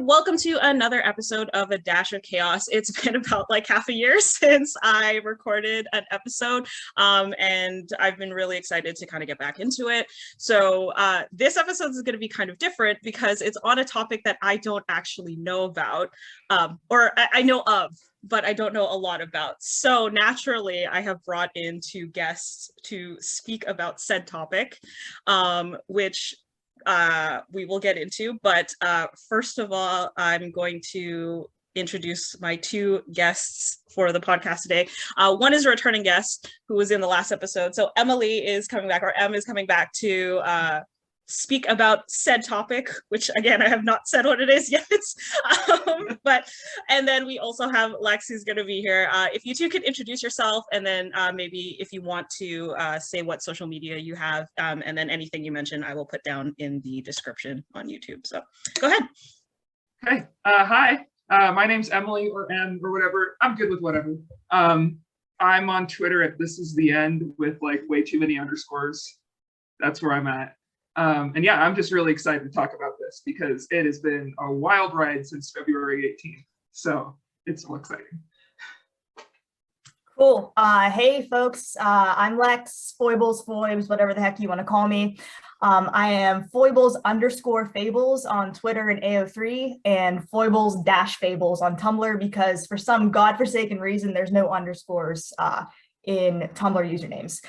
welcome to another episode of A Dash of Chaos. It's been about like half a year since I recorded an episode, and I've been really excited to kind of get back into it. So this episode is going to be kind of different because it's on a topic that I don't actually know about, or I know of, but I don't know a lot about. So naturally, I have brought in two guests to speak about said topic, which we will get into. But first of all, I'm going to introduce my two guests for the podcast today. One is a returning guest who was in the last episode. So Emily is coming back, or Em is coming back to speak about said topic, which again, I have not said what it is yet. And then we also have Lex, who's going to be here. If you two could introduce yourself, and then maybe if you want to say what social media you have, and then anything you mention, I will put down in the description on YouTube. So go ahead. Hey, hi. My name's Emily, or Em, or whatever. I'm good with whatever. I'm on Twitter at This Is The End with like way too many underscores. That's where I'm at. And yeah, I'm just really excited to talk about this because it has been a wild ride since February 18th. So it's so exciting. Cool. Hey folks, I'm Lex, Foibles, whatever the heck you want to call me. I am Foibles_Fables on Twitter and AO3, and Foibles-Fables on Tumblr, because for some godforsaken reason, there's no underscores in Tumblr usernames.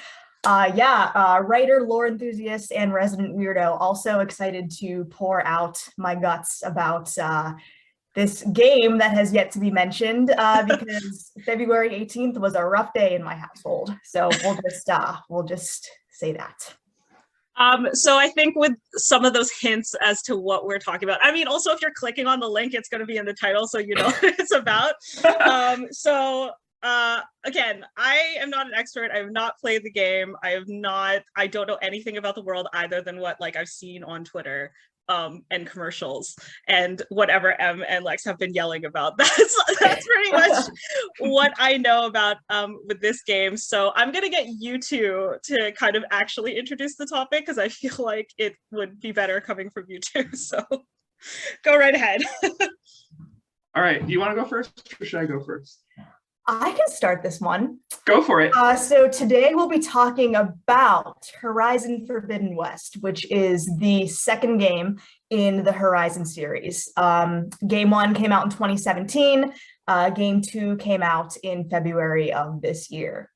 Writer, lore enthusiast, and resident weirdo. Also excited to pour out my guts about this game that has yet to be mentioned, because February 18th was a rough day in my household. So we'll just say that. So I think with some of those hints as to what we're talking about, I mean, also if you're clicking on the link, it's going to be in the title, so you know what it's about. Again, I am not an expert. I have not played the game. I don't know anything about the world other than what like I've seen on Twitter and commercials and whatever Em and Lex have been yelling about. That's pretty much what I know about with this game. So I'm gonna get you two to kind of actually introduce the topic, because I feel like it would be better coming from you two. So go right ahead. All right, do you want to go first, or should I go first? I can start this one. Go for it. So today we'll be talking about Horizon Forbidden West, which is the second game in the Horizon series. Game 1 came out in 2017. Game 2 came out in February of this year.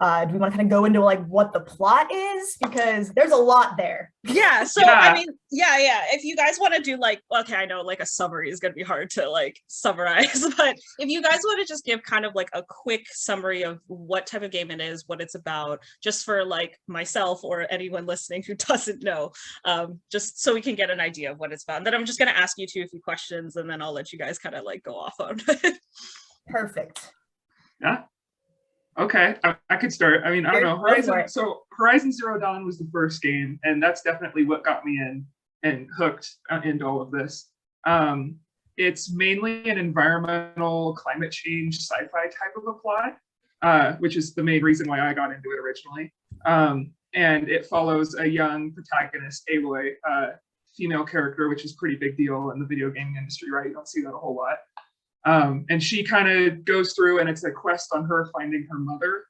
Do we want to kind of go into like what the plot is? Because there's a lot there. Yeah, so yeah. I mean, yeah. If you guys want to do like, okay, I know like a summary is going to be hard to like summarize, but if you guys want to just give kind of like a quick summary of what type of game it is, what it's about, just for like myself or anyone listening who doesn't know, just so we can get an idea of what it's about. And then I'm just going to ask you two a few questions, and then I'll let you guys kind of like go off on it. Perfect. Yeah. Okay, I could start. I mean, I don't know. Horizon Zero Dawn was the first game, and that's definitely what got me in and hooked into all of this. It's mainly an environmental climate change sci-fi type of a plot, which is the main reason why I got into it originally. And it follows a young protagonist, Aloy, female character, which is a pretty big deal in the video gaming industry, right? You don't see that a whole lot. And she kind of goes through, and it's a quest on her finding her mother,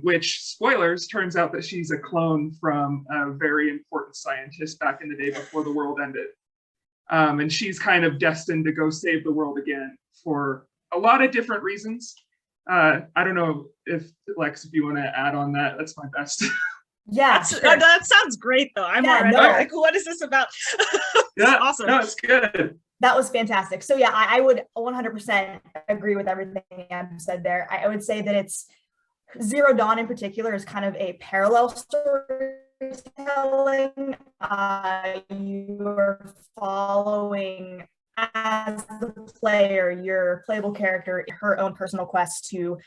which, spoilers, turns out that she's a clone from a very important scientist back in the day before the world ended. And she's kind of destined to go save the world again for a lot of different reasons. I don't know if, Lex, if you want to add on that, that's my best. Yeah, sure. That sounds great, though. I'm already like, what is this about? Yeah, awesome. No, it's good. That was fantastic. So yeah, I would 100% agree with everything Em said there. I would say that it's Zero Dawn in particular is kind of a parallel storytelling. You're following, as the player, your playable character, her own personal quest to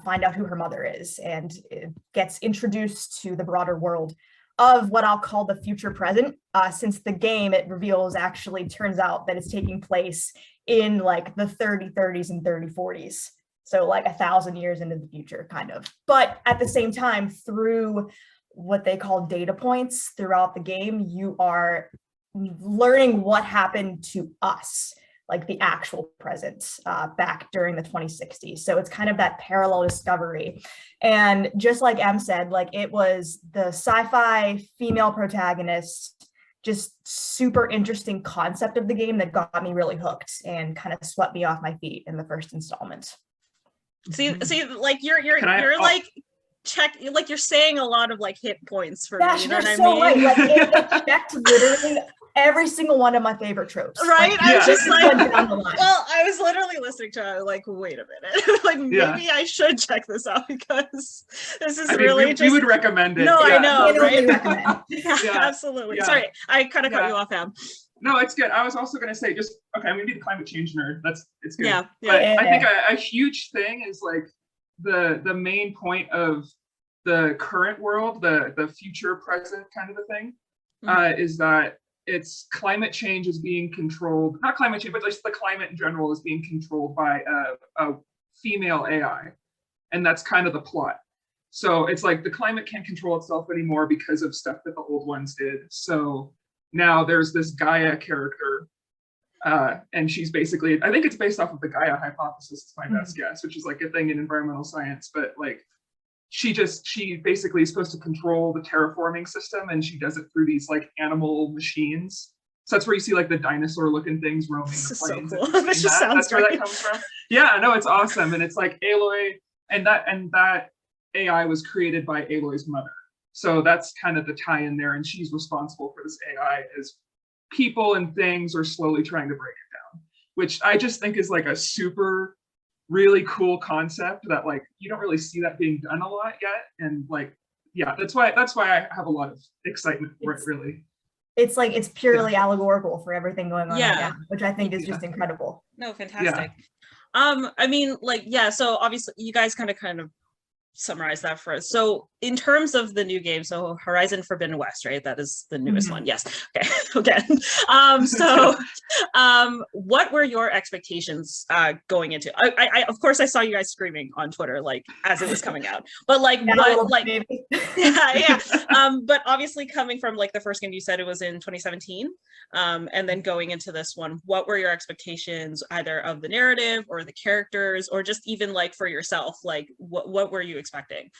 find out who her mother is, and it gets introduced to the broader world of what I'll call the future present, since the game, it reveals, actually turns out that it's taking place in like the 3030s and 3040s. So like 1,000 years into the future, kind of. But at the same time, through what they call data points throughout the game, you are learning what happened to us, like the actual present back during the 2060s. So it's kind of that parallel discovery. And just like Em said, like it was the sci-fi female protagonist, just super interesting concept of the game that got me really hooked and kind of swept me off my feet in the first installment. See, like you're like like you're saying a lot of like hit points for me. You know what I mean? Right. Like it checked literally every single one of my favorite tropes. Right? Like, I was just like, well, I was literally listening to it like, wait a minute. Like maybe I should check this out because this is we would recommend it. No, I know, right? Recommend. Absolutely. Sorry, I kind of cut you off, Em. No, it's good. I was also going to say, I'm going to be the climate change nerd. It's good. Yeah. I think a huge thing is like the main point of the current world, the future present kind of a thing, is that it's climate change is being controlled, not climate change, but just the climate in general is being controlled by a female AI. And that's kind of the plot. So it's like the climate can't control itself anymore because of stuff that the old ones did. So now there's this Gaia character, and she's basically, I think it's based off of the Gaia hypothesis, is my best guess, which is like a thing in environmental science, but like she basically is supposed to control the terraforming system, and she does it through these like animal machines. So that's where you see like the dinosaur looking things roaming the plains. So cool. This just sounds that's where that comes from. Yeah, no, it's awesome. And it's like Aloy, and that AI was created by Aloy's mother. So that's kind of the tie in there, and she's responsible for this AI as people and things are slowly trying to break it down, which I just think is like a super really cool concept that like you don't really see that being done a lot yet. And like, yeah, that's why I have a lot of excitement for it, really. It's like it's purely allegorical for everything going on right now, which I think is just incredible. No, fantastic. I mean, like, so obviously you guys kind of summarize that for us. So in terms of the new game, so Horizon Forbidden West, right? That is the newest one. Yes. Okay. What were your expectations going into? I of course I saw you guys screaming on Twitter like as it was coming out, but like what like but obviously coming from like the first game, you said it was in 2017, and then going into this one, what were your expectations either of the narrative or the characters, or just even like for yourself, like what were you expecting?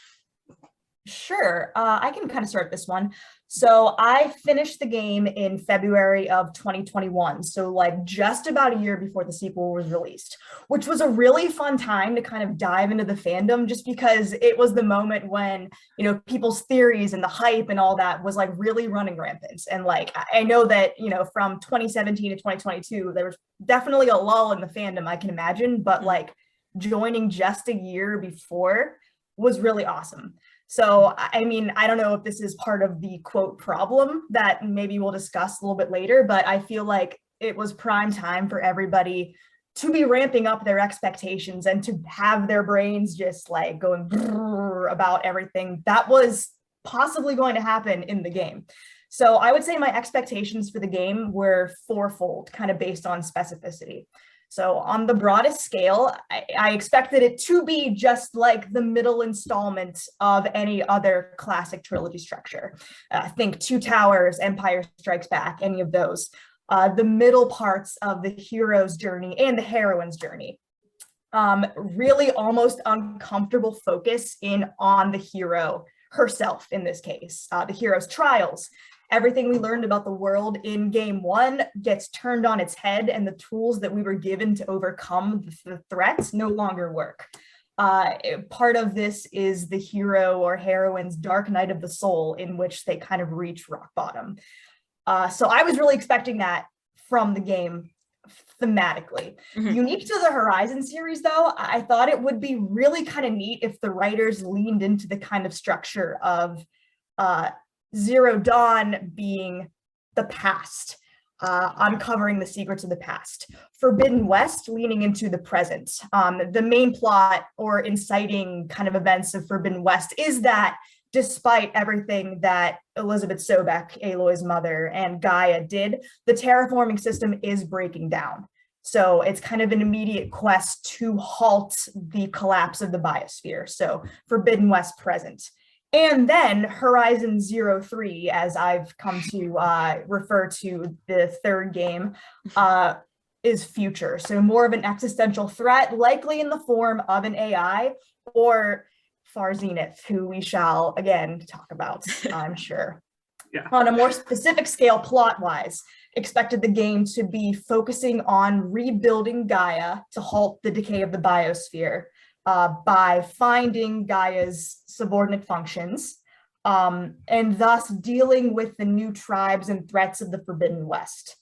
Sure, I can kind of start this one. So I finished the game in February of 2021, so like just about a year before the sequel was released, which was a really fun time to kind of dive into the fandom, just because it was the moment when, you know, people's theories and the hype and all that was like really running rampant. And like, I know that, you know, from 2017 to 2022, there was definitely a lull in the fandom, I can imagine, but like joining just a year before was really awesome. So, I mean, I don't know if this is part of the quote problem that maybe we'll discuss a little bit later, but I feel like it was prime time for everybody to be ramping up their expectations and to have their brains just like going about everything that was possibly going to happen in the game. So I would say my expectations for the game were fourfold, kind of based on specificity. So on the broadest scale, I expected it to be just like the middle installment of any other classic trilogy structure. Think Two Towers, Empire Strikes Back, any of those. The middle parts of the hero's journey and the heroine's journey. Really almost uncomfortable focus on the hero herself in this case, the hero's trials. Everything we learned about the world in game one gets turned on its head, and the tools that we were given to overcome the threats no longer work. Part of this is the hero or heroine's dark night of the soul, in which they kind of reach rock bottom. So I was really expecting that from the game thematically. Unique to the Horizon series, though, I thought it would be really kind of neat if the writers leaned into the kind of structure of Zero Dawn being the past, uncovering the secrets of the past. Forbidden West leaning into the present. The main plot or inciting kind of events of Forbidden West is that despite everything that Elizabeth Sobek, Aloy's mother, and Gaia did, the terraforming system is breaking down. So it's kind of an immediate quest to halt the collapse of the biosphere. So Forbidden West present. And then Horizon 03, as I've come to refer to the third game, is future. So more of an existential threat, likely in the form of an AI or Far Zenith, who we shall again talk about, I'm sure. Yeah. On a more specific scale, plot-wise, expected the game to be focusing on rebuilding Gaia to halt the decay of the biosphere by finding Gaia's subordinate functions, and thus dealing with the new tribes and threats of the Forbidden West.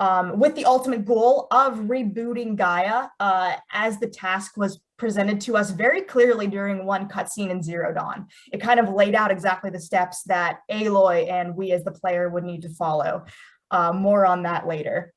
With the ultimate goal of rebooting Gaia, as the task was presented to us very clearly during one cutscene in Zero Dawn. It kind of laid out exactly the steps that Aloy and we as the player would need to follow. More on that later.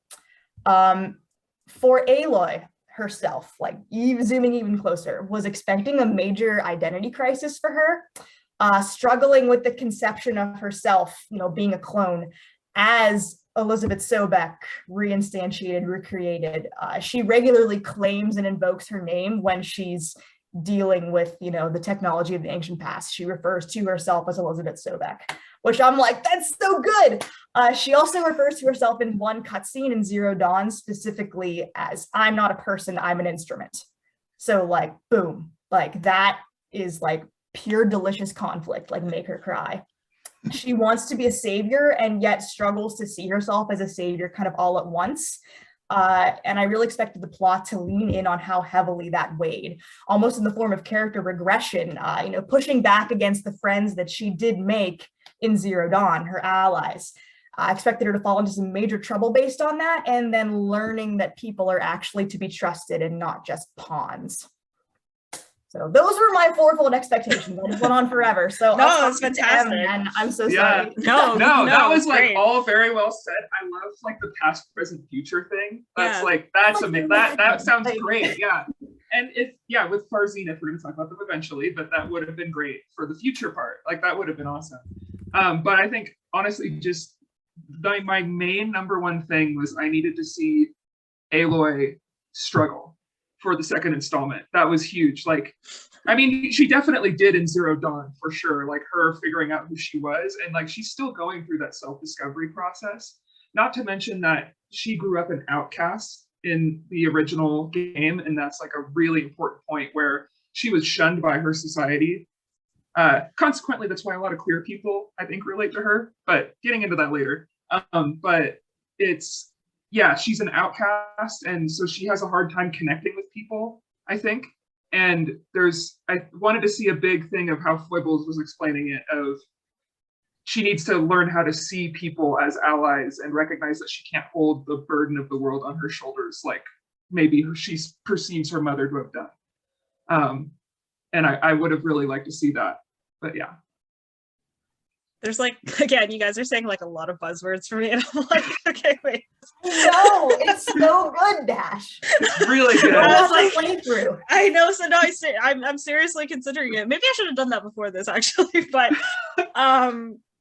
For Aloy herself, like zooming even closer, was expecting a major identity crisis for her, struggling with the conception of herself, being a clone as Elizabeth Sobek, reinstantiated, recreated. She regularly claims and invokes her name when she's dealing with, the technology of the ancient past. She refers to herself as Elizabeth Sobek, which I'm like, that's so good. She also refers to herself in one cutscene in Zero Dawn specifically as, I'm not a person, I'm an instrument. So like, boom, like that is like pure delicious conflict, like make her cry. She wants to be a savior and yet struggles to see herself as a savior kind of all at once. And I really expected the plot to lean in on how heavily that weighed, almost in the form of character regression, pushing back against the friends that she did make in Zero Dawn, her allies. I expected her to fall into some major trouble based on that, and then learning that people are actually to be trusted and not just pawns. So those were my fourfold expectations. I just went on forever. So no, it's fantastic. And I'm so sorry. No, that was like great. All very well said. I love like the past, present, future thing. That's that's amazing. That sounds great. Yeah. And with Far Zenith, we're going to talk about them eventually, but that would have been great for the future part. Like that would have been awesome. But I think honestly, just my main number one thing was I needed to see Aloy struggle for the second installment. That was huge. Like, I mean, she definitely did in Zero Dawn for sure, like her figuring out who she was, and like she's still going through that self-discovery process. Not to mention that she grew up an outcast in the original game, and that's like a really important point where she was shunned by her society. Consequently, that's why a lot of queer people, I think, relate to her, but getting into that later. But it's, she's an outcast, and so she has a hard time connecting with people, I think. And I wanted to see a big thing of how Foibles was explaining it, of she needs to learn how to see people as allies and recognize that she can't hold the burden of the world on her shoulders like maybe she perceives her mother to have done. And I would have really liked to see that, but yeah. There's like, again, you guys are saying like a lot of buzzwords for me, and I'm like, okay, wait. No, it's so good, Dash. It's really good. I was like, playthrough. I know, so no, I'm seriously considering it. Maybe I should have done that before this, actually, but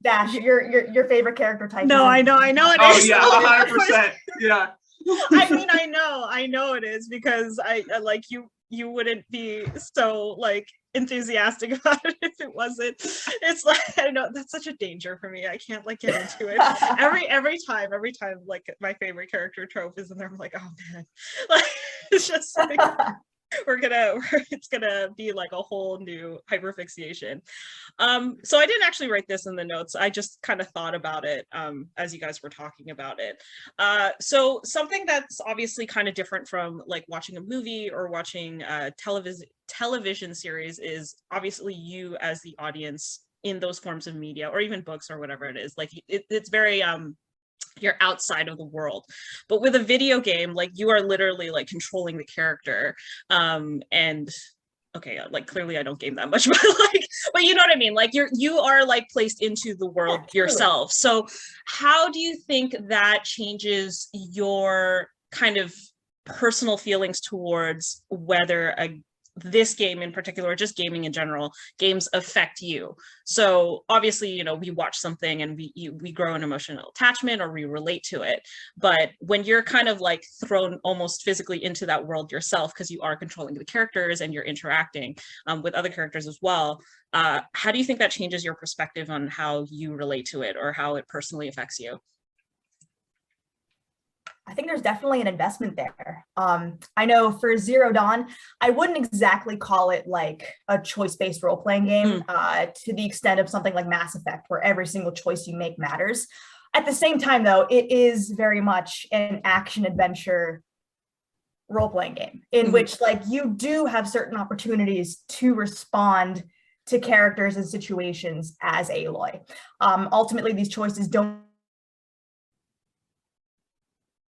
Dash, your favorite character type. No, I know it is. Yeah, 100%. Yeah. I mean, I know it is, because I like you wouldn't be so like enthusiastic about it if it wasn't. It's like, I know that's such a danger for me. I can't like get into it. every time like my favorite character trope is in there, I'm like, oh man, like it's just like it's gonna be like a whole new hyperfixation. So I didn't actually write this in the notes. I just kind of thought about it as you guys were talking about it. So something that's obviously kind of different from like watching a movie or watching a television series is obviously you as the audience in those forms of media, or even books or whatever it is. Like it's very you're outside of the world. But with a video game, like you are literally like controlling the character. And okay, like clearly I don't game that much, but you know what I mean? Like you are like placed into the world yourself. So how do you think that changes your kind of personal feelings towards whether this game in particular, or just gaming in general, games affect you. So obviously, you know, we watch something and we grow an emotional attachment or we relate to it. But when you're kind of like thrown almost physically into that world yourself, because you are controlling the characters and you're interacting with other characters as well, how do you think that changes your perspective on how you relate to it or how it personally affects you? I think there's definitely an investment there. I know for Zero Dawn, I wouldn't exactly call it like a choice-based role-playing game to the extent of something like Mass Effect, where every single choice you make matters. At the same time, though, it is very much an action-adventure role-playing game in which like you do have certain opportunities to respond to characters and situations as Aloy. Ultimately, these choices don't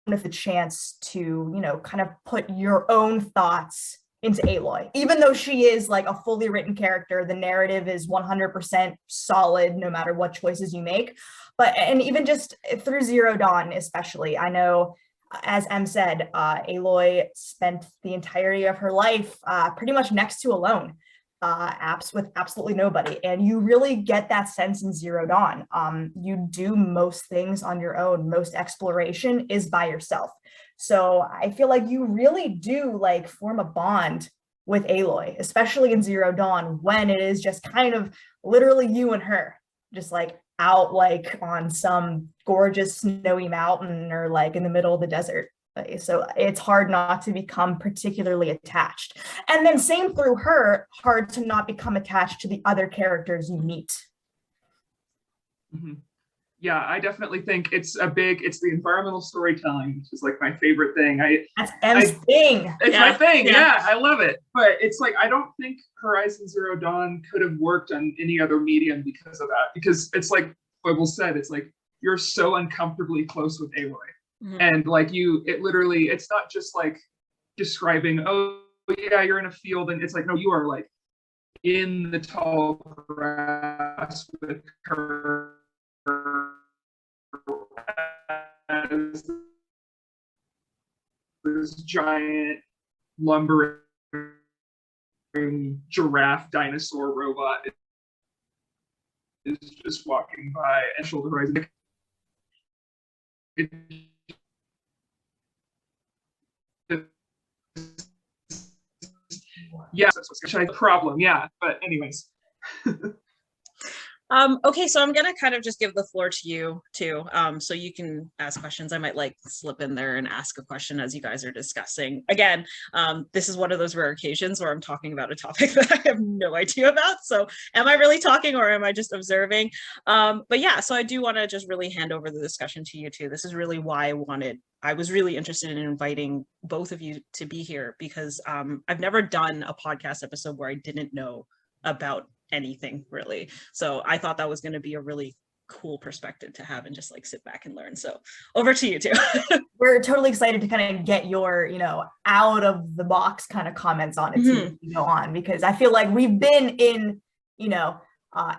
have the chance to, you know, kind of put your own thoughts into Aloy. Even though she is like a fully written character, the narrative is 100% solid no matter what choices you make. But, and even just through Zero Dawn especially, I know, as Em said, Aloy spent the entirety of her life pretty much next to alone. Apps with absolutely nobody, and you really get that sense in Zero Dawn. You do most things on your own. Most exploration is by yourself. So I feel like you really do like form a bond with Aloy, especially in Zero Dawn, when it is just kind of literally you and her, just like out like on some gorgeous snowy mountain or like in the middle of the desert. So it's hard not to become particularly attached. And then same through her, hard to not become attached to the other characters you meet. Yeah, I definitely think it's the environmental storytelling, which is like my favorite thing. That's Em's thing. It's my thing. Yeah, I love it. But it's like, I don't think Horizon Zero Dawn could have worked on any other medium because of that. Because it's like Foibles said, it's like, you're so uncomfortably close with Aloy. And like it's not just like describing, oh yeah, you're in a field, and it's like, no, you are like in the tall grass with her as this giant lumbering giraffe dinosaur robot is just walking by and shoulder horizon. Yeah, that's what's a problem. Yeah, but anyways. Okay, so I'm gonna kind of just give the floor to you too, so you can ask questions. I might like slip in there and ask a question as you guys are discussing. Again, this is one of those rare occasions where I'm talking about a topic that I have no idea about. So am I really talking or am I just observing? But yeah, so I do want to just really hand over the discussion to you two. This is really why I was really interested in inviting both of you to be here, because I've never done a podcast episode where I didn't know about anything really. So I thought that was going to be a really cool perspective to have and just like sit back and learn. So over to you two. We're totally excited to kind of get your, you know, out of the box kind of comments on it to go on, because I feel like we've been in, you know,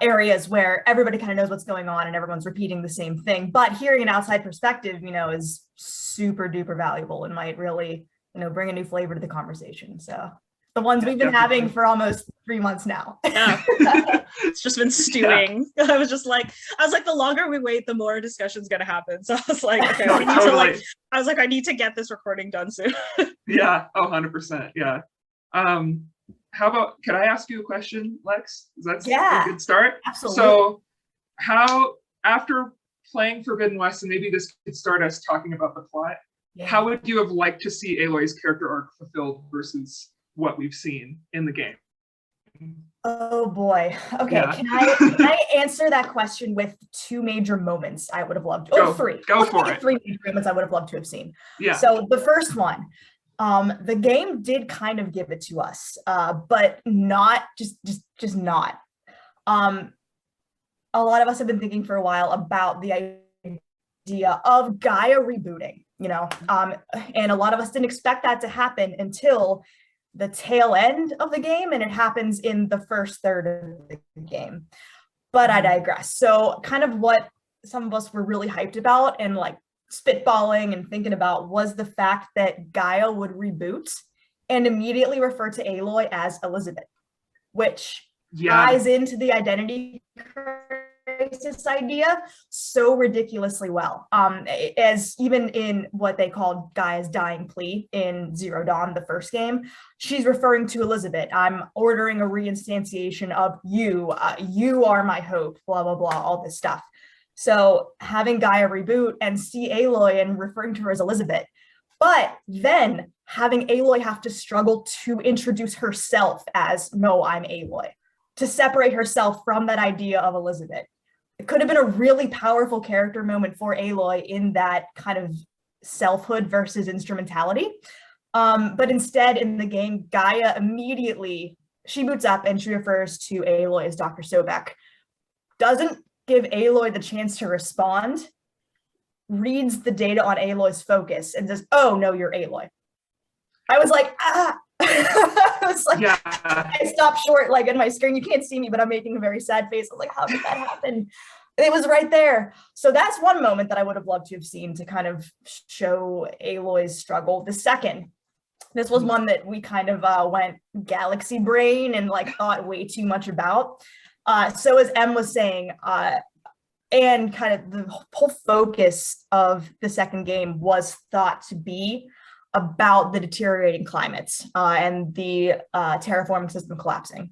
areas where everybody kind of knows what's going on and everyone's repeating the same thing, but hearing an outside perspective, you know, is super duper valuable and might really, you know, bring a new flavor to the conversation. So the ones we've been having for almost 3 months now. Yeah. It's just been stewing. Yeah. I was like, the longer we wait, the more discussion's gonna happen. So I was like, okay, we need to I need to get this recording done soon. Yeah, 100%. Yeah. How about, can I ask you a question, Lex? Is that a good start? Absolutely. So how, after playing Forbidden West, and maybe this could start us talking about the plot, how would you have liked to see Aloy's character arc fulfilled versus what we've seen in the game? Oh boy. Okay. Yeah. Can I answer that question with 2 major moments I would have loved? Three. Go for it. 3 major moments I would have loved to have seen. Yeah. So the first one, the game did kind of give it to us, but not just not. A lot of us have been thinking for a while about the idea of Gaia rebooting, you know, and a lot of us didn't expect that to happen until the tail end of the game, and it happens in the first third of the game. But I digress. So kind of what some of us were really hyped about and like spitballing and thinking about was the fact that Gaia would reboot and immediately refer to Aloy as Elizabeth, which ties into the identity crisis idea so ridiculously well. As even in what they called Gaia's dying plea in Zero Dawn, the first game, she's referring to Elizabeth. I'm ordering a reinstantiation of you. You are my hope, blah, blah, blah, all this stuff. So having Gaia reboot and see Aloy and referring to her as Elizabeth, but then having Aloy have to struggle to introduce herself as, no, I'm Aloy, to separate herself from that idea of Elizabeth. It could have been a really powerful character moment for Aloy in that kind of selfhood versus instrumentality. But instead in the game, Gaia immediately, she boots up and she refers to Aloy as Dr. Sobek. Doesn't give Aloy the chance to respond, reads the data on Aloy's focus and says, oh no, you're Aloy. I was like, ah. I was like, yeah. I stopped short, like in my screen. You can't see me, but I'm making a very sad face. I was like, how did that happen? It was right there. So that's one moment that I would have loved to have seen to kind of show Aloy's struggle. The second, this was one that we kind of went galaxy brain and like thought way too much about. So as Em was saying, and kind of the whole focus of the second game was thought to be about the deteriorating climates and the terraforming system collapsing.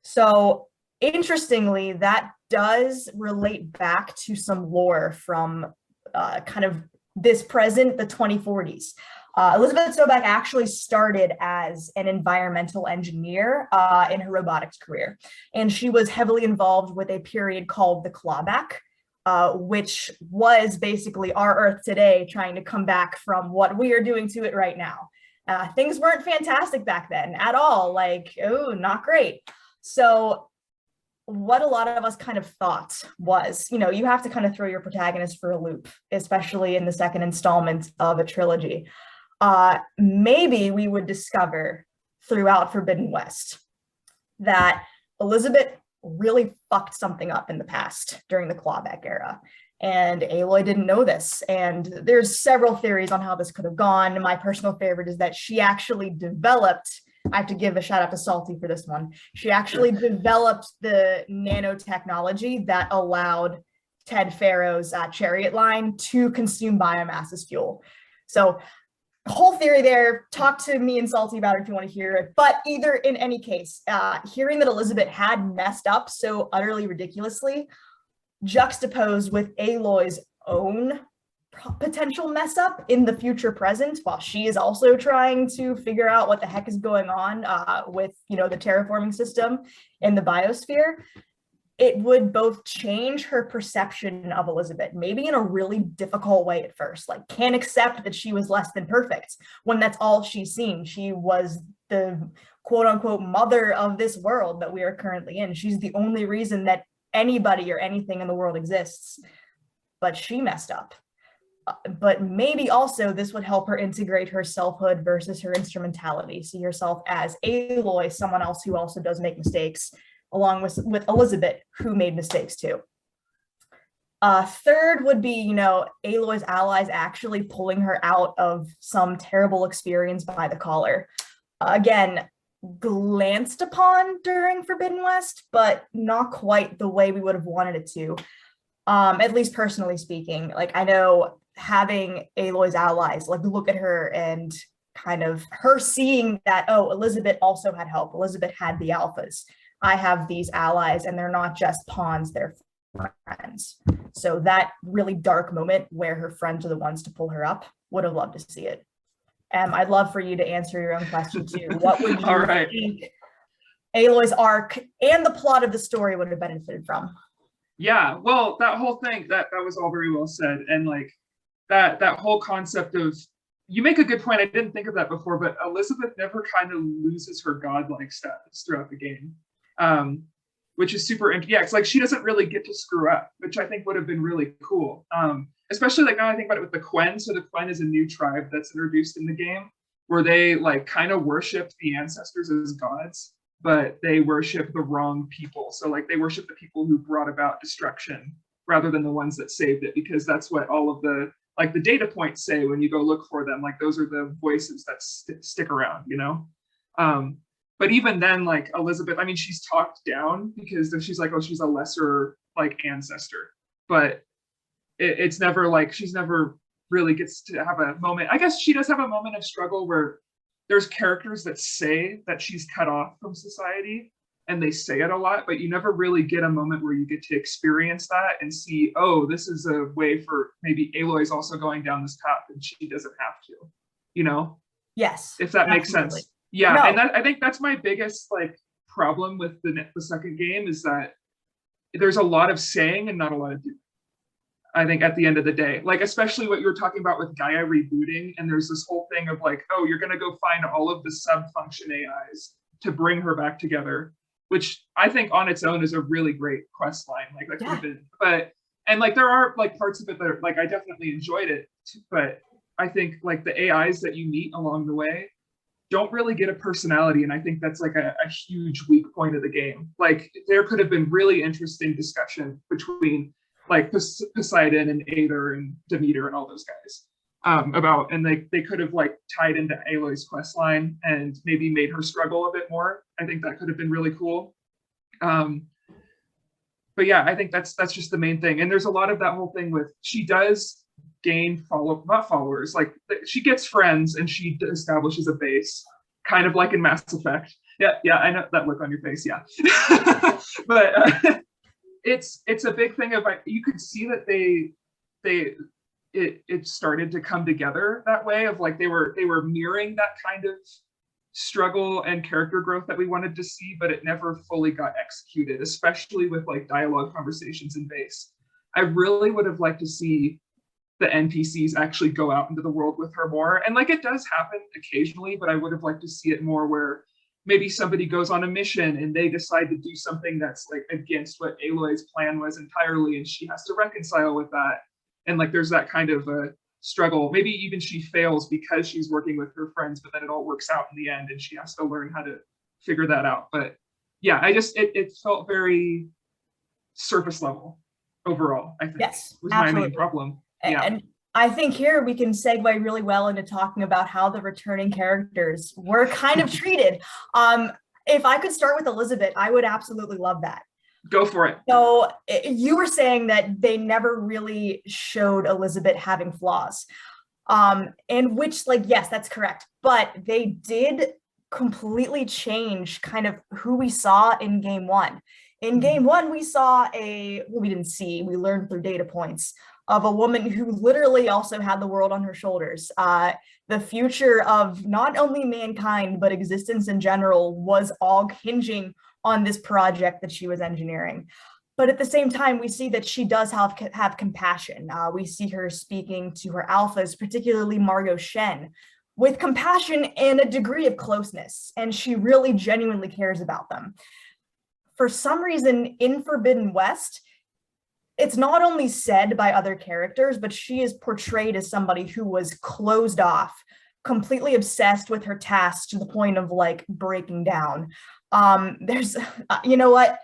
So interestingly, that does relate back to some lore from kind of this present, the 2040s. Elizabeth Sobek actually started as an environmental engineer in her robotics career, and she was heavily involved with a period called the clawback, which was basically our Earth today trying to come back from what we are doing to it right now. Things weren't fantastic back then at all, like, oh, not great. So what a lot of us kind of thought was, you know, you have to kind of throw your protagonist for a loop, especially in the second installment of a trilogy. Maybe we would discover throughout Forbidden West that Elizabeth really fucked something up in the past during the clawback era, and Aloy didn't know this. And there's several theories on how this could have gone. My personal favorite is that she actually developed, I have to give a shout out to Salty for this one, she actually developed the nanotechnology that allowed Ted Farrow's chariot line to consume biomass as fuel. So whole theory there, talk to me and Salty about it if you want to hear it. But either in any case, hearing that Elizabeth had messed up so utterly ridiculously, juxtaposed with Aloy's own potential mess up in the future present, while she is also trying to figure out what the heck is going on with, you know, the terraforming system in the biosphere, it would both change her perception of Elizabeth, maybe in a really difficult way at first, like can't accept that she was less than perfect when that's all she's seen. She was the quote unquote mother of this world that we are currently in. She's the only reason that anybody or anything in the world exists, but she messed up. But maybe also this would help her integrate her selfhood versus her instrumentality. See herself as Aloy, someone else who also does make mistakes, along with Elizabeth, who made mistakes too. Third would be, you know, Aloy's allies actually pulling her out of some terrible experience by the collar. Again, glanced upon during Forbidden West, but not quite the way we would have wanted it to. At least personally speaking, like I know having Aloy's allies, like look at her and kind of her seeing that, oh, Elizabeth also had help. Elizabeth had the alphas. I have these allies and they're not just pawns, they're friends. So that really dark moment where her friends are the ones to pull her up, would have loved to see it. I'd love for you to answer your own question too. What would you think Aloy's arc and the plot of the story would have benefited from? Yeah, well, that whole thing, that was all very well said. And like that whole concept of, you make a good point, I didn't think of that before, but Elizabeth never kind of loses her godlike status throughout the game. Which is super interesting. Yeah, it's like she doesn't really get to screw up, which I think would have been really cool. Especially like now I think about it with the Quen. So the Quen is a new tribe that's introduced in the game where they like kind of worship the ancestors as gods, but they worship the wrong people. So like they worship the people who brought about destruction rather than the ones that saved it, because that's what all of the like the data points say when you go look for them, like those are the voices that stick around, you know? But even then, like Elizabeth, I mean, she's talked down because she's like, oh, she's a lesser like ancestor, but it's never like, she's never really gets to have a moment. I guess she does have a moment of struggle where there's characters that say that she's cut off from society, and they say it a lot, but you never really get a moment where you get to experience that and see, oh, this is a way for maybe Aloy's also going down this path and she doesn't have to, you know? Yes. If that makes absolutely. sense. Yeah, No. and that, I think that's my biggest like problem with the second game is that there's a lot of saying and not a lot of doing. I think at the end of the day, like especially what you were talking about with Gaia rebooting, and there's this whole thing of like, oh, you're gonna go find all of the sub-function AIs to bring her back together, which I think on its own is a really great quest line. Like that could have been, but and like there are like parts of it that are, like I definitely enjoyed it, but I think like the AIs that you meet along the way don't really get a personality, and I think that's like a huge weak point of the game. Like there could have been really interesting discussion between like Poseidon and Aether and Demeter and all those guys about, and they could have like tied into Aloy's quest line and maybe made her struggle a bit more. I think that could have been really cool. But yeah, I think that's just the main thing. And there's a lot of that whole thing with, she does gain not followers, like she gets friends and she establishes a base, kind of like in Mass Effect. Yeah, I know that look on your face, yeah. But it's a big thing of, you could see that it started to come together that way of like they were mirroring that kind of struggle and character growth that we wanted to see, but it never fully got executed, especially with like dialogue conversations in base. I really would have liked to see the NPCs actually go out into the world with her more, and like it does happen occasionally, but I would have liked to see it more where maybe somebody goes on a mission and they decide to do something that's like against what Aloy's plan was entirely, and she has to reconcile with that. And like there's that kind of a struggle. Maybe even she fails because she's working with her friends, but then it all works out in the end and she has to learn how to figure that out. But yeah, it felt very surface level overall, I think. Yes, was absolutely. my main problem. Yeah. And I think here we can segue really well into talking about how the returning characters were kind of treated. If I could start with Elizabeth, I would absolutely love that. Go for it. So you were saying that they never really showed Elizabeth having flaws, and which, like, yes, that's correct. But they did completely change kind of who we saw in game one. In game one, we saw we learned through data points of a woman who literally also had the world on her shoulders. The future of not only mankind, but existence in general was all hinging on this project that she was engineering. But at the same time, we see that she does have compassion. We see her speaking to her alphas, particularly Margot Shen, with compassion and a degree of closeness, and she really genuinely cares about them. For some reason, in Forbidden West, it's not only said by other characters, but she is portrayed as somebody who was closed off, completely obsessed with her tasks to the point of like breaking down. There's, you know what?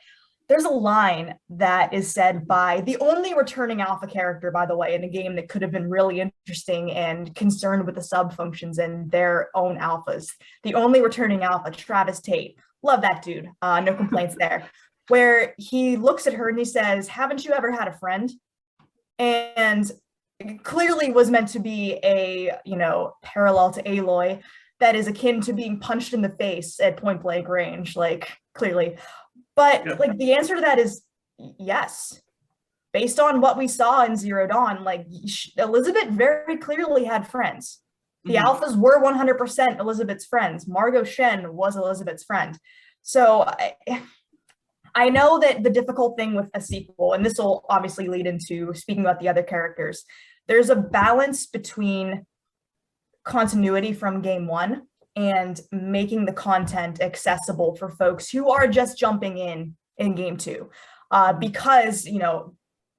There's a line that is said by the only returning alpha character, by the way, in a game that could have been really interesting and concerned with the sub-functions and their own alphas. The only returning alpha, Travis Tate. Love that dude. No complaints there. Where he looks at her and he says, "Haven't you ever had a friend?" And clearly was meant to be a, parallel to Aloy that is akin to being punched in the face at point blank range, like clearly. But like the answer to that is yes. Based on what we saw in Zero Dawn, like Elizabeth very clearly had friends. The alphas were 100% Elizabeth's friends. Margot Shen was Elizabeth's friend. So I know that the difficult thing with a sequel, and this will obviously lead into speaking about the other characters, there's a balance between continuity from game one and making the content accessible for folks who are just jumping in game two. Because,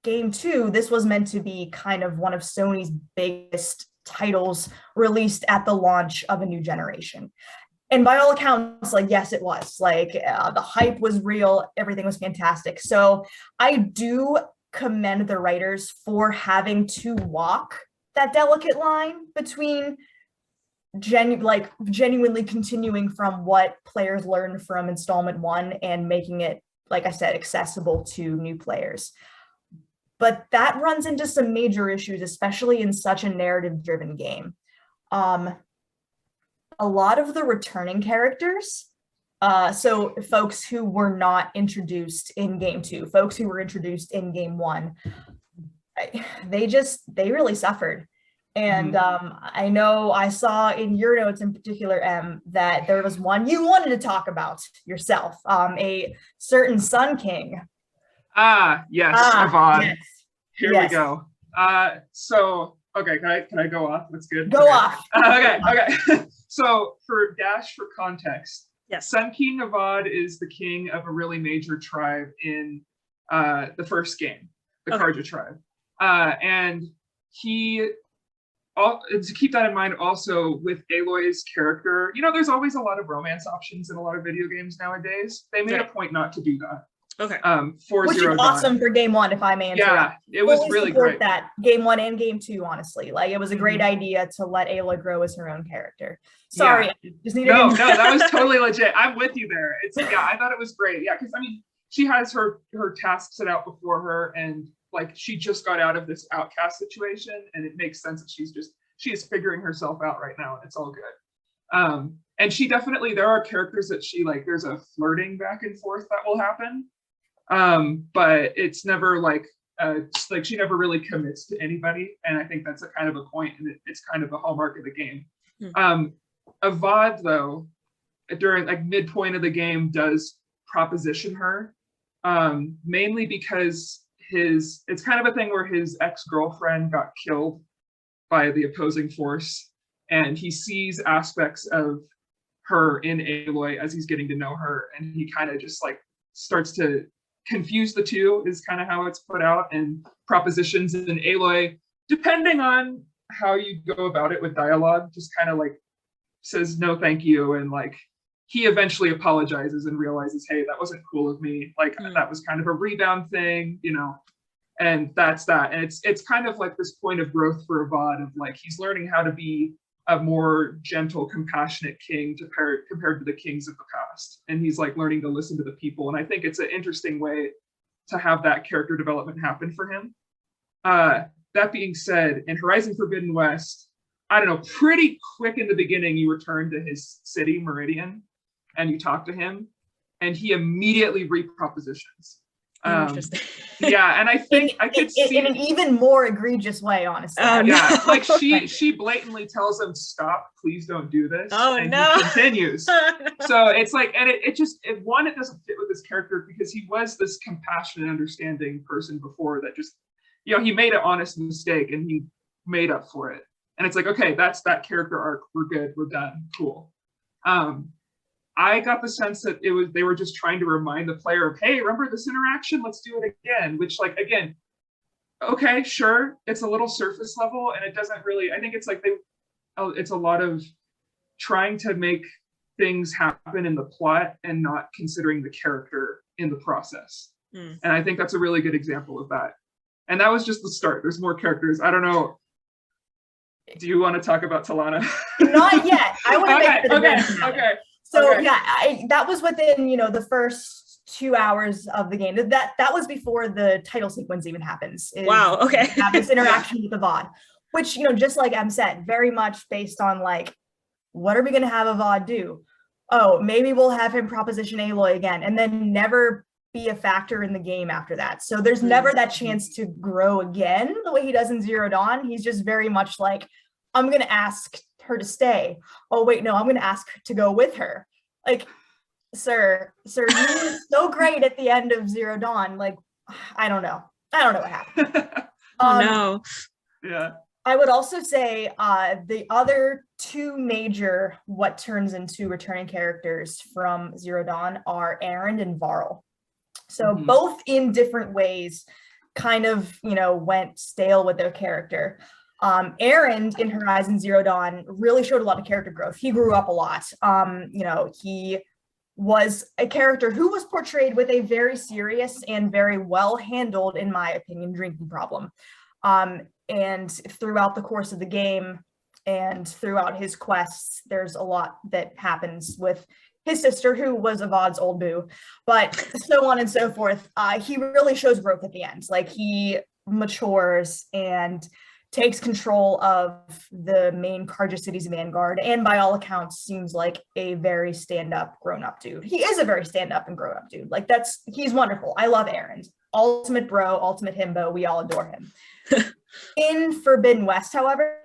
game two, this was meant to be kind of one of Sony's biggest titles released at the launch of a new generation. And by all accounts, like, yes, it was. Like, the hype was real. Everything was fantastic. So I do commend the writers for having to walk that delicate line between genuinely continuing from what players learned from installment 1 and making it, like I said, accessible to new players. But that runs into some major issues, especially in such a narrative-driven game. A lot of the returning characters, so folks who were not introduced in game 2, folks who were introduced in game 1, they really suffered. And I know I saw in your notes in particular, Em, that there was one you wanted to talk about yourself, a certain Sun King. Yes, Avad. Yes. Here we go. So, okay, can I go off? That's good. Go off. Okay. So for Dash, for context, yes, Sun King Avad is the king of a really major tribe in the first game, the Karja tribe. And he, to keep that in mind, also with Aloy's character, you know, there's always a lot of romance options in a lot of video games nowadays. They made a point not to do that. Okay. For Which Zero is Dawn. awesome for game 1, if I may interrupt. Yeah, it was really great. That game 1 and game 2, honestly, like it was a great idea to let Aloy grow as her own character. Sorry, just needed no, that was totally legit. I'm with you there. I thought it was great. Yeah, because I mean, she has her tasks set out before her, and like she just got out of this outcast situation, and it makes sense that she is figuring herself out right now, and it's all good. And she definitely, there are characters that she like. There's a flirting back and forth that will happen. But it's never like she never really commits to anybody, and I think that's a kind of a point, and it's kind of a hallmark of the game. Avad, though, during like midpoint of the game, does proposition her, mainly because it's kind of a thing where his ex-girlfriend got killed by the opposing force, and he sees aspects of her in Aloy as he's getting to know her, and he kind of just like starts to confuse the two, is kind of how it's put out, and propositions in Aloy, depending on how you go about it with dialogue, just kind of like says no thank you, and like he eventually apologizes and realizes, hey, that wasn't cool of me, like that was kind of a rebound thing, you know, and that's that. And it's kind of like this point of growth for Avad of like he's learning how to be a more gentle, compassionate king compared to the kings of the past. And he's like learning to listen to the people. And I think it's an interesting way to have that character development happen for him. That being said, in Horizon Forbidden West, I don't know, pretty quick in the beginning, you return to his city, Meridian, and you talk to him, and he immediately repropositions. Interesting. Yeah, and I think I could see in an even more egregious way, honestly. Yeah, like she blatantly tells him, "Stop! Please don't do this." And he continues. So it's like, and it doesn't fit with his character because he was this compassionate, understanding person before that just, you know, he made an honest mistake and he made up for it. And it's like, okay, that's that character arc. We're good. We're done. Cool. I got the sense that they were just trying to remind the player of, hey, remember this interaction? Let's do it again. Which, like, again, okay, sure, it's a little surface level, and it doesn't really. I think it's like it's a lot of trying to make things happen in the plot and not considering the character in the process. And I think that's a really good example of that. And that was just the start. There's more characters. I don't know. Do you want to talk about Talana? Not yet. I want to make okay. So yeah, that was within, you know, the first 2 hours of the game. That was before the title sequence even happens. Wow. Okay. Have this interaction with Avad, which, you know, just like Em said, very much based on like, what are we going to have Avad do? Oh, maybe we'll have him proposition Aloy again, and then never be a factor in the game after that. So there's never that chance to grow again the way he does in Zero Dawn. He's just very much like, I'm going to ask her to stay. Oh wait, no, I'm going to ask to go with her. Like, sir, you were so great at the end of Zero Dawn. Like, I don't know what happened. No. Yeah. I would also say the other two major what turns into returning characters from Zero Dawn are Erend and Varl. So both in different ways kind of, you know, went stale with their character. Erend in Horizon Zero Dawn really showed a lot of character growth. He grew up a lot. You know, he was a character who was portrayed with a very serious and very well handled, in my opinion, drinking problem. And throughout the course of the game and throughout his quests, there's a lot that happens with his sister, who was Avad's old boo, but so on and so forth. He really shows growth at the end. Like, he matures and takes control of the main Carja City's vanguard, and by all accounts seems like a very stand-up, grown-up dude. He is a very stand-up and grown-up dude. Like, he's wonderful. I love Aaron. Ultimate bro, ultimate himbo. We all adore him. In Forbidden West, however,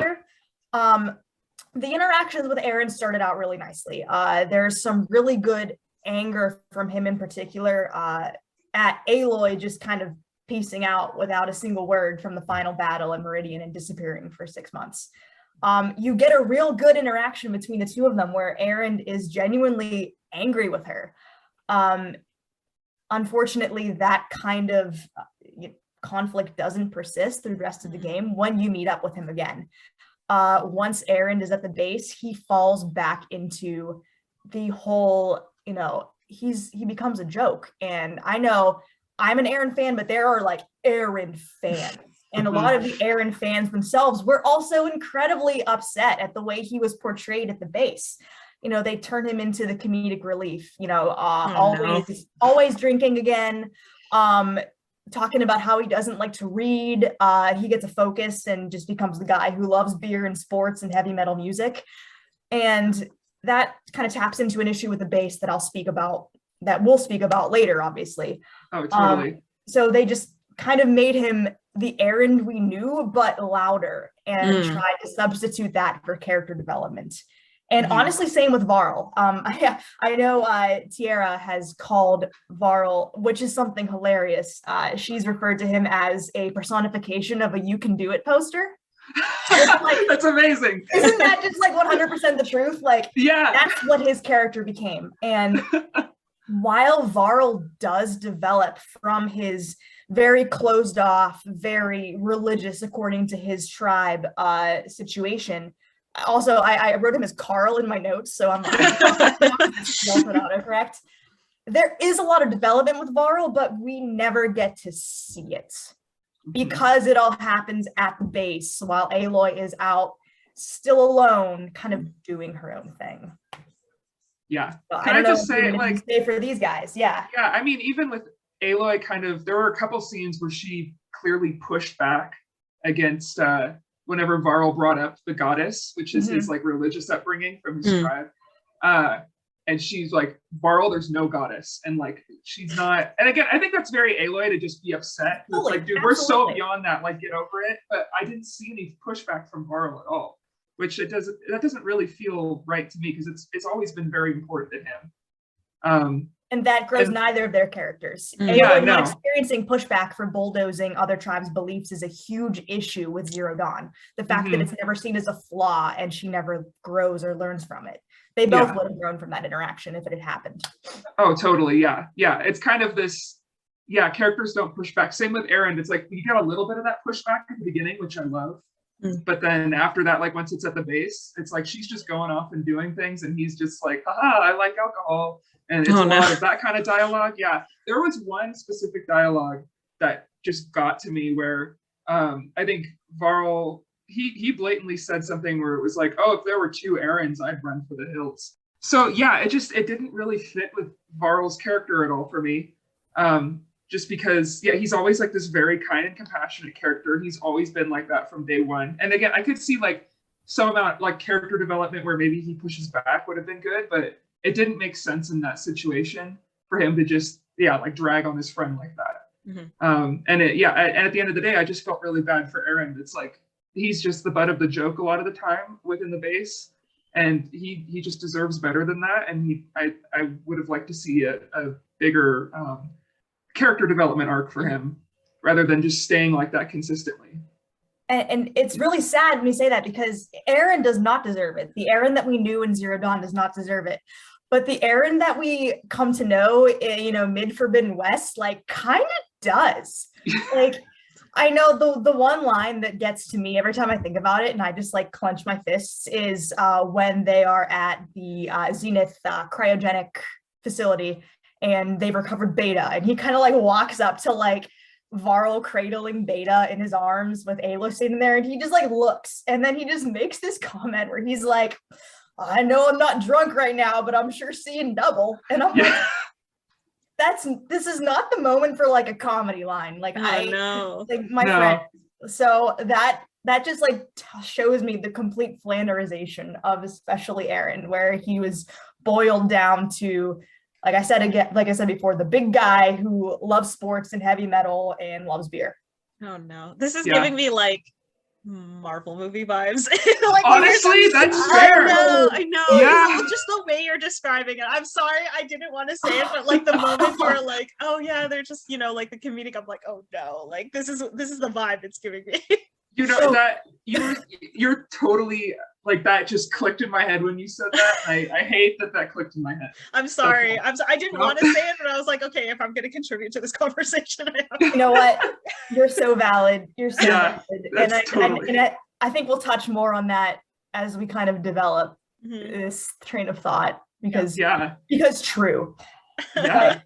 the interactions with Aaron started out really nicely. There's some really good anger from him in particular at Aloy just kind of piecing out without a single word from the final battle in Meridian and disappearing for 6 months. You get a real good interaction between the two of them where Aaron is genuinely angry with her. Unfortunately, that kind of conflict doesn't persist through the rest of the game when you meet up with him again. Once Aaron is at the base, he falls back into the whole, he becomes a joke. And I know I'm an Aaron fan, but there are like Aaron fans. And a lot of the Aaron fans themselves were also incredibly upset at the way he was portrayed at the base. They turn him into the comedic relief, always drinking again, talking about how he doesn't like to read. He gets a focus and just becomes the guy who loves beer and sports and heavy metal music. And that kind of taps into an issue with the base that we'll speak about later, obviously. Oh, totally. So they just kind of made him the Aaron we knew, but louder, and tried to substitute that for character development. And honestly, same with Varl. I know Tierra has called Varl, which is something hilarious. She's referred to him as a personification of a "you can do it" poster. That's amazing. Isn't that just like 100% the truth? Like, yeah, that's what his character became. And while Varl does develop from his very closed off, very religious, according to his tribe, situation. Also, I wrote him as Carl in my notes, so I'm autocorrect. There is a lot of development with Varl, but we never get to see it because it all happens at the base while Aloy is out still alone, kind of doing her own thing. Yeah. So Can I just say, like, stay for these guys? Yeah. Yeah. I mean, even with Aloy, there were a couple scenes where she clearly pushed back against whenever Varl brought up the goddess, which is his like religious upbringing from his tribe. And she's like, Varl, there's no goddess. And like, she's not, and again, I think that's very Aloy to just be upset. It's like, dude, we're so beyond that, like, get over it. But I didn't see any pushback from Varl at all, which that doesn't really feel right to me, because it's always been very important to him. And that grows neither of their characters. Yeah, not experiencing pushback for bulldozing other tribes' beliefs is a huge issue with Zero Dawn. The fact that it's never seen as a flaw and she never grows or learns from it. They both would have grown from that interaction if it had happened. Oh, totally. Yeah. Yeah. It's kind of this, characters don't push back. Same with Aaron. It's like, you get a little bit of that pushback at the beginning, which I love. But then after that, like once it's at the base, it's like she's just going off and doing things, and he's just like, haha, I like alcohol. And it's a lot of that kind of dialogue. Yeah. There was one specific dialogue that just got to me where I think Varl, he blatantly said something where it was like, oh, if there were two Aarons, I'd run for the hills. So yeah, it didn't really fit with Varl's character at all for me. Just because, he's always like this very kind and compassionate character. He's always been like that from day one. And again, I could see like some amount like character development where maybe he pushes back would have been good, but it didn't make sense in that situation for him to just, like drag on his friend like that. And at the end of the day, I just felt really bad for Aaron. It's like, he's just the butt of the joke a lot of the time within the base. And he just deserves better than that. And I would have liked to see a bigger, character development arc for him rather than just staying like that consistently. And it's really sad when you say that, because Aaron does not deserve it. The Aaron that we knew in Zero Dawn does not deserve it. But the Aaron that we come to know, mid Forbidden West, like kind of does. Like, I know the one line that gets to me every time I think about it, and I just like clench my fists, is when they are at the Zenith cryogenic facility, and they've recovered Beta, and he kind of like walks up to like Varl cradling Beta in his arms with Aloy sitting there, and he just like looks, and then he just makes this comment where he's like, I know I'm not drunk right now, but I'm sure seeing double. And I'm like, this is not the moment for like a comedy line. Like my friend. So that just like shows me the complete Flanderization of especially Aaron, where he was boiled down to, like I said before, the big guy who loves sports and heavy metal and loves beer. Oh no, this is giving me like Marvel movie vibes. Like, honestly, that's fair. I know. Yeah. Just the way you're describing it. I'm sorry, I didn't want to say it, but like the moment you're like, oh yeah, they're just, like the comedic, I'm like, oh no, like this is the vibe it's giving me. That you're totally like, that just clicked in my head when you said that. I hate that clicked in my head. I'm sorry. I didn't want to say it, but I was like, okay, if I'm going to contribute to this conversation, you know what? You're so valid. You're so valid. And I think we'll touch more on that as we kind of develop this train of thought, because true. Yeah.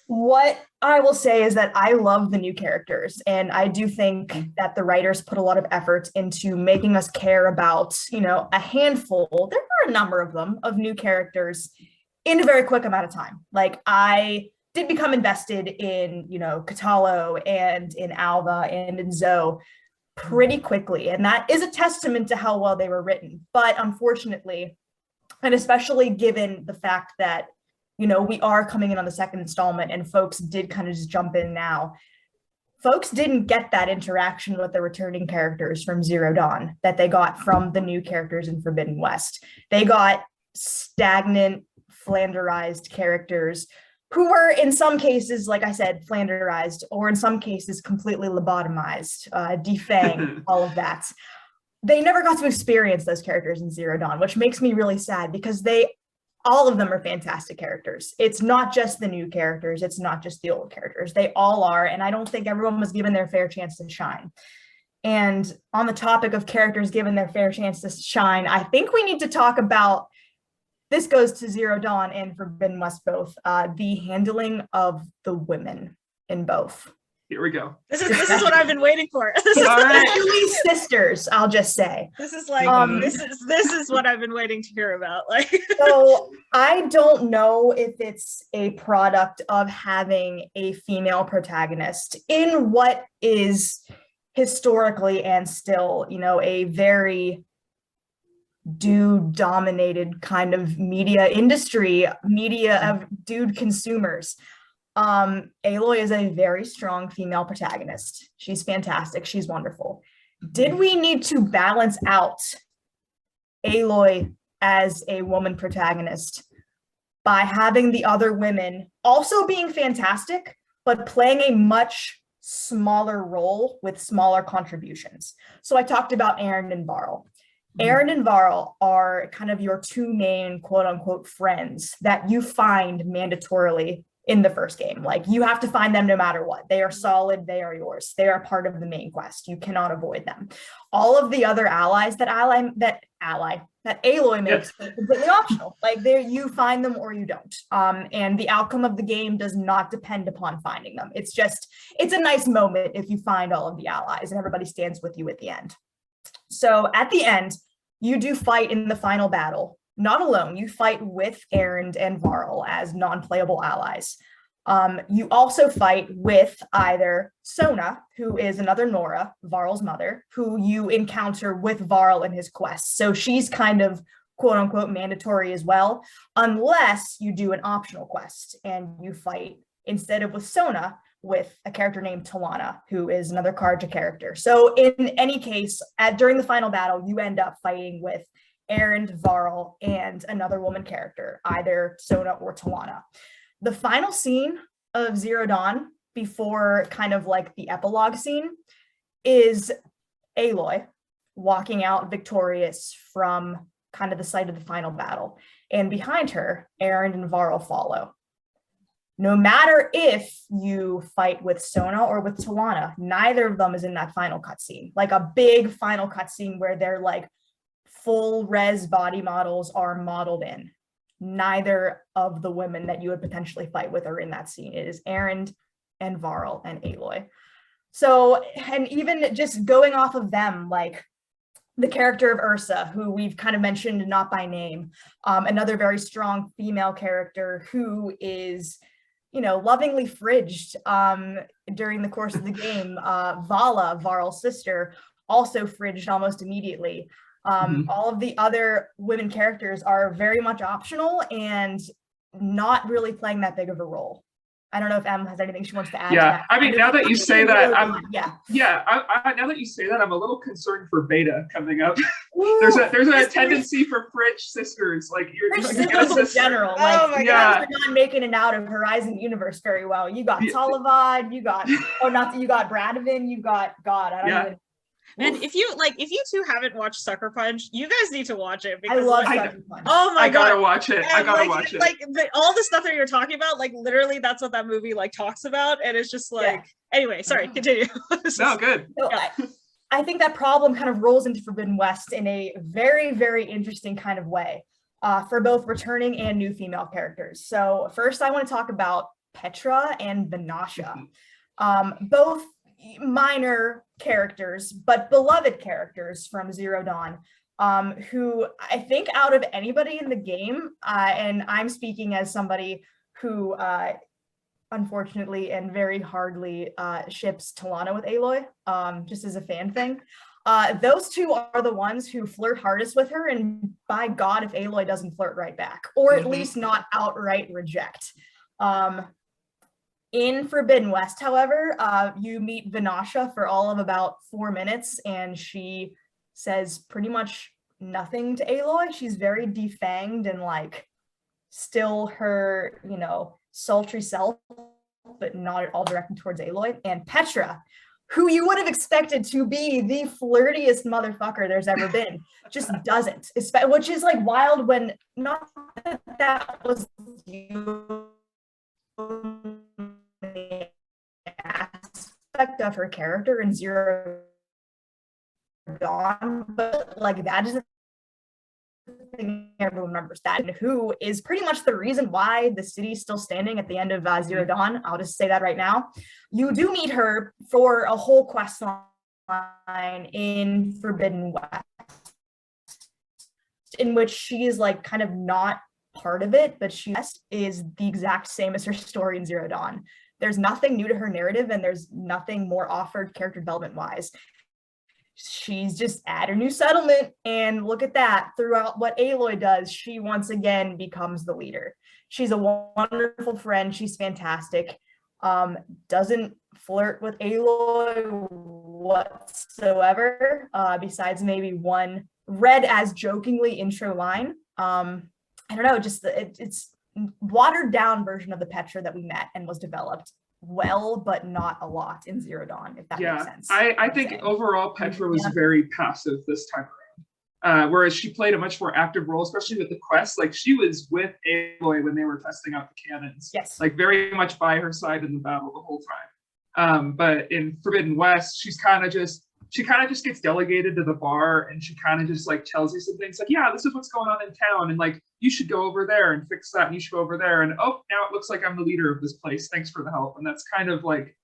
What I will say is that I love the new characters, and I do think that the writers put a lot of effort into making us care about, a handful, there were a number of them, of new characters in a very quick amount of time. Like, I did become invested in, Katalo and in Alva and in Zoe pretty quickly, and that is a testament to how well they were written. But unfortunately, and especially given the fact that we are coming in on the second installment and folks did kind of just jump in now, folks didn't get that interaction with the returning characters from Zero Dawn that they got from the new characters in Forbidden West. They got stagnant, Flanderized characters who were, in some cases, like I said, Flanderized, or in some cases completely lobotomized, defanged, all of that. They never got to experience those characters in Zero Dawn, which makes me really sad, because all of them are fantastic characters. It's not just the new characters. It's not just the old characters. They all are. And I don't think everyone was given their fair chance to shine. And on the topic of characters given their fair chance to shine, I think we need to talk about, this goes to Zero Dawn and Forbidden West both, the handling of the women in both. Here we go. This is what I've been waiting for. Especially sisters, I'll just say. This is like this is what I've been waiting to hear about. Like, so I don't know if it's a product of having a female protagonist in what is historically and still, a very dude-dominated kind of media industry, media of dude consumers. Aloy is a very strong female protagonist. She's fantastic. She's wonderful. Did we need to balance out Aloy as a woman protagonist by having the other women also being fantastic, but playing a much smaller role with smaller contributions? So I talked about Aaron and Varl. Aaron and Varl are kind of your two main quote unquote friends that you find mandatorily in the first game. Like, you have to find them no matter what. They are solid. They are yours. They are part of the main quest. You cannot avoid them. All of the other allies that Aloy makes are completely optional. Like, you find them or you don't. And the outcome of the game does not depend upon finding them. It's a nice moment if you find all of the allies and everybody stands with you at the end. So at the end, you do fight in the final battle. Not alone, you fight with Aaron and Varl as non-playable allies. You also fight with either Sona, who is another Nora, Varl's mother, who you encounter with Varl in his quest. So she's kind of quote unquote mandatory as well, unless you do an optional quest and you fight, instead of with Sona, with a character named Talana, who is another Karja character. So in any case, during the final battle, you end up fighting with Aaron, Varl, and another woman character, either Sona or Talana. The final scene of Zero Dawn, before kind of like the epilogue scene, is Aloy walking out victorious from kind of the site of the final battle. And behind her, Aaron and Varl follow. No matter if you fight with Sona or with Talana, neither of them is in that final cutscene. Like a big final cutscene where they're like full res body models are modeled in. Neither of the women that you would potentially fight with are in that scene. It is Aaron and Varl and Aloy. So, and even just going off of them, like the character of Ursa, who we've kind of mentioned not by name, another very strong female character who is, you know, lovingly fridged during the course of the game. Vala, Varl's sister, also fridged almost immediately. All of the other women characters are very much optional and not really playing that big of a role. I don't know if Em has anything she wants to add to that. I mean, now that you say that, now that you say that, I'm a little concerned for beta coming up. Ooh, there's a tendency for fridge sisters, like fridge sisters in general. Like, oh my God, you're not making it out of Horizon universe very well. You got Talavad, you got Bradovan, you got God. I don't even. Man, if you two haven't watched Sucker Punch, you guys need to watch it. Because I love Sucker Punch. Oh my God. I gotta watch it. And I gotta watch it. Like all the stuff that you're talking about, like literally that's what that movie like talks about. And it's just like, anyway, sorry, continue. No, good. So I think that problem kind of rolls into Forbidden West in a very, very interesting kind of way for both returning and new female characters. So first I want to talk about Petra and Vanasha. Both minor characters, but beloved characters from Zero Dawn, who I think out of anybody in the game, and I'm speaking as somebody who unfortunately and very hardly ships Talana with Aloy, just as a fan thing. Those two are the ones who flirt hardest with her, and by God, if Aloy doesn't flirt right back, or at least not outright reject. In Forbidden West, however, you meet Vanasha for all of about 4 minutes, and she says pretty much nothing to Aloy. She's very defanged and like still her, you know, sultry self, but not at all directed towards Aloy. And Petra, who you would have expected to be the flirtiest motherfucker there's ever been, just doesn't. Which is like wild when not that was you. Aspect of her character in Zero Dawn, but like that is the thing everyone remembers, that, and who is pretty much the reason why the city's still standing at the end of Zero Dawn. I'll just say that right now. You do meet her for a whole quest line in Forbidden West, in which she is like kind of not part of it, but she is the exact same as her story in Zero Dawn. There's nothing new to her narrative, and there's nothing more offered character development wise. She's just at her new settlement, and look at that. Throughout what Aloy does, she once again becomes the leader. She's a wonderful friend. She's fantastic. Doesn't flirt with Aloy whatsoever, besides maybe one read as jokingly intro line. I don't know, just it's watered down version of the Petra that we met and was developed well, but not a lot in Zero Dawn, if that makes sense. I think overall Petra was very passive this time around, whereas she played a much more active role, especially with the quests. Like she was with Aloy when they were testing out the cannons, like very much by her side in the battle the whole time. But in Forbidden West, she kind of just gets delegated to the bar, and she kind of just like tells you some things like, yeah, this is what's going on in town, and like you should go over there and fix that, and you should go over there, and oh, now it looks like I'm the leader of this place, thanks for the help. And that's kind of like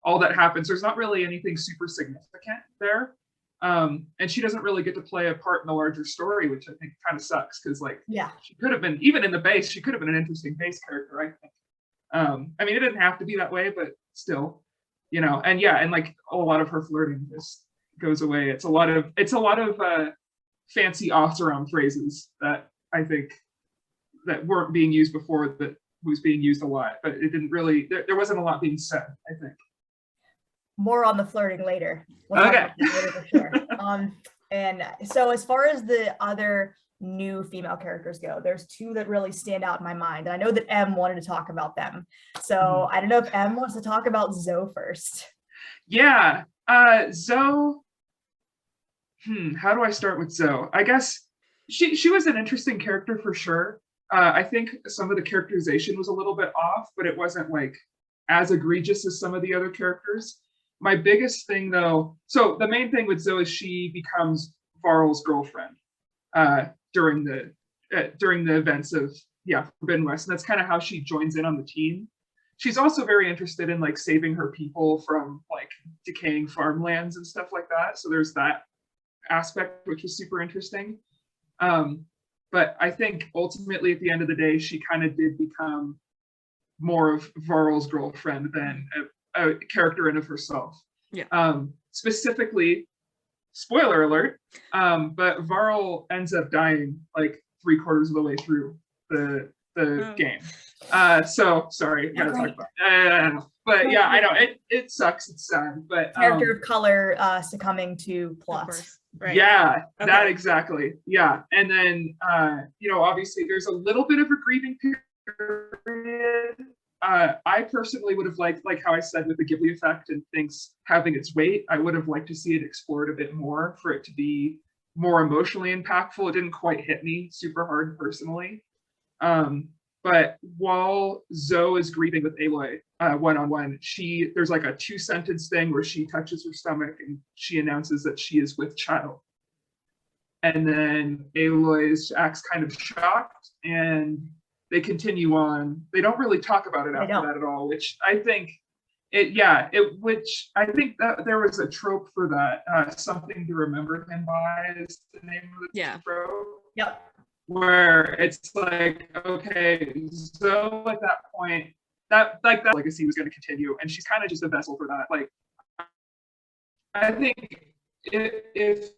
all that happens. There's not really anything super significant there, and she doesn't really get to play a part in the larger story, which I think kind of sucks, because like she could have been, even in the base, she could have been an interesting base character, I think. I mean, it didn't have to be that way, but still, you know. And yeah, and like a lot of her flirting just goes away. It's a lot of fancy off-around phrases that I think that weren't being used before, that was being used a lot, but it didn't really, there wasn't a lot being said, I think. More on the flirting later. Okay. Later for sure. And so as far as the other new female characters go, there's two that really stand out in my mind. And I know that Em wanted to talk about them. So I don't know if Em wants to talk about Zoe first. Yeah, Zoe, how do I start with Zoe? I guess she was an interesting character for sure. I think some of the characterization was a little bit off, but it wasn't like as egregious as some of the other characters. My biggest thing though, so the main thing with Zoe is she becomes Varl's girlfriend during the events of Forbidden West, and that's kind of how she joins in on the team. she's also very interested in like saving her people from like decaying farmlands and stuff like that. So there's that aspect, which was super interesting. But I think ultimately at the end of the day, she kind of did become more of Varl's girlfriend than a character in of herself. Yeah. Specifically, spoiler alert, but Varl ends up dying like 3/4 of the way through the game. So sorry, gotta talk about but yeah, I know it sucks, it's sad, but character of color succumbing to plot. Right. Yeah, okay. That exactly. Yeah. And then obviously there's a little bit of a grieving period. I personally would have liked, like how I said with the Ghibli effect and things having its weight, I would have liked to see it explored a bit more for it to be more emotionally impactful. It didn't quite hit me super hard personally. But while Zoe is grieving with Aloy one-on-one, there's like a 2-sentence thing where she touches her stomach and she announces that she is with child. And then Aloy acts kind of shocked, and they continue on. They don't really talk about it after that at all, which I think which I think that there was a trope for that. Something to remember him by is the name of the trope. Yep. Where it's like, okay, so at that point, that legacy was going to continue, and she's kind of just a vessel for that. Like, I think if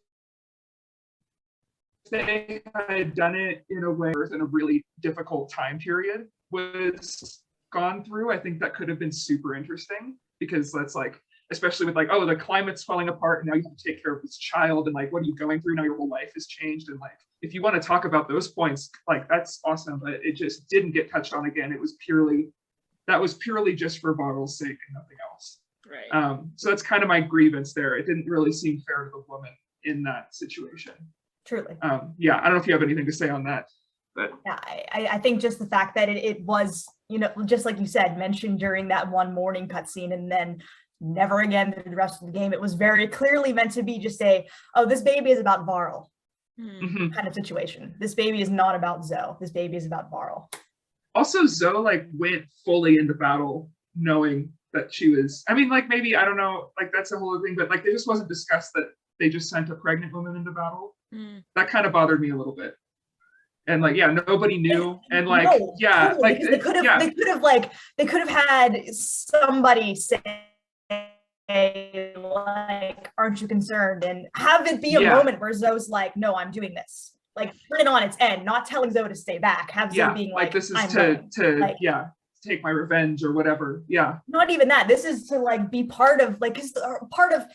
they had done it in a way in a really difficult time period was gone through, I think that could have been super interesting, because that's like, especially with like, oh, the climate's falling apart and now you have to take care of this child, and like, what are you going through now? Your whole life has changed, and like, if you want to talk about those points, like that's awesome, but it just didn't get touched on again. It was purely just for Varl's sake and nothing else. Right. So that's kind of my grievance there. It didn't really seem fair to the woman in that situation. Truly. Yeah, I don't know if you have anything to say on that. But yeah, I think just the fact that it was, just like you said, mentioned during that one morning cutscene, and then never again through the rest of the game. It was very clearly meant to be just this baby is about Varl kind of situation. This baby is not about Zoe. This baby is about Varl. Also, Zoe like went fully into battle knowing that she was, I mean, like maybe, I don't know, like that's a whole thing, but like it just wasn't discussed that they just sent a pregnant woman into battle. That kind of bothered me a little bit. And like, yeah, nobody knew. And like, no, yeah, totally, like they could have had somebody say, like, aren't you concerned? And have it be a moment where Zoe's like, no, I'm doing this. Like, turn it on its end, not telling Zoe to stay back. Have Zoe being like, this is I'm take my revenge or whatever. Yeah. Not even that. This is to like be part of like, cause part of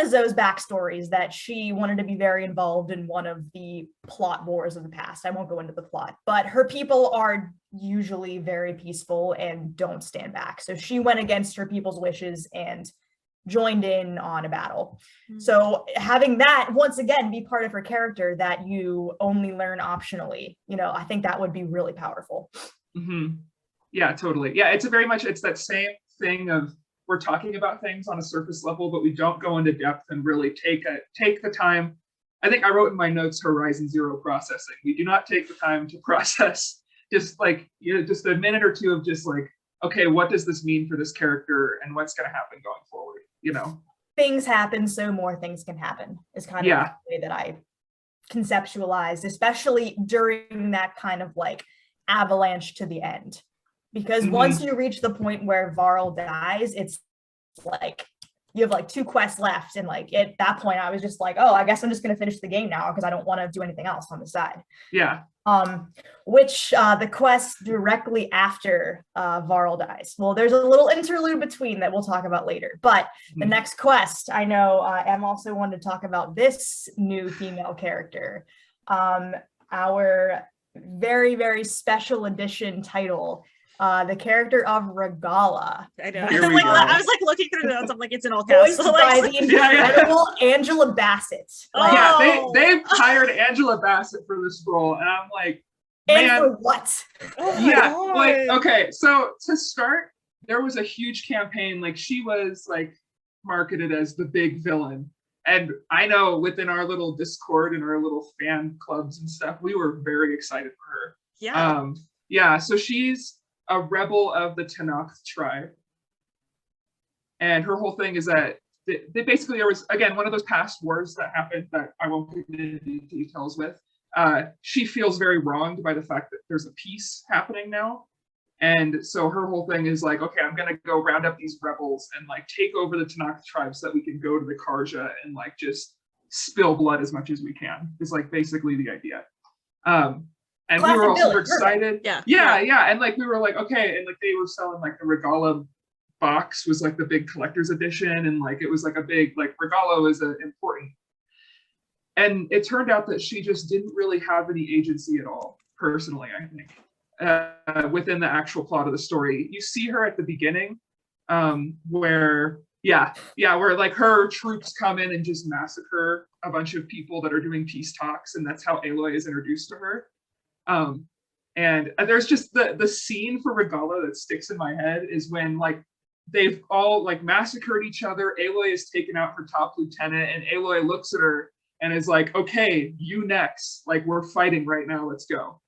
Zoe's backstory is that she wanted to be very involved in one of the plot wars of the past. I won't go into the plot, but her people are usually very peaceful and don't stand back. So she went against her people's wishes and joined in on a battle. So having that once again be part of her character that you only learn optionally, I think that would be really powerful. Yeah, totally. Yeah, it's that same thing of we're talking about things on a surface level, but we don't go into depth and really take the time. I think I wrote in my notes Horizon Zero processing. We do not take the time to process just like just a minute or two of just like, okay, what does this mean for this character and what's going to happen going forward? Things happen, so more things can happen is kind of the way that I conceptualized, especially during that kind of like avalanche to the end. Because once you reach the point where Varl dies, it's like you have like 2 quests left, and like at that point I was just like, oh, I guess I'm just gonna finish the game now because I don't want to do anything else on the side. Yeah. Which the quest directly after Varl dies. Well, there's a little interlude between that we'll talk about later. But the next quest, I know Em also wanted to talk about this new female character. Our very, very special edition title. The character of Regala. I know. I was like looking through the notes. I'm like, it's in all caps. Voiced by the incredible Angela Bassett. They've hired Angela Bassett for this role, and I'm like, man, and for what? Okay. So to start, there was a huge campaign. Like she was like marketed as the big villain, and I know within our little Discord and our little fan clubs and stuff, we were very excited for her. Yeah. So she's a rebel of the Tanakh tribe. And her whole thing is that they basically, there was, again, one of those past wars that happened that I won't get into details with. She feels very wronged by the fact that there's a peace happening now. And so her whole thing is like, okay, I'm gonna go round up these rebels and like take over the Tanakh tribe so that we can go to the Karja and like just spill blood as much as we can, is like basically the idea. And classic we were all super excited. Yeah. And like we were like, okay, and like they were selling like the Regala box was like the big collector's edition, and like it was like a big, like Regala is an important. And it turned out that she just didn't really have any agency at all, personally, I think, within the actual plot of the story. You see her at the beginning, where like her troops come in and just massacre a bunch of people that are doing peace talks, and that's how Aloy is introduced to her. And there's just the scene for Regala that sticks in my head is when like they've all like massacred each other. Aloy is taken out for top lieutenant, and Aloy looks at her and is like, okay, you next, like we're fighting right now, let's go.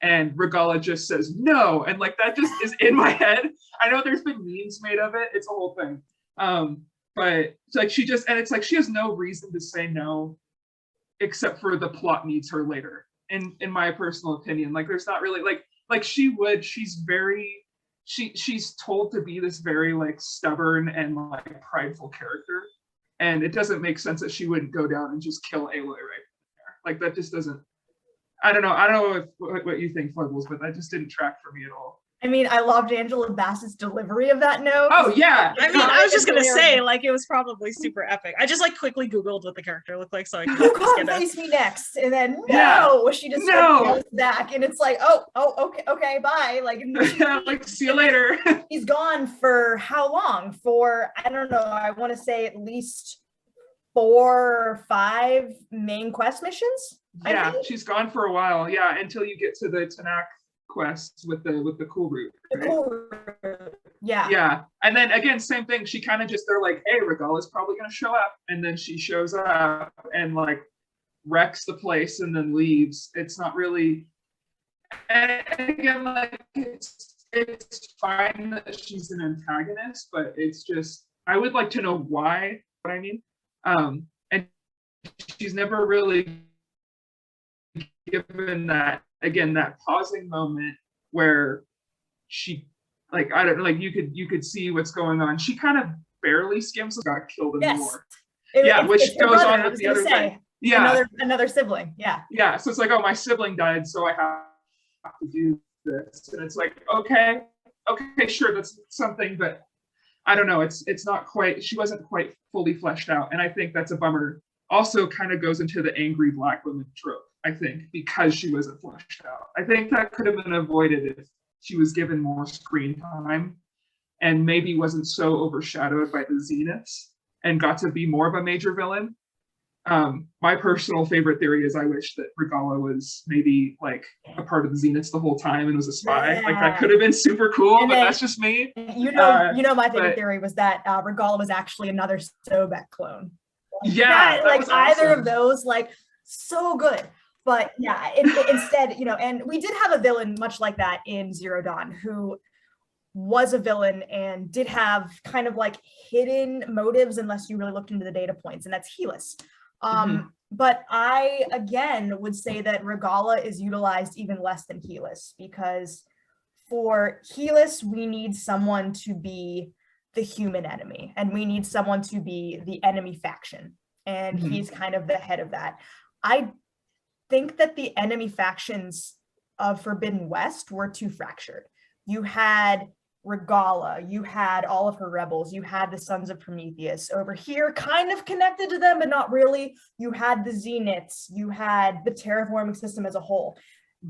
And Regala just says no, and like that just is in my head. I know there's been memes made of it, it's a whole thing. But it's like she just, and it's like she has no reason to say no except for the plot needs her later, in my personal opinion. Like there's not really like she's told to be this very like stubborn and like prideful character, and it doesn't make sense that she wouldn't go down and just kill Aloy right there. Like that just doesn't, I don't know what you think, Foibles, but that just didn't track for me at all. I mean, I loved Angela Bassett's delivery of that note. Oh yeah. I mean, I was just gonna say, like, it was probably super epic. I just like quickly Googled what the character looked like, so I could just get face me next, and then no, she just goes back, and it's like, oh, okay, bye. Like, like see you later. He's gone for how long? For I don't know. I want to say at least 4 or 5 main quest missions. Yeah, she's gone for a while. Yeah, until you get to the Tanakh quests with the cool route. Right? The cool route. Yeah. And then again, same thing. She kind of just, they're like, hey, Regala's probably gonna show up, and then she shows up and like wrecks the place and then leaves. It's not really. And again, like it's fine that she's an antagonist, but it's just, I would like to know why. What I mean, and she's never really given that, again, that pausing moment where she, like, I don't know, like you could see what's going on. She kind of barely skims, got killed in the war. Which goes on with the other thing. Yeah, another sibling. Yeah. So it's like, oh, my sibling died, so I have to do this, and it's like, okay, sure, that's something, but I don't know. It's not quite. She wasn't quite fully fleshed out, and I think that's a bummer. Also, kind of goes into the angry Black woman trope, I think, because she wasn't fleshed out. I think that could have been avoided if she was given more screen time and maybe wasn't so overshadowed by the Zeniths and got to be more of a major villain. My personal favorite theory is I wish that Regala was maybe like a part of the Zeniths the whole time and was a spy. Yeah. Like that could have been super cool, but that's just me. You know, my favorite theory was that Regala was actually another Sobek clone. Like either of those, like so good. But yeah, instead, and we did have a villain much like that in Zero Dawn, who was a villain and did have kind of like hidden motives unless you really looked into the data points, and that's Helis. But I, again, would say that Regala is utilized even less than Helis, because for Helis, we need someone to be the human enemy, and we need someone to be the enemy faction, and he's kind of the head of that. I think that the enemy factions of Forbidden West were too fractured. You had Regala, you had all of her rebels, you had the Sons of Prometheus over here, kind of connected to them, but not really. You had the Zeniths, you had the terraforming system as a whole,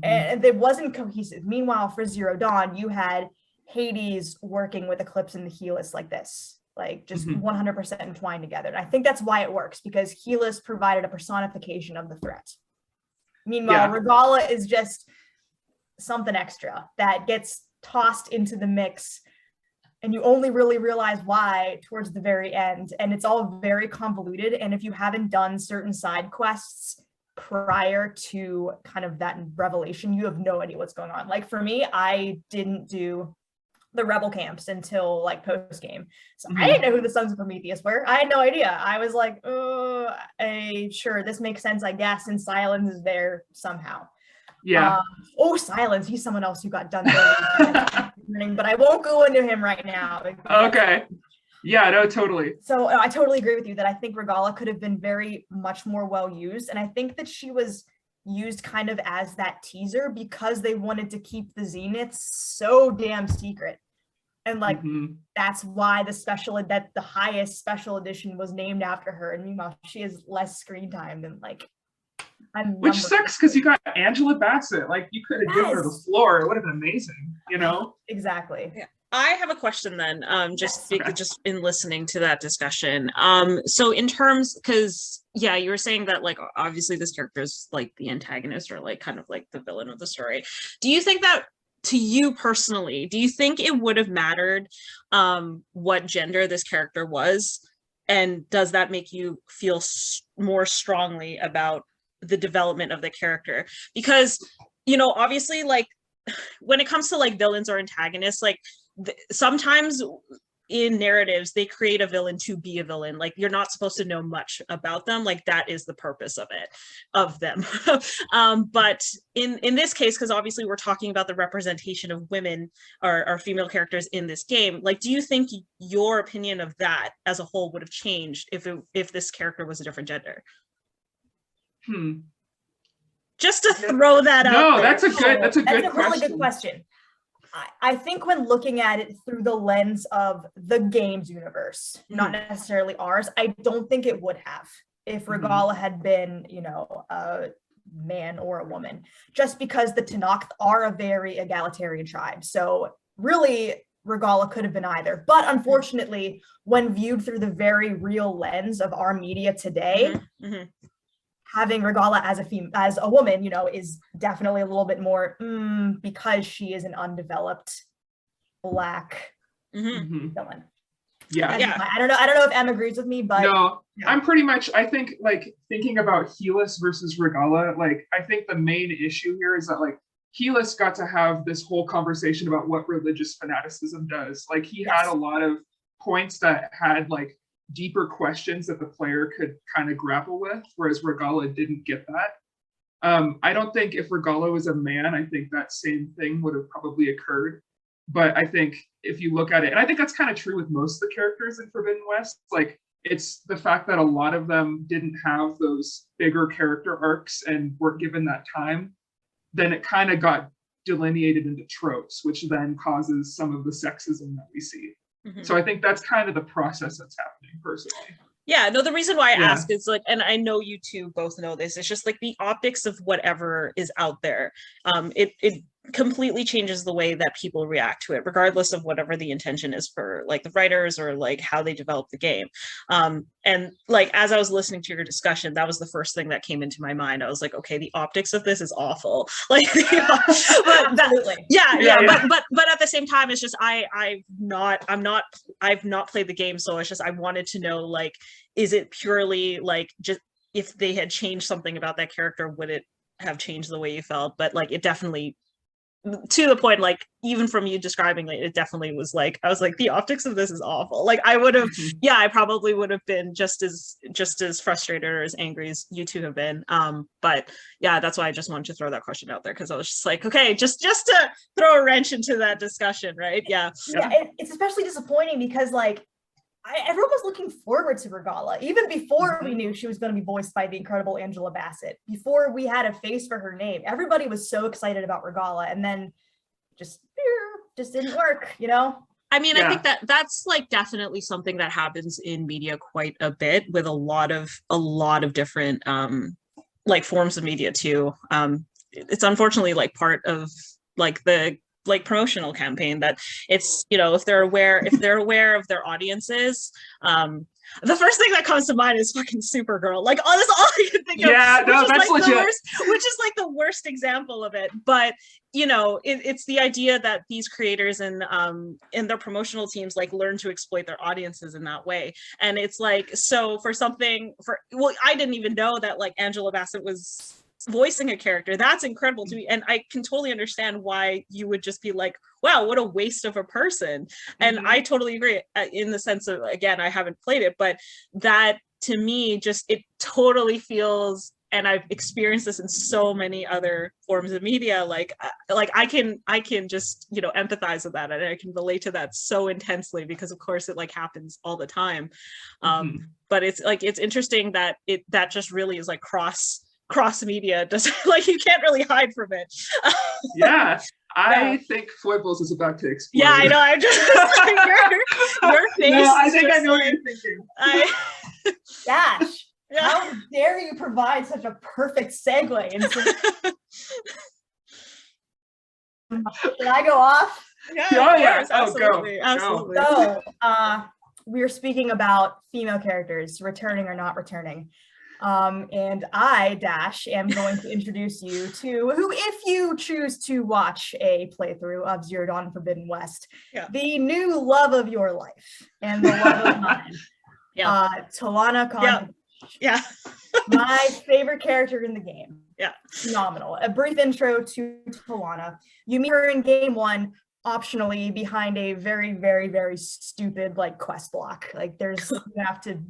and it wasn't cohesive. Meanwhile, for Zero Dawn, you had Hades working with Eclipse and the Helis like this, like just 100% entwined together. And I think that's why it works, because Helis provided a personification of the threat. Meanwhile, Regala is just something extra that gets tossed into the mix, and you only really realize why towards the very end, and it's all very convoluted. And if you haven't done certain side quests prior to kind of that revelation, you have no idea what's going on. Like for me, I didn't do the rebel camps until like post game, so I didn't know who the Sons of Prometheus were. I had no idea. I was like, oh, sure, this makes sense, I guess, and Silence is there somehow. Yeah. Silence, he's someone else who got done dirty, but I won't go into him right now. Okay. Yeah, no, totally. So I totally agree with you that I think Regala could have been very much more well used, and I think that she was used kind of as that teaser because they wanted to keep the Zeniths so damn secret. And like that's why the highest special edition was named after her. And meanwhile, she has less screen time than like which sucks because you got Angela Bassett. Like you could have given her the floor. It would have been amazing, you know? Exactly. Yeah. I have a question then, just in listening to that discussion. So in terms, because yeah, you were saying that like obviously this character is like the antagonist or like kind of like the villain of the story. Do you think that, to you personally, do you think it would have mattered what gender this character was? And does that make you feel more strongly about the development of the character? Because, you know, obviously like when it comes to like villains or antagonists, like sometimes in narratives they create a villain to be a villain. Like you're not supposed to know much about them, like that is the purpose of them. But in this case, because obviously we're talking about the representation of women or female characters in this game, like do you think your opinion of that as a whole would have changed if this character was a different gender? Just to throw that out there. No, that's a good really good question. I think when looking at it through the lens of the games universe, not necessarily ours, I don't think it would have if Regala had been, you know, a man or a woman, just because the Tenakth are a very egalitarian tribe. So really, Regala could have been either. But unfortunately, when viewed through the very real lens of our media today, having Regala as a woman, you know, is definitely a little bit more because she is an undeveloped Black villain. Yeah. I don't know if Em agrees with me, but no, yeah. I'm pretty much, I think like thinking about Helis versus Regala, like I think the main issue here is that like Helis got to have this whole conversation about what religious fanaticism does. Like he had a lot of points that had like deeper questions that the player could kind of grapple with, whereas Regala didn't get that. I don't think if Regala was a man, I think that same thing would have probably occurred. But I think if you look at it, and I think that's kind of true with most of the characters in Forbidden West, like it's the fact that a lot of them didn't have those bigger character arcs and weren't given that time, then it kind of got delineated into tropes, which then causes some of the sexism that we see. So I think that's kind of the process that's happening personally. Yeah, no, the reason why I ask is like, and I know you two both know this, it's just like the optics of whatever is out there. It completely changes the way that people react to it, regardless of whatever the intention is for like the writers or like how they develop the game. And like, as I was listening to your discussion, that was the first thing that came into my mind. I was like, okay, the optics of this is awful. Like, but at the same time, it's just, I've not played the game. So it's just, I wanted to know, like, is it purely like, just if they had changed something about that character, would it have changed the way you felt? But like, it definitely, to the point, like even from you describing it, it definitely was like, I was like, the optics of this is awful. Like I would have, I probably would have been just as frustrated or as angry as you two have been. But yeah, that's why I just wanted to throw that question out there, because I was just like, okay, just to throw a wrench into that discussion, right? Yeah. It's especially disappointing because like everyone was looking forward to Regala, even before we knew she was going to be voiced by the incredible Angela Bassett. Before we had a face for her name, everybody was so excited about Regala, and then just didn't work, you know? I mean, I think that's like definitely something that happens in media quite a bit with a lot of different like forms of media too. It's unfortunately like part of like the promotional campaign that it's, you know, if they're aware of their audiences, the first thing that comes to mind is fucking Supergirl. Like, that's all I can think of. Yeah, no, that's like legit. Which is like the worst example of it. But you know, it's the idea that these creators and in their promotional teams like learn to exploit their audiences in that way. And it's like, so for something well, I didn't even know that like Angela Bassett was voicing a character. That's incredible to me, and I can totally understand why you would just be like, wow, what a waste of a person. And I totally agree in the sense of, again, I haven't played it, but that to me just, it totally feels, and I've experienced this in so many other forms of media, like I can just, you know, empathize with that, and I can relate to that so intensely, because of course it like happens all the time. But it's like, it's interesting that that just really is like cross media, doesn't like, you can't really hide from it. Yeah, I think Foibles is about to explode. Yeah, I know. I just your face. No, I think I know what you're thinking. Dash. Yeah. How dare you provide such a perfect segue into Should I go off? Yeah, Oh, yeah. course, Oh, absolutely. go. Absolutely. So we're speaking about female characters returning or not returning. And I, Dash, am going to introduce you to who, if you choose to watch a playthrough of Zero Dawn Forbidden West, the new love of your life and the love of mine. Talana Khan. Yeah. My favorite character in the game. Yeah. Phenomenal. A brief intro to Talana. You meet her in game 1, optionally behind a very, very, very stupid like quest block. Like there's, you have to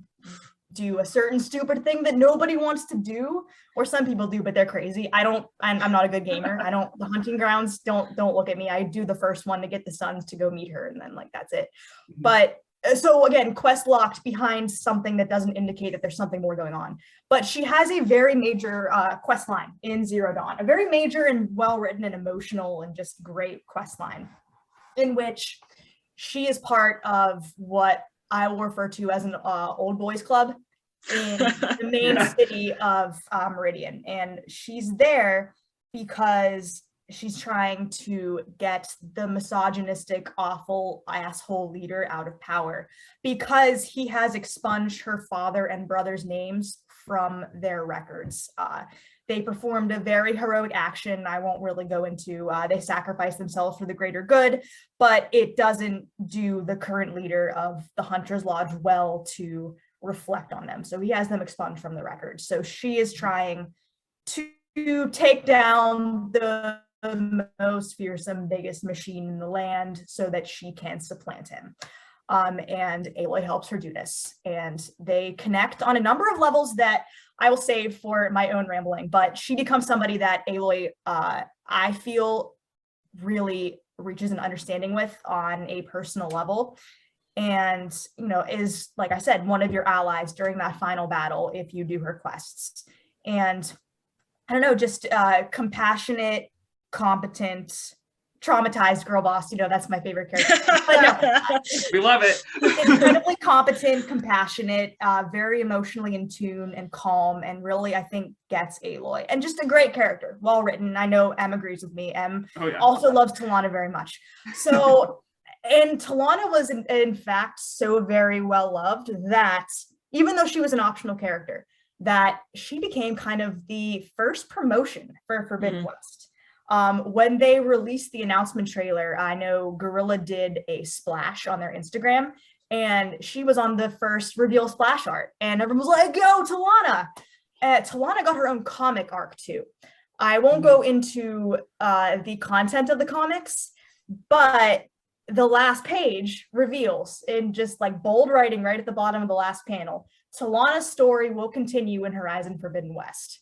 do a certain stupid thing that nobody wants to do, or some people do, but they're crazy. I'm not a good gamer. The hunting grounds, don't look at me. I do the first one to get the sons to go meet her, and then like that's it. But so again, quest locked behind something that doesn't indicate that there's something more going on. But she has a very major quest line in Zero Dawn, a very major and well-written and emotional and just great quest line, in which she is part of what I will refer to as an old boys club in the main city of Meridian. And she's there because she's trying to get the misogynistic, awful asshole leader out of power, because he has expunged her father and brother's names from their records. They performed a very heroic action. I won't really go into, they sacrificed themselves for the greater good, but it doesn't do the current leader of the Hunter's Lodge well to reflect on them. So he has them expunged from the records. So she is trying to take down the most fearsome, biggest machine in the land so that she can supplant him. And Aloy helps her do this. And they connect on a number of levels that I will save for my own rambling, but she becomes somebody that Aloy, I feel, really reaches an understanding with on a personal level. And, you know, is, like I said, one of your allies during that final battle if you do her quests. And I don't know, just compassionate, competent, traumatized girl boss, you know, that's my favorite character. But no, we love it. Incredibly competent, compassionate, very emotionally in tune and calm, and really, I think, gets Aloy. And just a great character, well written. I know Em agrees with me. Em also loves Talana very much. So, and Talana was in fact so very well loved that even though she was an optional character, that she became kind of the first promotion for Forbidden West. When they released the announcement trailer, I know Guerrilla did a splash on their Instagram, and she was on the first reveal splash art, and everyone was like, "Go, Talana!" Talana got her own comic arc too. I won't go into the content of the comics, but the last page reveals in just like bold writing right at the bottom of the last panel, Talana's story will continue in Horizon Forbidden West.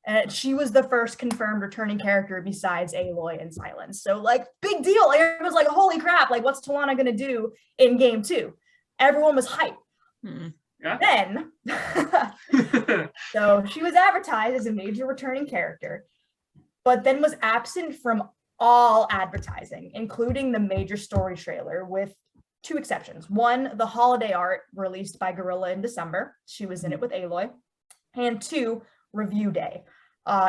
And she was the first confirmed returning character besides Aloy and Silence. So like, big deal. Everyone was like, holy crap, like what's Talana gonna do in game 2? Everyone was hyped. Then, so she was advertised as a major returning character, but then was absent from all advertising, including the major story trailer, with 2 exceptions. One, the holiday art released by Guerrilla in December. She was in it with Aloy. And 2, review day,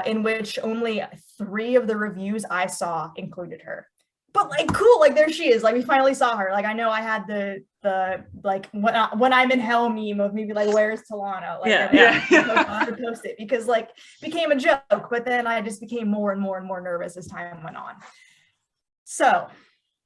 in which only 3 of the reviews I saw included her. but like cool, like there she is. Like we finally saw her. Like I know I had the like when I'm in hell meme of maybe like where's Talana? Like I would post it because like it became a joke, but then I just became more and more and more nervous as time went on. So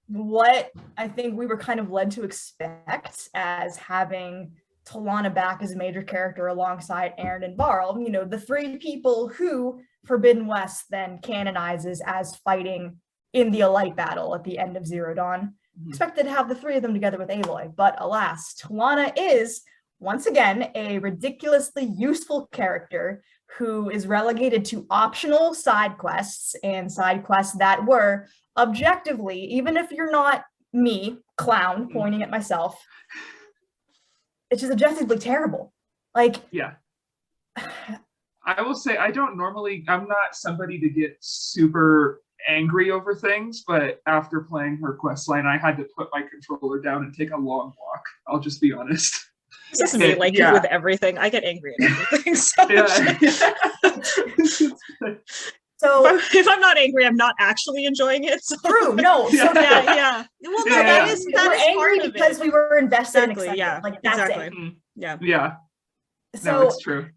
what I think we were kind of led to expect as having Talana back as a major character alongside Aaron and Varl, you know, the three people who Forbidden West then canonizes as fighting in the Elite battle at the end of Zero Dawn. Expected to have the three of them together with Aloy, but alas, Talana is once again a ridiculously useful character who is relegated to optional side quests and side quests that were objectively, even if you're not me, clown, pointing at myself, it's just objectively terrible. Like, yeah. I will say I'm not somebody to get super angry over things, but after playing her quest line, I had to put my controller down and take a long walk. I'll just be honest. This is me, like with everything. I get angry at everything. So, so if I'm not angry, I'm not actually enjoying it. So. True. No. So yeah. Well, no, that is angry part because we were invested. Exactly. And yeah. Like that's exactly. it. Yeah. Yeah. So no, it's true.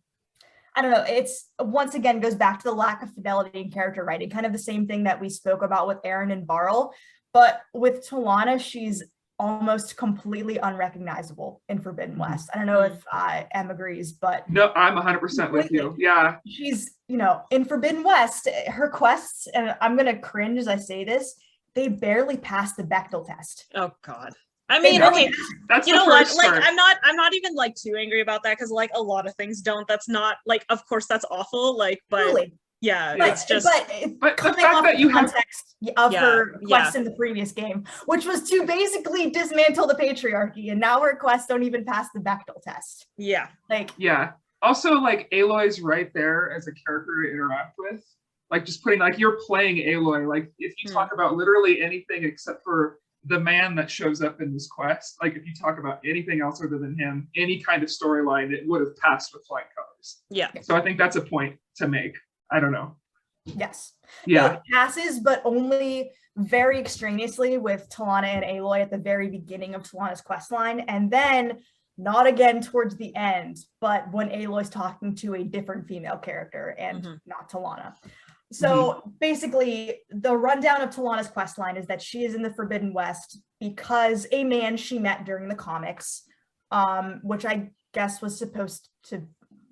I don't know. It's once again goes back to the lack of fidelity in character writing, kind of the same thing that we spoke about with Aaron and Varl. But with Talana, she's almost completely unrecognizable in Forbidden West. I don't know if Em agrees, but no, I'm 100% with you. Yeah. She's, you know, in Forbidden West, her quests, and I'm going to cringe as I say this, they barely pass the Bechdel test. Oh God. I mean, okay, that's you know what? Like, I'm not even like too angry about that because like a lot of things don't. That's not like, of course, that's awful. Like, but really? It's just. But coming the fact off that you context of her quest in the previous game, which was to basically dismantle the patriarchy, and now her quests don't even pass the Bechdel test. Yeah. Like. Yeah. Also, like Aloy's right there as a character to interact with. Like just putting like you're playing Aloy. Like if you talk about literally anything except for the man that shows up in this quest, like if you talk about anything else other than him, any kind of storyline, it would have passed with flying colors. Yeah. So I think that's a point to make. I don't know. Yes. Yeah. It passes, but only very extraneously with Talana and Aloy at the very beginning of Talana's quest line, and then not again towards the end, but when Aloy's talking to a different female character and not Talana. So basically, the rundown of Talana's questline is that she is in the Forbidden West because a man she met during the comics, which I guess was supposed to,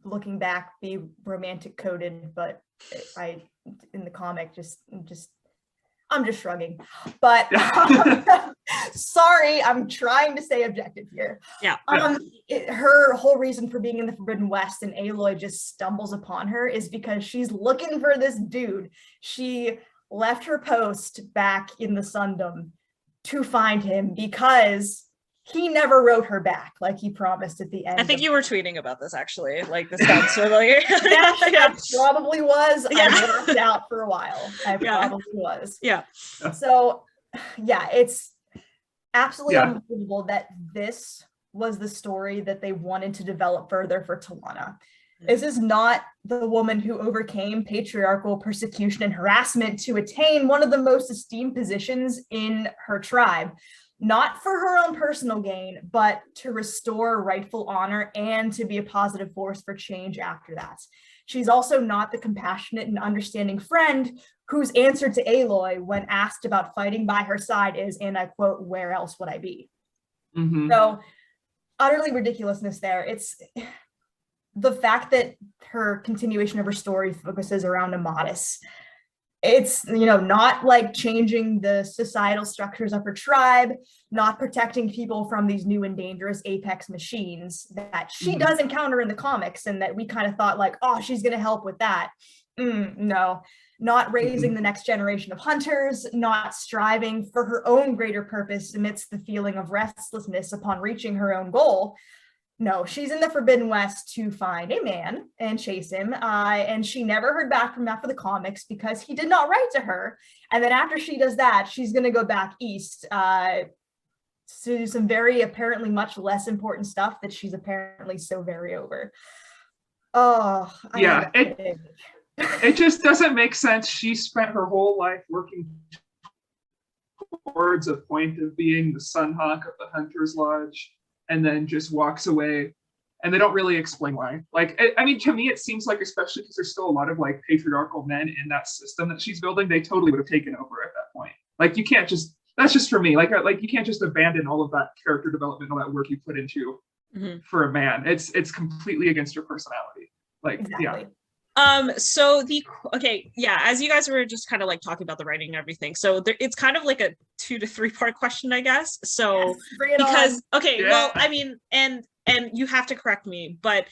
looking back, be romantic coded, but in the comic, I'm just shrugging. But sorry, I'm trying to stay objective here. Yeah. Her whole reason for being in the Forbidden West and Aloy just stumbles upon her is because she's looking for this dude. She left her post back in the Sundom to find him because he never wrote her back like he promised at the end. I think you were tweeting about this actually. Like this sounds familiar. I probably was. I worked out for a while. I probably was. Yeah. So yeah, it's absolutely unbelievable that this was the story that they wanted to develop further for Talana. This is not the woman who overcame patriarchal persecution and harassment to attain one of the most esteemed positions in her tribe. Not for her own personal gain, but to restore rightful honor and to be a positive force for change after that. She's also not the compassionate and understanding friend whose answer to Aloy when asked about fighting by her side is, and I quote, "Where else would I be?" So utterly ridiculousness there. It's the fact that her continuation of her story focuses around Amatis. It's, you know, not like changing the societal structures of her tribe, not protecting people from these new and dangerous apex machines that she does encounter in the comics and that we kind of thought like, oh, she's going to help with that. No, not raising the next generation of hunters, not striving for her own greater purpose amidst the feeling of restlessness upon reaching her own goal. No, she's in the Forbidden West to find a man and chase him. And she never heard back from him after the comics because he did not write to her. And then after she does that, she's going to go back east to do some very apparently much less important stuff that she's apparently so very over. Oh, yeah. It just doesn't make sense. She spent her whole life working records a point of being the Sunhawk of the Hunter's Lodge, and then just walks away. And they don't really explain why. Like, I mean, to me, it seems like, especially because there's still a lot of like patriarchal men in that system that she's building, they totally would have taken over at that point. Like, you can't just, that's just for me. Like you can't just abandon all of that character development, all that work you put into for a man. It's completely against your personality. Like, Exactly. Yeah. As you guys were just kind of like talking about the writing and everything, so it's kind of like a 2 to 3 part question, I guess. So Yes, bring it because on. well, I mean, and you have to correct me, but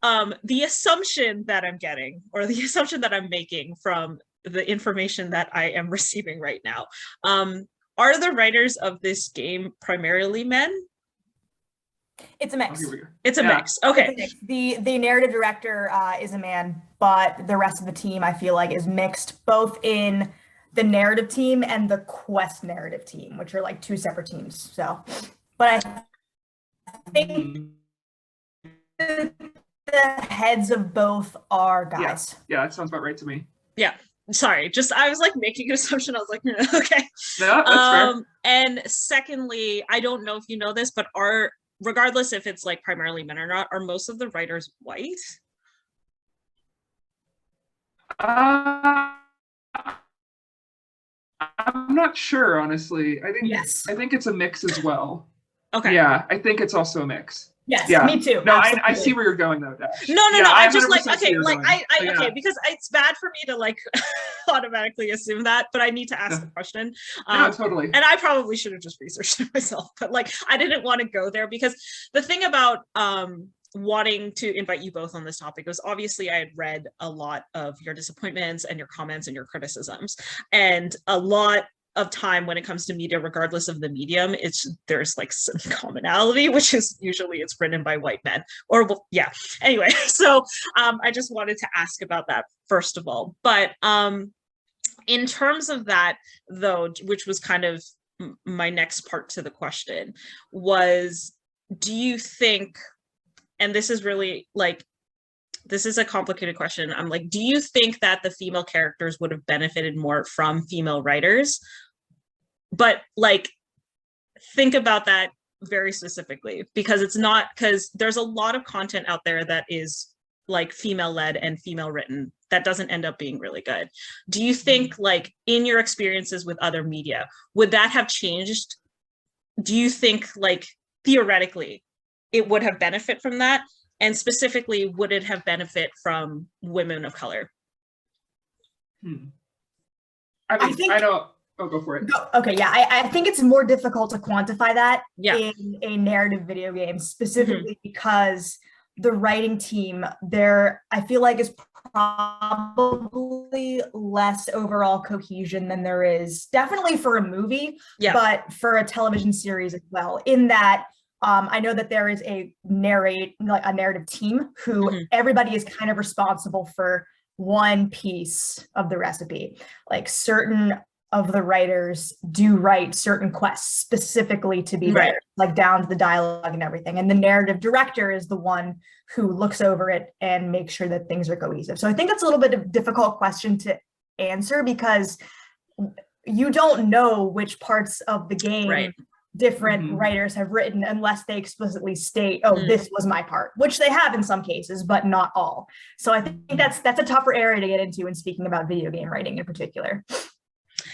the assumption that I'm getting, or the assumption that I'm making from the information that I am receiving right now, are the writers of this game primarily men? It's a mix. It's a mix. Okay. It's a mix. The narrative director is a man, but the rest of the team, I feel like, is mixed, both in the narrative team and the quest narrative team, which are like 2 separate teams. So, but I think the heads of both are guys. Yeah, that sounds about right to me. Yeah. Sorry, just I was like making an assumption. I was like, okay. No, that's fair. And secondly, I don't know if you know this, but regardless if it's like primarily men or not, are most of the writers white? I'm not sure, honestly. I think it's a mix as well. Okay. Yeah, I think it's also a mix. Yes, yeah. Me too. No, I see where you're going though, Dash. No. I just like, okay, like yeah. okay, because it's bad for me to like automatically assume that, but I need to ask the question. No, totally. And I probably should have just researched it myself, but like I didn't want to go there, because the thing about wanting to invite you both on this topic was, obviously I had read a lot of your disappointments and your comments and your criticisms, and a lot of time when it comes to media, regardless of the medium, there's like some commonality, which is usually it's written by white men, or yeah. Anyway, so I just wanted to ask about that first of all. But in terms of that though, which was kind of my next part to the question, was, do you think, and this is really like, this is a complicated question. I'm like, do you think that the female characters would have benefited more from female writers? But like, think about that very specifically, because there's a lot of content out there that is like female led and female written that doesn't end up being really good. Do you think, like, in your experiences with other media, would that have changed? Do you think, like, theoretically it would have benefit from that? And specifically, would it have benefit from women of color? I don't. Oh, go for it. Okay, yeah, I think it's more difficult to quantify that in a narrative video game, specifically because the writing team there, I feel like, is probably less overall cohesion than there is definitely for a movie, but for a television series as well, in that I know that there is a narrative team who everybody is kind of responsible for one piece of the recipe. Like, certain of the writers do write certain quests specifically to be there, like down to the dialogue and everything. And the narrative director is the one who looks over it and makes sure that things are cohesive. So I think that's a little bit of a difficult question to answer, because you don't know which parts of the game different writers have written unless they explicitly state, oh, this was my part, which they have in some cases, but not all. So I think that's a tougher area to get into when speaking about video game writing in particular.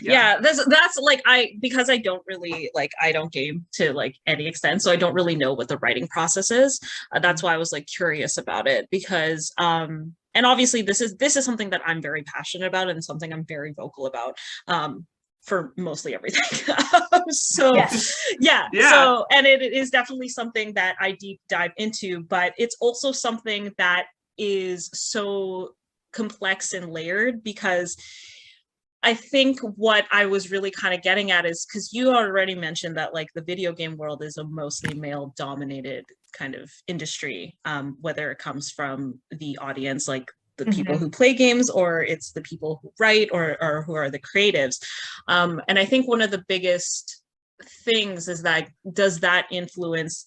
That's like, because I don't really like, I don't game to like any extent, so I don't really know what the writing process is. That's why I was like curious about it, because and obviously this is something that I'm very passionate about and something I'm very vocal about for mostly everything. So so, and it is definitely something that I deep dive into, but it's also something that is so complex and layered, because I think what I was really kind of getting at is, because you already mentioned that like the video game world is a mostly male dominated kind of industry, whether it comes from the audience, like the people who play games, or it's the people who write, or who are the creatives. And I think one of the biggest things is that, does that influence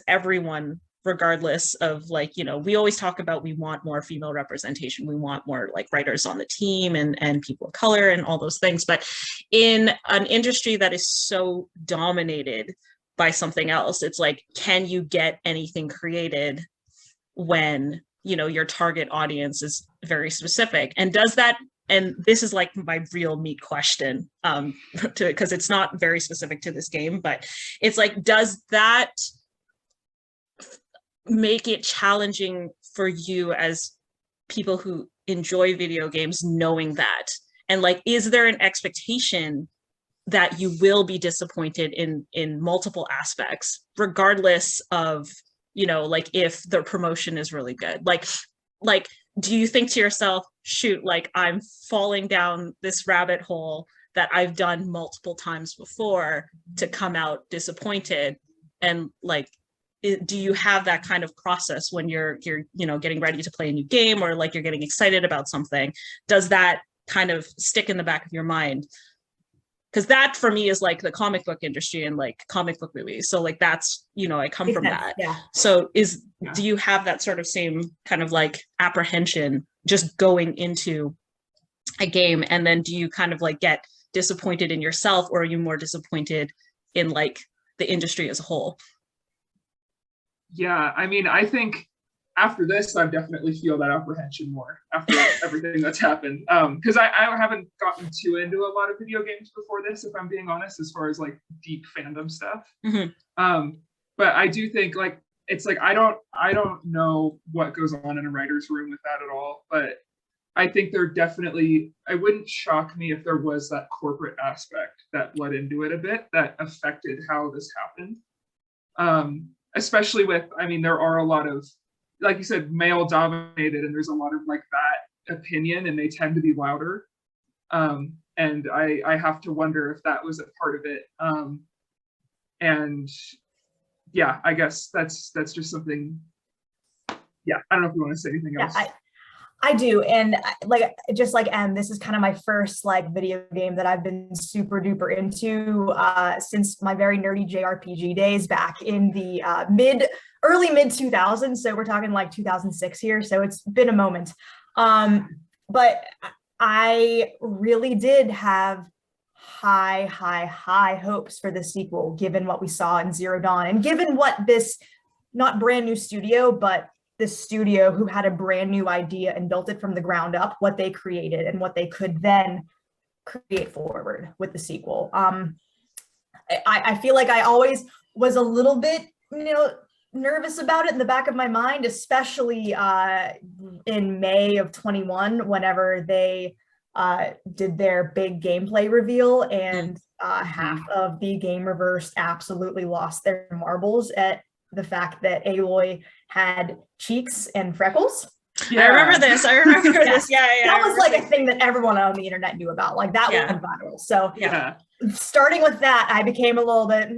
everyone regardless of like, you know, we always talk about we want more female representation, we want more like writers on the team and people of color and all those things, but in an industry that is so dominated by something else, it's like, can you get anything created when, you know, your target audience is very specific? And does that, and this is like my real meat question, because it's not very specific to this game, but it's like, does that make it challenging for you as people who enjoy video games knowing that? And like, is there an expectation that you will be disappointed in multiple aspects, regardless of, you know, like if the promotion is really good? Like, do you think to yourself, shoot, like I'm falling down this rabbit hole that I've done multiple times before to come out disappointed? And like, do you have that kind of process when you're, you know, getting ready to play a new game, or like you're getting excited about something? Does that kind of stick in the back of your mind? Because that for me is like the comic book industry and like comic book movies. So like that's, you know, I come from that. Yeah. So do you have that sort of same kind of like apprehension just going into a game? And then do you kind of like get disappointed in yourself, or are you more disappointed in like the industry as a whole? Yeah, I mean, I think after this, I definitely feel that apprehension more after everything that's happened. Because I haven't gotten too into a lot of video games before this, if I'm being honest, as far as like deep fandom stuff. Mm-hmm. But I do think like it's like I don't know what goes on in a writer's room with that at all. But I think there definitely, it wouldn't shock me if there was that corporate aspect that bled into it a bit that affected how this happened. Especially with, I mean, there are a lot of, like you said, male dominated, and there's a lot of like that opinion, and they tend to be louder. And I have to wonder if that was a part of it. And yeah, I guess that's just something. Yeah, I don't know if you want to say anything else. I do. And like, just like Em, this is kind of my first like video game that I've been super duper into since my very nerdy JRPG days back in the early mid 2000s. So we're talking like 2006 here. So it's been a moment. But I really did have high hopes for the sequel, given what we saw in Zero Dawn, and given what this not brand new studio, but this studio who had a brand new idea and built it from the ground up, what they created and what they could then create forward with the sequel. I feel like I always was a little bit, you know, nervous about it in the back of my mind, especially in May of 21, whenever they did their big gameplay reveal, and half of the Gamerverse absolutely lost their marbles at the fact that Aloy had cheeks and freckles. Yeah. I remember this. Yeah. That was like a thing that everyone on the internet knew about. Like that went viral. So starting with that, I became a little bit,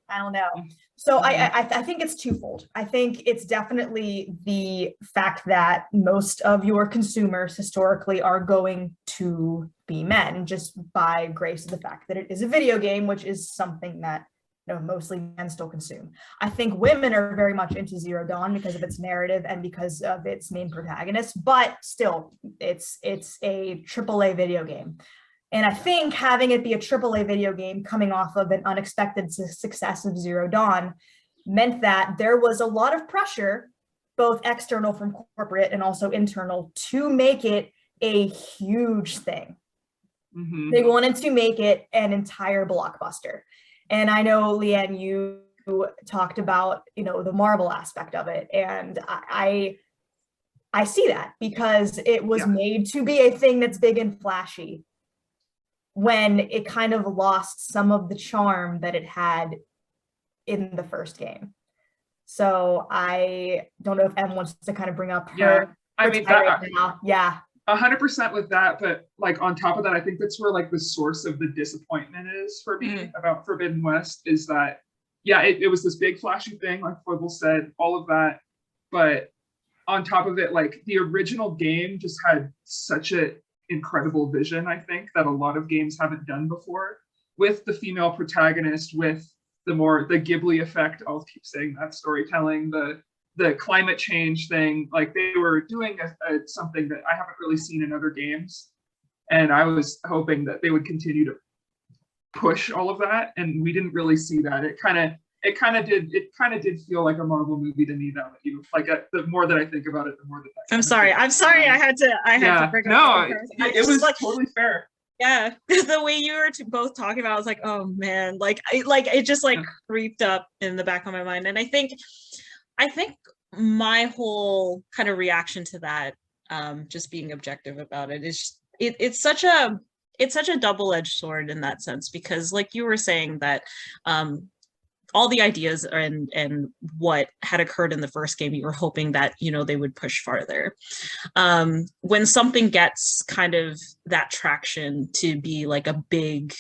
I don't know. So I think it's twofold. I think it's definitely the fact that most of your consumers historically are going to be men, just by grace of the fact that it is a video game, which is something that, you know, mostly men still consume. I think women are very much into Zero Dawn because of its narrative and because of its main protagonist, but still, it's a AAA video game. And I think having it be a AAA video game coming off of an unexpected success of Zero Dawn meant that there was a lot of pressure, both external from corporate and also internal, to make it a huge thing. Mm-hmm. They wanted to make it an entire blockbuster. And I know, Leanne, you talked about, you know, the Marvel aspect of it. And I see that, because it was made to be a thing that's big and flashy, when it kind of lost some of the charm that it had in the first game. So I don't know if Em wants to kind of bring up her. I mean, that, 100% with that, but like on top of that, I think that's where like the source of the disappointment is for me about Forbidden West, is that it was this big flashy thing, like Foible said, all of that, but on top of it, like the original game just had such an incredible vision, I think, that a lot of games haven't done before, with the female protagonist, with more the Ghibli effect. I'll keep saying that, storytelling, the climate change thing. Like they were doing something that I haven't really seen in other games, and I was hoping that they would continue to push all of that, and we didn't really see that. It kind of did feel like a Marvel movie to me, though. The more that I think about it, the more that I'm sorry. I had to bring up. No, it was like, totally fair. Yeah, the way you were both talking about, I was like, oh man, it just creeped up in the back of my mind. And I think my whole kind of reaction to that, just being objective about it, is it's such a double-edged sword in that sense, because like you were saying that all the ideas and what had occurred in the first game, you were hoping that, they would push farther. When something gets kind of that traction to be like a big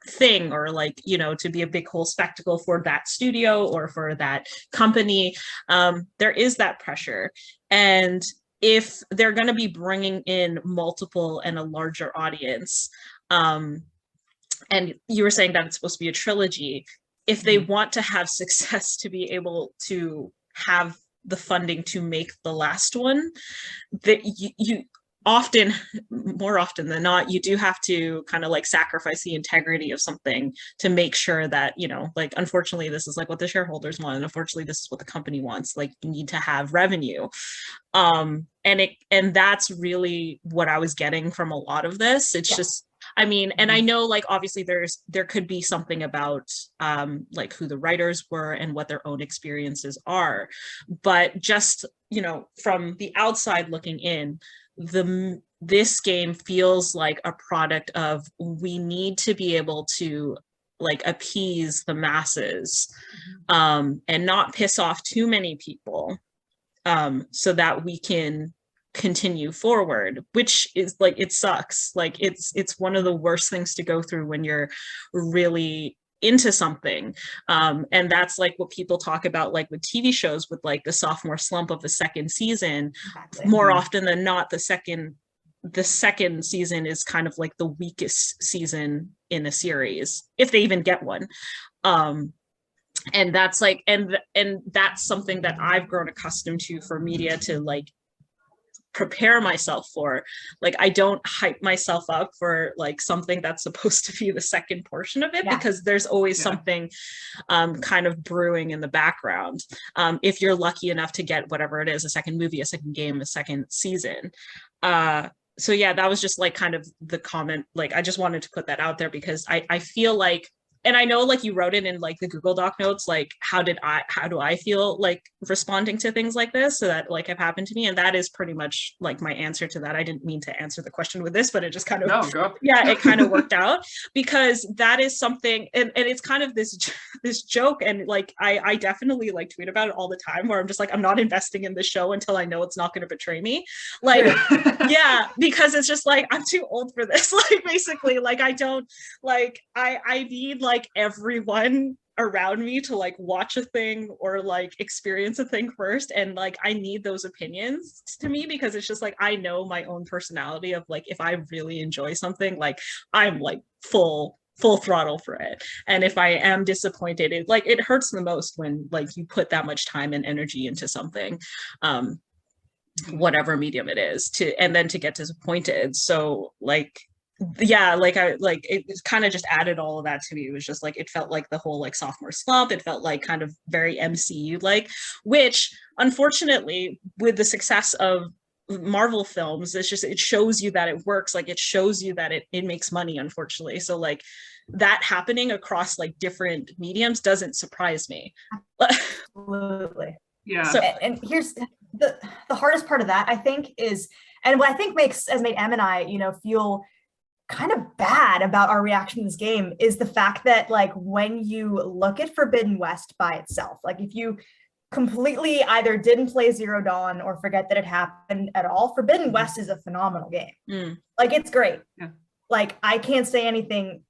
thing, or to be a big whole spectacle for that studio or for that company, there is that pressure. And if they're going to be bringing in multiple and a larger audience, and you were saying that it's supposed to be a trilogy, if they want to have success to be able to have the funding to make the last one, that you often, more often than not, you do have to kind of sacrifice the integrity of something to make sure that, unfortunately, this is what the shareholders want, and unfortunately, this is what the company wants. You need to have revenue. And that's really what I was getting from a lot of this. It's just, and I know obviously there could be something about who the writers were and what their own experiences are, but just, from the outside looking in, this game feels like a product of, we need to be able to appease the masses, and not piss off too many people, so that we can continue forward, which is it sucks. It's one of the worst things to go through when you're really into something, and that's what people talk about with TV shows, with the sophomore slump of the second season. Exactly. More often than not, the second season is kind of the weakest season in a series, if they even get one. And that's and that's something that I've grown accustomed to for media to prepare myself for. I don't hype myself up for something that's supposed to be the second portion of it, because there's always something kind of brewing in the background, if you're lucky enough to get whatever it is, a second movie, a second game, a second season. So yeah, that was just kind of the comment. I just wanted to put that out there, because I feel and I know you wrote it in the Google Doc notes, how do I feel responding to things like this, so that have happened to me. And that is pretty much my answer to that. I didn't mean to answer the question with this, but it just kind of, it kind of worked out, because that is something, and it's kind of this joke. And I definitely tweet about it all the time, where I'm just I'm not investing in the show until I know it's not going to betray me. Yeah, because it's just I'm too old for this. Basically, I don't I need everyone around me to watch a thing or experience a thing first, and I need those opinions to me, because it's just I know my own personality of if I really enjoy something, I'm full throttle for it. And if I am disappointed, it hurts the most when you put that much time and energy into something, whatever medium it is, and then to get disappointed. So it kind of just added all of that to me. It was just it felt the whole sophomore slump. It felt kind of very MCU which unfortunately, with the success of Marvel films, it shows you that it works. It shows you that it makes money, unfortunately. So that happening across different mediums doesn't surprise me. Absolutely. Yeah. So, and here's the hardest part of that, I think, is, and what I think has made Em and I, feel kind of bad about our reaction to this game, is the fact that when you look at Forbidden West by itself, if you completely either didn't play Zero Dawn or forget that it happened at all, Forbidden West is a phenomenal game. It's great. Yeah. I can't say anything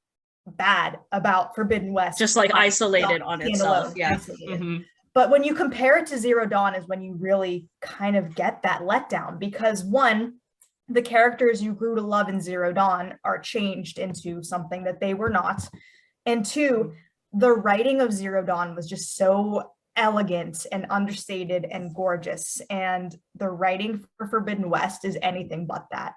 bad about Forbidden West. Just isolated on itself. Yeah. Mm-hmm. But when you compare it to Zero Dawn is when you really kind of get that letdown, because one, the characters you grew to love in Zero Dawn are changed into something that they were not. And two, the writing of Zero Dawn was just so elegant and understated and gorgeous, and the writing for Forbidden West is anything but that.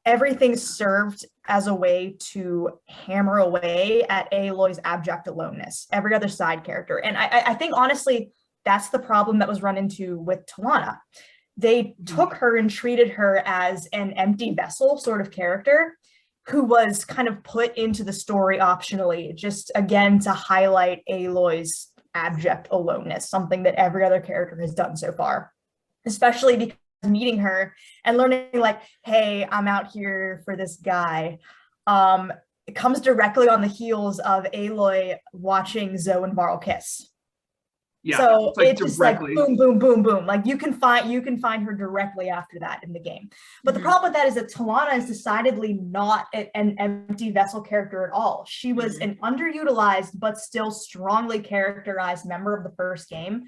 Everything served as a way to hammer away at Aloy's abject aloneness, every other side character. And I think, honestly, that's the problem that was run into with Tawana. They took her and treated her as an empty vessel sort of character who was kind of put into the story optionally, just again to highlight Aloy's abject aloneness, something that every other character has done so far, especially because meeting her and learning like, hey, I'm out here for this guy. It comes directly on the heels of Aloy watching Zoe and Varl kiss. Yeah, so it's just directly. Like boom, boom, boom, boom. Like you can find her directly after that in the game. But the problem with that is that Tawana is decidedly not an empty vessel character at all. She was an underutilized but still strongly characterized member of the first game.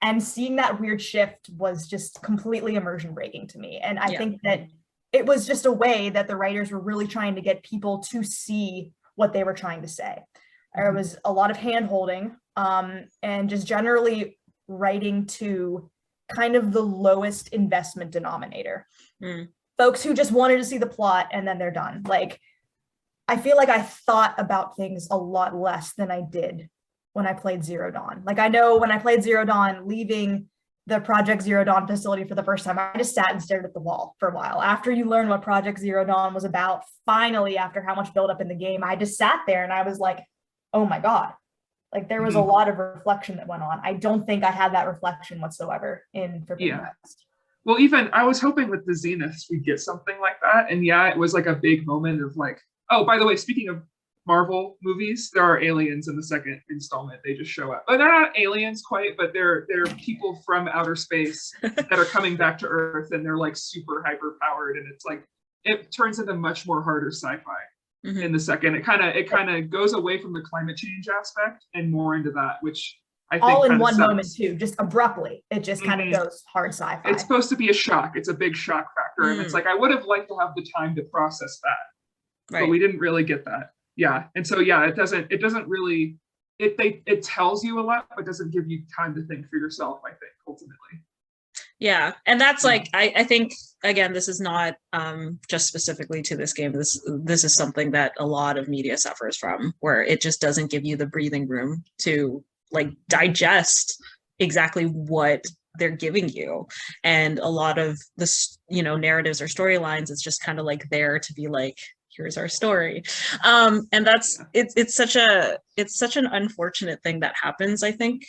And seeing that weird shift was just completely immersion breaking to me. And I think that it was just a way that the writers were really trying to get people to see what they were trying to say. There was a lot of hand holding and just generally writing to kind of the lowest investment denominator. Folks who just wanted to see the plot and then they're done. Like, I feel like I thought about things a lot less than I did when I played Zero Dawn. Like, I know when I played Zero Dawn, leaving the Project Zero Dawn facility for the first time, I just sat and stared at the wall for a while. After you learn what Project Zero Dawn was about, finally, after how much buildup in the game, I just sat there and I was like, oh my God. Like, there was a lot of reflection that went on. I don't think I had that reflection whatsoever in Forbidden West. Well, even I was hoping with the Zeniths we'd get something like that. And yeah, it was like a big moment of like, oh, by the way, speaking of Marvel movies, there are aliens in the second installment. They just show up. But they're not aliens quite, but they're people from outer space that are coming back to Earth, and they're like super hyper powered, and it's like it turns into much more harder sci-fi in the second. It kind of goes away from the climate change aspect and more into that, which I think all in one moment too, just abruptly. It just kind of goes hard sci-fi. It's supposed to be a shock. It's a big shock factor, and it's like I would have liked to have the time to process that, but we didn't really get that. Yeah, and so yeah, it doesn't really it tells you a lot, but doesn't give you time to think for yourself, I think, ultimately. Yeah, and that's like I think again, this is not just specifically to this game. This is something that a lot of media suffers from, where it just doesn't give you the breathing room to like digest exactly what they're giving you. And a lot of the narratives or storylines, it's just kind of like there to be like, here's our story. And that's it's such an unfortunate thing that happens, I think,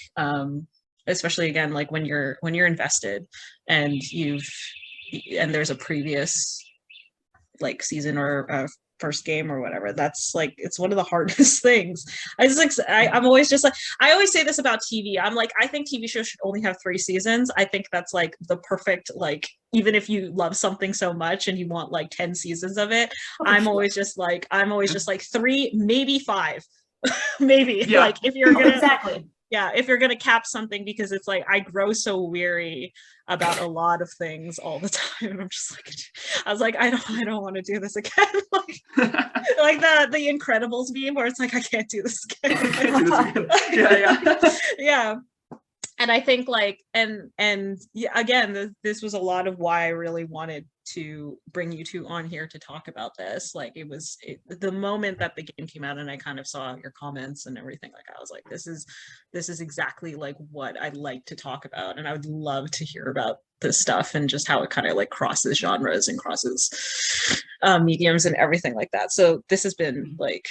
especially again, like when you're invested and there's a previous like season or first game or whatever. That's like, it's one of the hardest things. I'm always just like, I always say this about TV. I'm like, I think TV shows should only have 3 seasons. I think that's like the perfect, like, even if you love something so much and you want like 10 seasons of it, I'm always just like 3, maybe 5, maybe. Yeah. Like if you're gonna if you're gonna cap something, because it's like I grow so weary about a lot of things all the time, and I'm just like, I was like, I don't want to do this again. like the Incredibles meme where it's like, I can't do this again. Yeah. And I think like, and yeah, again, this was a lot of why I really wanted to bring you two on here to talk about this. Like the moment that the game came out and I kind of saw your comments and everything, like I was like, this is exactly like what I'd like to talk about. And I would love to hear about this stuff and just how it kind of like crosses genres and crosses mediums and everything like that. So this has been like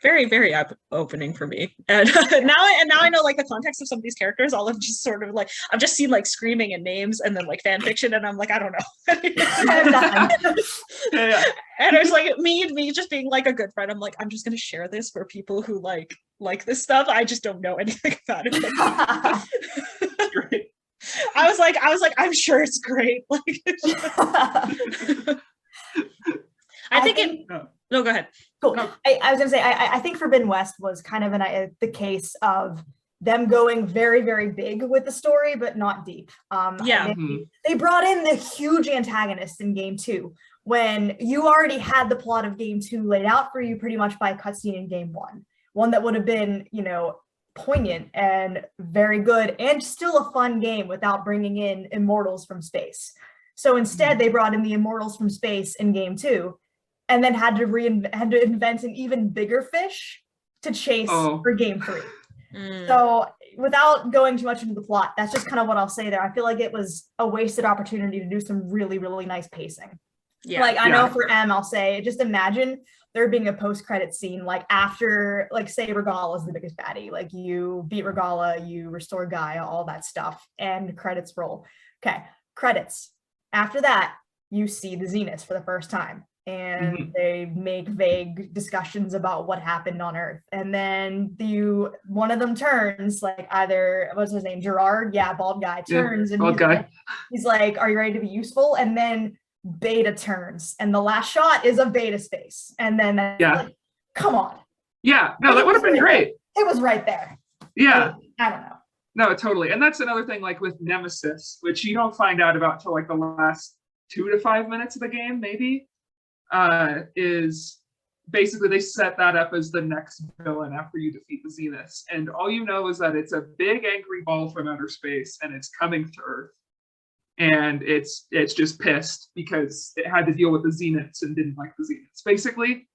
very, very opening for me. And now I know like the context of some of these characters. All of just sort of like, I've just seen like screaming and names and then like fan fiction, and I'm like, I don't know. And it's like me just being like a good friend. I'm like, I'm just gonna share this for people who like this stuff. I just don't know anything about it. Great. I was like, I'm sure it's great. Like, I think no, go ahead. Cool. No. I was gonna say, I think Forbidden West was kind of the case of them going very, very big with the story, but not deep. They brought in the huge antagonist in game 2 when you already had the plot of game 2 laid out for you pretty much by cutscene in game 1. one that would have been, you know, poignant and very good and still a fun game without bringing in immortals from space. So instead they brought in the immortals from space in game 2 and then had to invent an even bigger fish to chase for game 3. So without going too much into the plot, that's just kind of what I'll say there. I feel like it was a wasted opportunity to do some really, really nice pacing. Yeah. Like I know for M, I'll say, just imagine there being a post-credit scene, like after, like say Regala is the biggest baddie, like you beat Regala, you restore Gaia, all that stuff, and credits roll. Okay, credits. After that, you see the Zeniths for the first time. And they make vague discussions about what happened on Earth. And then one of them turns, like either, what's his name, Gerard? Yeah, bald guy turns. And he's like, are you ready to be useful? And then Beta turns. And the last shot is of Beta's face. And then, like, come on. Yeah, no, that would have been great. It was right there. Yeah. I don't know. No, totally. And that's another thing, like with Nemesis, which you don't find out about till like the last 2 to 5 minutes of the game, maybe. Is basically they set that up as the next villain after you defeat the Zeniths, and all you know is that it's a big angry ball from outer space and it's coming to Earth, and it's just pissed because it had to deal with the Zeniths and didn't like the Zeniths basically.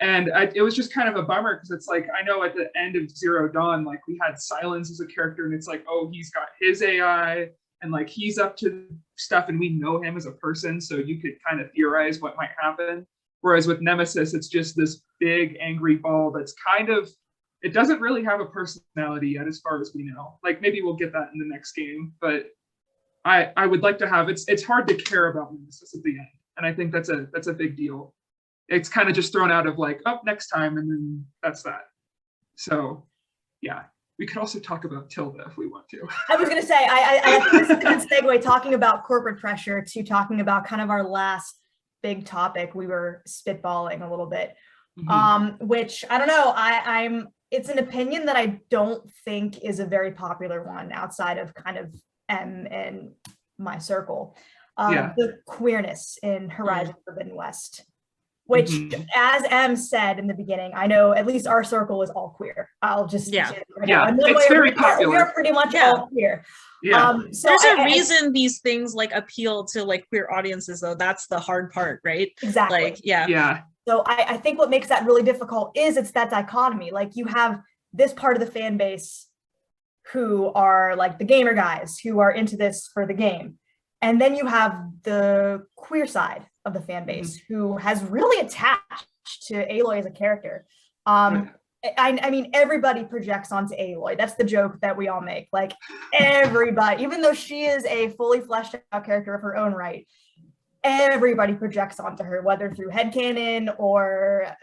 It was just kind of a bummer because it's like, I know at the end of Zero Dawn, like we had Silence as a character and it's like, oh, he's got his AI and like he's up to stuff and we know him as a person, so you could kind of theorize what might happen. Whereas with Nemesis, it's just this big angry ball that's kind of, it doesn't really have a personality yet as far as we know. Like maybe we'll get that in the next game, but I would like to have, it's hard to care about Nemesis at the end. And I think that's a big deal. It's kind of just thrown out of like, oh, next time, and then that's that. So yeah. We could also talk about Tilda if we want to. I was going to say, I think this is a good segue, talking about corporate pressure to talking about kind of our last big topic. We were spitballing a little bit, which I don't know. It's an opinion that I don't think is a very popular one outside of kind of M and my circle. The queerness in Horizon Forbidden West. Which, as M said in the beginning, I know at least our circle is all queer. I'll just it's very popular. We are pretty much all queer. Yeah. So there's a reason these things like appeal to like queer audiences, though. That's the hard part, right? Exactly. Like, yeah. So I think what makes that really difficult is it's that dichotomy. Like you have this part of the fan base who are like the gamer guys who are into this for the game, and then you have the queer side of the fan base who has really attached to Aloy as a character. I mean, everybody projects onto Aloy. That's the joke that we all make. Like everybody, even though she is a fully fleshed out character of her own right, everybody projects onto her, whether through headcanon or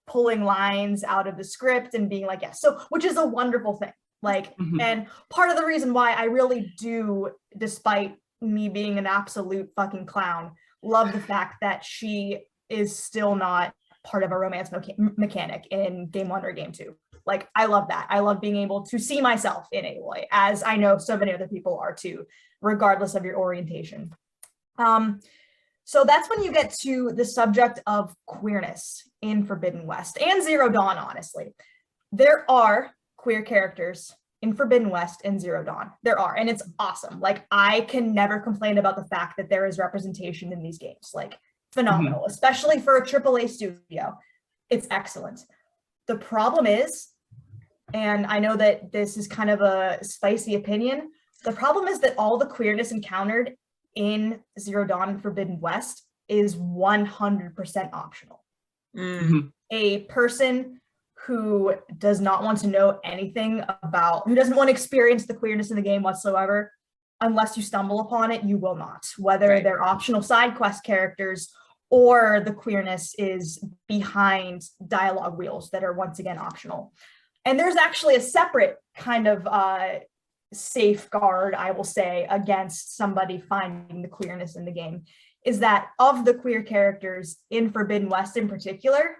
pulling lines out of the script and being like, yes. So, which is a wonderful thing. Like, and part of the reason why I really do, despite me being an absolute fucking clown, love the fact that she is still not part of a romance mechanic in game 1 or game 2. Like, I love that. I love being able to see myself in Aloy, as I know so many other people are too, regardless of your orientation. So that's when you get to the subject of queerness in Forbidden West and Zero Dawn, honestly. There are queer characters in Forbidden West and Zero Dawn. There are, and it's awesome. Like, I can never complain about the fact that there is representation in these games. Like, phenomenal, especially for a AAA studio. It's excellent. The problem is, and I know that this is kind of a spicy opinion, the problem is that all the queerness encountered in Zero Dawn and Forbidden West is 100% optional. A person who does not want to know anything about, who doesn't want to experience the queerness in the game whatsoever, unless you stumble upon it, you will not. Whether they're optional side quest characters or the queerness is behind dialogue wheels that are once again optional. And there's actually a separate kind of safeguard, I will say, against somebody finding the queerness in the game, is that of the queer characters in Forbidden West in particular,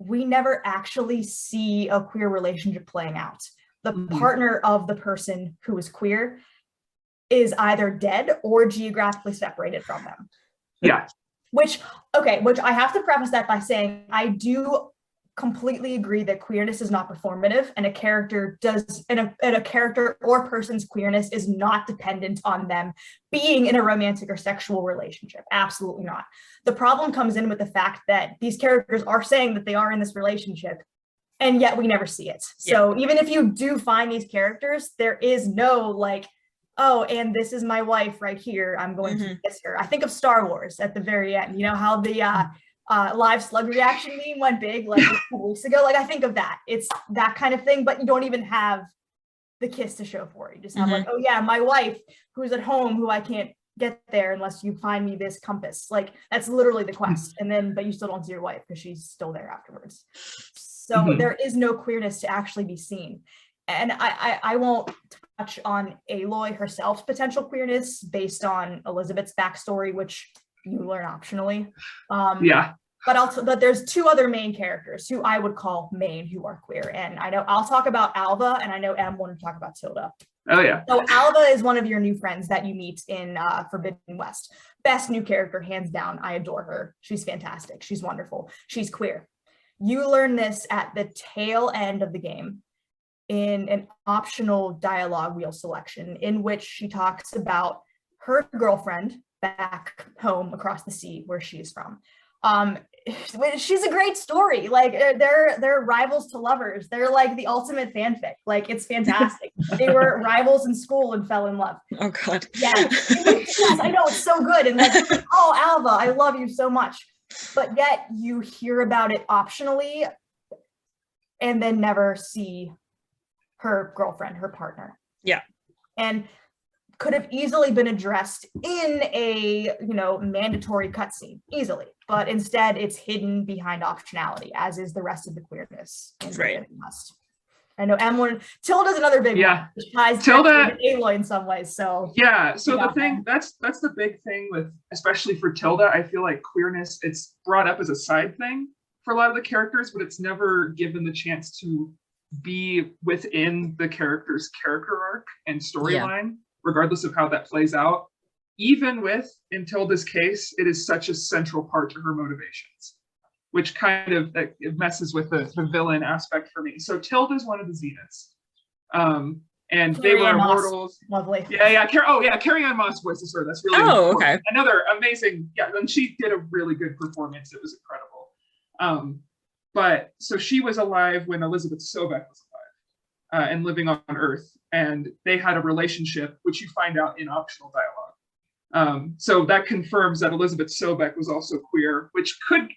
we never actually see a queer relationship playing out. The partner of the person who is queer is either dead or geographically separated from them. Yeah. Which I have to preface that by saying I do completely agree that queerness is not performative, and a character or person's queerness is not dependent on them being in a romantic or sexual relationship. Absolutely not. The problem comes in with the fact that these characters are saying that they are in this relationship, and yet we never see it. So even if you do find these characters, there is no like, oh, and this is my wife right here, I'm going to kiss her. I think of Star Wars at the very end, you know how the live slug reaction meme went big like a few weeks ago. Like I think of that. It's that kind of thing, but you don't even have the kiss to show for it. You just have like, oh yeah, my wife who's at home, who I can't get there unless you find me this compass. Like that's literally the quest. And then, but you still don't see your wife because she's still there afterwards. So there is no queerness to actually be seen. And I won't touch on Aloy herself's potential queerness based on Elizabeth's backstory, which you learn optionally. But there's two other main characters who I would call main who are queer. And I know I'll talk about Alva, and I know Em wanted to talk about Tilda. Oh yeah. So Alva is one of your new friends that you meet in Forbidden West. Best new character, hands down. I adore her. She's fantastic. She's wonderful. She's queer. You learn this at the tail end of the game in an optional dialogue wheel selection in which she talks about her girlfriend back home across the sea where she's from. She's a great story. Like they're rivals to lovers. They're like the ultimate fanfic. Like it's fantastic. They were rivals in school and fell in love. Oh God. Yes, I know, it's so good. And like, oh, Alva, I love you so much. But yet you hear about it optionally and then never see her girlfriend, her partner. Yeah. And could have easily been addressed in a, mandatory cutscene, easily. But instead it's hidden behind optionality, as is the rest of the queerness. Right. I know Emlyn, Tilda's another big one. Which ties Tilda, to Aloy in some ways. So yeah, so the thing that's the big thing with, especially for Tilda, I feel like queerness, it's brought up as a side thing for a lot of the characters, but it's never given the chance to be within the character's character arc and storyline, regardless of how that plays out. Even with, in Tilda's case, it is such a central part to her motivations, which kind of it messes with the villain aspect for me. So Tilda's one of the Zeniths. And they were immortals. Lovely. Carrie-Anne Moss voices her. That's really okay. Another amazing, and she did a really good performance. It was incredible. But so she was alive when Elizabeth Sobek was alive and living on Earth, and they had a relationship, which you find out in optional dialogue. So that confirms that Elizabeth Sobek was also queer, which could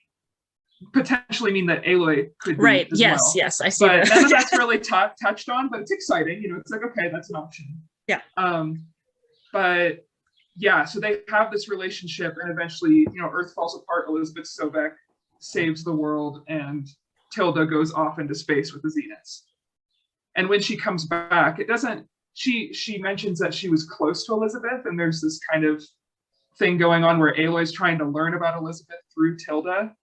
potentially mean that Aloy could be right. as Yes, well. yes, I see. But none of that's really touched on, but it's exciting. It's like, okay, that's an option. Yeah. But yeah, so they have this relationship, and eventually, Earth falls apart. Elizabeth Sobek saves the world, and Tilda goes off into space with the Zeniths. And when she comes back, it doesn't. She mentions that she was close to Elizabeth, and there's this kind of thing going on where Aloy's trying to learn about Elizabeth through Tilda.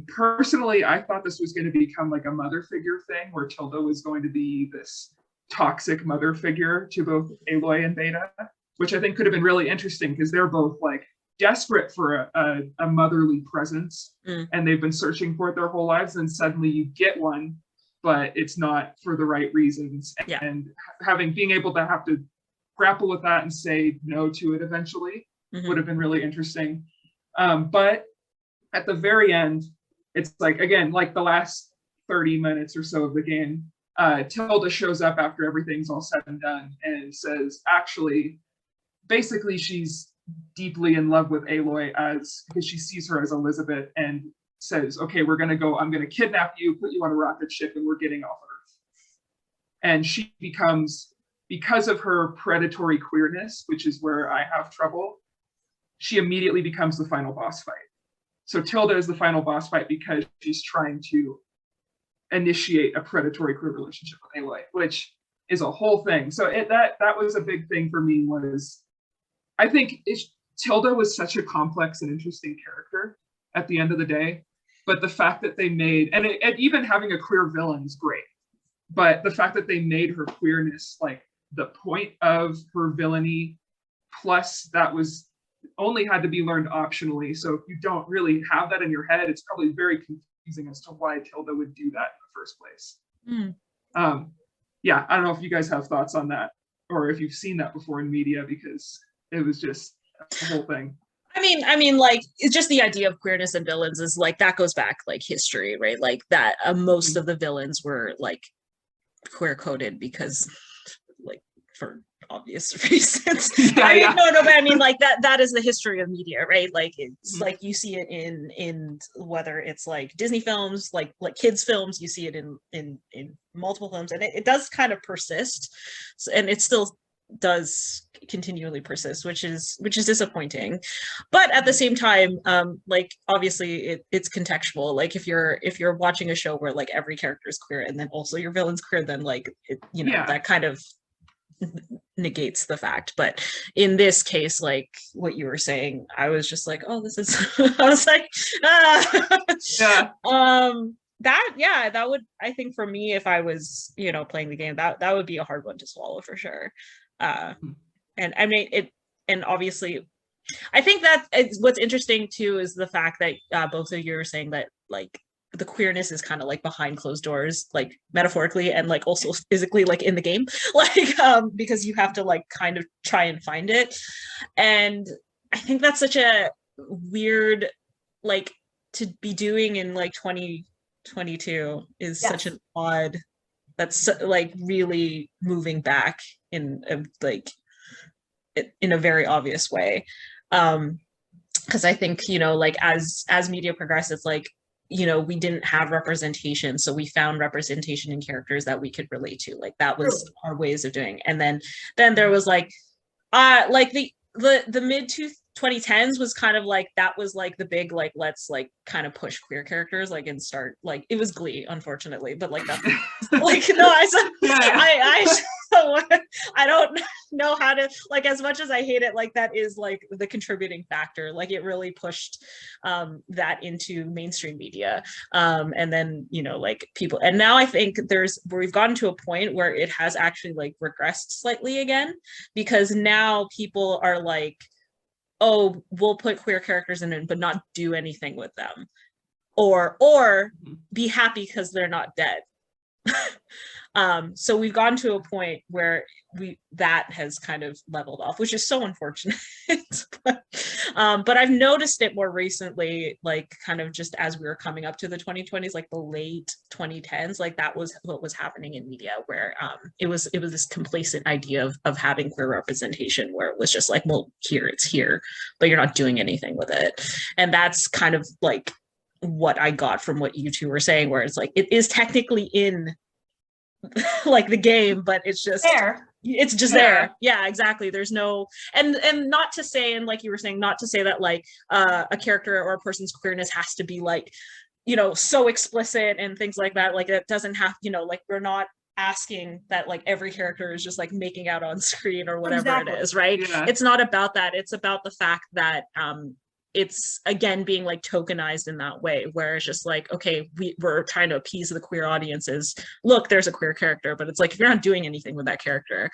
Personally, I thought this was going to become like a mother figure thing, where Tilda was going to be this toxic mother figure to both Aloy and Beta, which I think could have been really interesting, because they're both like desperate for a motherly presence, and they've been searching for it their whole lives, and suddenly you get one, but it's not for the right reasons. And being able to have to grapple with that and say no to it eventually would have been really interesting. But at the very end, it's like, again, like the last 30 minutes or so of the game, Tilda shows up after everything's all said and done and says, actually, basically she's deeply in love with Aloy because she sees her as Elizabeth, and says, okay, I'm going to kidnap you, put you on a rocket ship, and we're getting off Earth. And she becomes, because of her predatory queerness, which is where I have trouble, she immediately becomes the final boss fight. So Tilda is the final boss fight because she's trying to initiate a predatory queer relationship with Aloy, which is a whole thing. So that was a big thing for me. Was I think Tilda was such a complex and interesting character at the end of the day, but the fact that they made, and even having a queer villain is great, but the fact that they made her queerness like the point of her villainy, plus that was only had to be learned optionally. So if you don't really have that in your head, it's probably very confusing as to why Tilda would do that in the first place. Mm. Yeah, I don't know if you guys have thoughts on that, or if you've seen that before in media, because it was just a whole thing. I mean, like, it's just the idea of queerness and villains is like, that goes back like history, right? Like that most of the villains were like queer coded because like for obvious reasons. No, but I mean like that is the history of media, right? Like it's like you see it in whether it's like Disney films, like kids films, you see it in multiple films, and it does kind of persist, and it still does continually persist, which is disappointing. But at the same time, like obviously it's contextual. Like if you're watching a show where like every character is queer and then also your villain's queer, then like that kind of negates the fact. But in this case, like what you were saying, I was just like, oh, this is I was like, that would, I think for me, if I was playing the game, that would be a hard one to swallow for sure. And I mean it, and obviously I think that what's interesting too is the fact that both of you are saying that like the queerness is kind of like behind closed doors, like metaphorically and like also physically, like in the game, like because you have to like kind of try and find it. And I think that's such a weird like to be doing in like 2022 is such an odd, that's like really moving back in a very obvious way. Because I think like as media progresses, like we didn't have representation, so we found representation in characters that we could relate to. Like that was our ways of doing. And then there was like the mid 2010s was kind of like, that was like the big like, let's like kind of push queer characters like and start like, it was Glee, unfortunately, but like that's like no, I don't know how to, like, as much as I hate it, like that is like the contributing factor. Like it really pushed that into mainstream media, and then like people, and now I think we've gotten to a point where it has actually like regressed slightly again, because now people are like, oh, we'll put queer characters in it but not do anything with them, or be happy because they're not dead. So we've gotten to a point where that has kind of leveled off, which is so unfortunate. but I've noticed it more recently, like kind of just as we were coming up to the 2020s, like the late 2010s, like that was what was happening in media, where it was this complacent idea of having queer representation, where it was just like, well, it's here, but you're not doing anything with it. And that's kind of like what I got from what you two were saying, where it's like, it is technically in like the game, but it's just there. It's just there. Yeah, exactly. There's no, and not to say, and like you were saying, not to say that like a character or a person's queerness has to be like, so explicit and things like that. Like it doesn't have, like we're not asking that like every character is just like making out on screen or whatever it is, right? Yeah. It's not about that. It's about the fact that it's again being like tokenized in that way, where it's just like, okay, we're trying to appease the queer audiences. Look, there's a queer character, but it's like, if you're not doing anything with that character,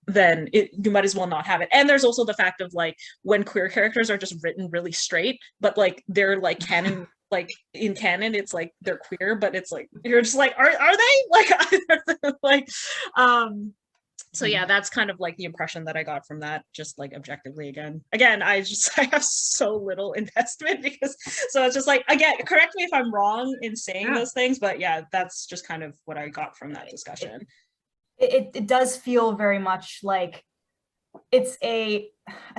then you might as well not have it. And there's also the fact of like, when queer characters are just written really straight, but like they're like canon, like in canon, it's like they're queer, but it's like, you're just like, are they like, so yeah, that's kind of like the impression that I got from that, just like objectively. Again, I have so little investment, because so it's just like, again, correct me if I'm wrong in saying those things, but yeah, that's just kind of what I got from that discussion. It does feel very much like it's a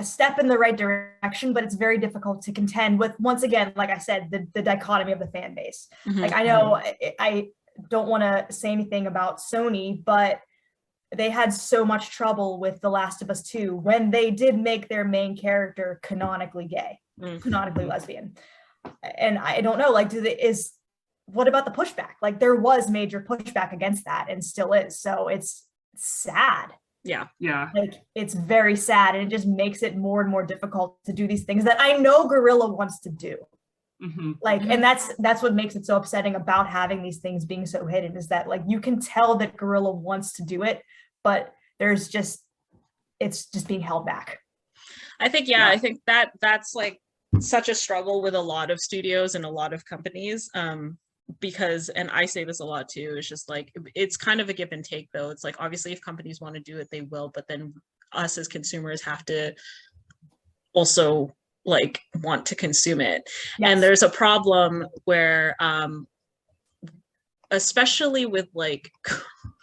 step in the right direction, but it's very difficult to contend with, once again, like I said, the dichotomy of the fan base. Like I know I don't want to say anything about Sony, but they had so much trouble with The Last of Us 2 when they did make their main character canonically gay, canonically lesbian. And I don't know, like, what about the pushback? Like there was major pushback against that, and still is. So it's sad. Yeah. Like it's very sad, and it just makes it more and more difficult to do these things that I know Guerrilla wants to do. Like, and that's what makes it so upsetting about having these things being so hidden, is that like you can tell that Guerrilla wants to do it, but it's just being held back. I think I think that's like such a struggle with a lot of studios and a lot of companies, because, and I say this a lot too, it's just like, it's kind of a give and take though. It's like, obviously if companies want to do it, they will, but then us as consumers have to also like want to consume it. Yes. And there's a problem where especially with like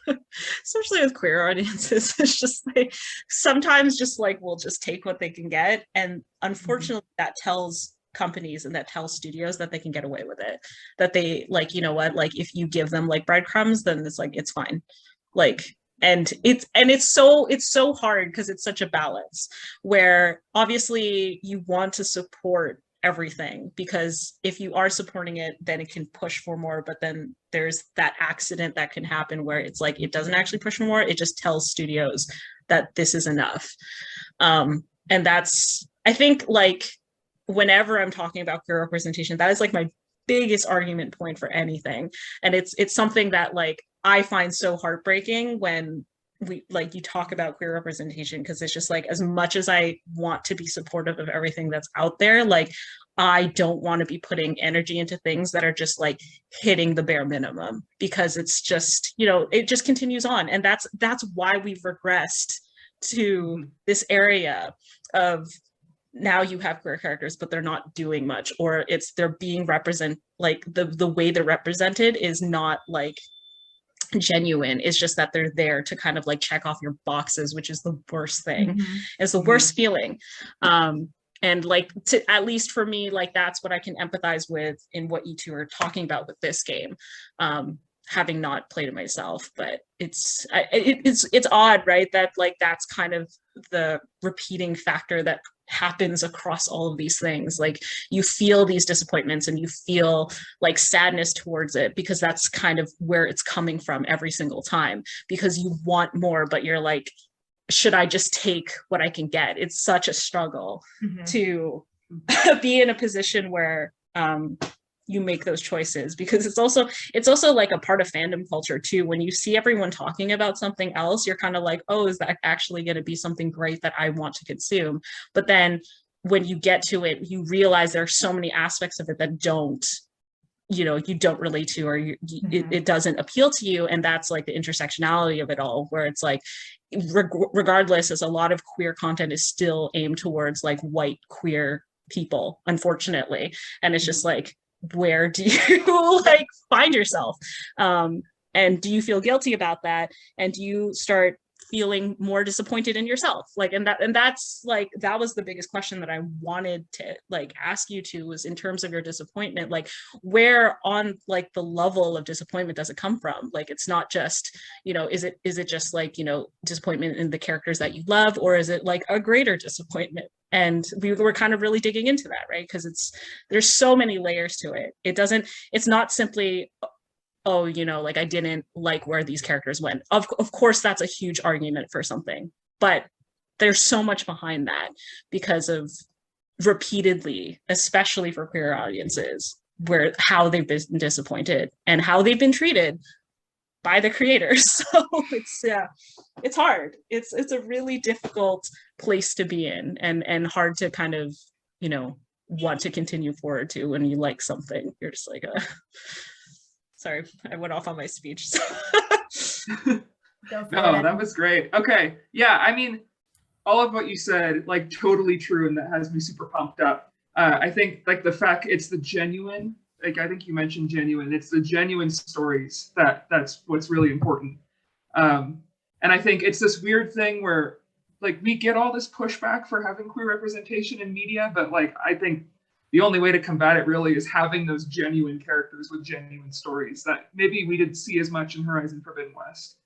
especially with queer audiences, it's just like sometimes just like we'll just take what they can get, and unfortunately that tells companies and that tells studios that they can get away with it, that they like, you know what, like if you give them like breadcrumbs, then it's like it's fine. Like, and it's so hard because it's such a balance where obviously you want to support everything, because if you are supporting it, then it can push for more, but then there's that accident that can happen where it's like it doesn't actually push for more, it just tells studios that this is enough. And that's, I think, like whenever I'm talking about queer representation, that is like my biggest argument point for anything. And it's something that like I find so heartbreaking when we like you talk about queer representation, because it's just like, as much as I want to be supportive of everything that's out there, like I don't want to be putting energy into things that are just like hitting the bare minimum, because it's just, you know, it just continues on. And that's why we've regressed to this area of now you have queer characters, but they're not doing much, or it's they're being represent like the way they're represented is not like genuine. It's just that they're there to kind of like check off your boxes, which is the worst thing. It's the worst feeling. And like, at least for me, like that's what I can empathize with in what you two are talking about with this game, having not played it myself. But it's odd, right, that like that's kind of the repeating factor that happens across all of these things. Like you feel these disappointments and you feel like sadness towards it, because that's kind of where it's coming from every single time, because you want more, but you're like, should I just take what I can get? It's such a struggle to be in a position where you make those choices, because it's also like a part of fandom culture too. When you see everyone talking about something else, you're kind of like, oh, is that actually going to be something great that I want to consume? But then when you get to it, you realize there are so many aspects of it that don't, you know, you don't relate to, or it doesn't appeal to you. And that's like the intersectionality of it all, where it's like, regardless, as a lot of queer content is still aimed towards like white queer people, unfortunately. And it's just like, where do you like find yourself? And do you feel guilty about that? And do you start feeling more disappointed in yourself? Like, and that's like, that was the biggest question that I wanted to like ask you to, was in terms of your disappointment, like where on like the level of disappointment does it come from? Like, it's not just, you know, is it just like, you know, disappointment in the characters that you love, or is it like a greater disappointment? And we were kind of really digging into that, right? Because there's so many layers to it. It's not simply, oh, you know, like I didn't like where these characters went. Of course, that's a huge argument for something, but there's so much behind that because of repeatedly, especially for queer audiences, where how they've been disappointed and how they've been treated by the creators. So it's hard. It's a really difficult place to be in, and hard to kind of, you know, want to continue forward to when you like something. You're just like, sorry, I went off on my speech. No, that was great. Okay. Yeah, I mean, all of what you said, like totally true, and that has me super pumped up. I think like the fact it's the genuine, like I think you mentioned genuine, it's the genuine stories that's what's really important. And I think it's this weird thing where like we get all this pushback for having queer representation in media, but like I think the only way to combat it really is having those genuine characters with genuine stories that maybe we didn't see as much in Horizon Forbidden West.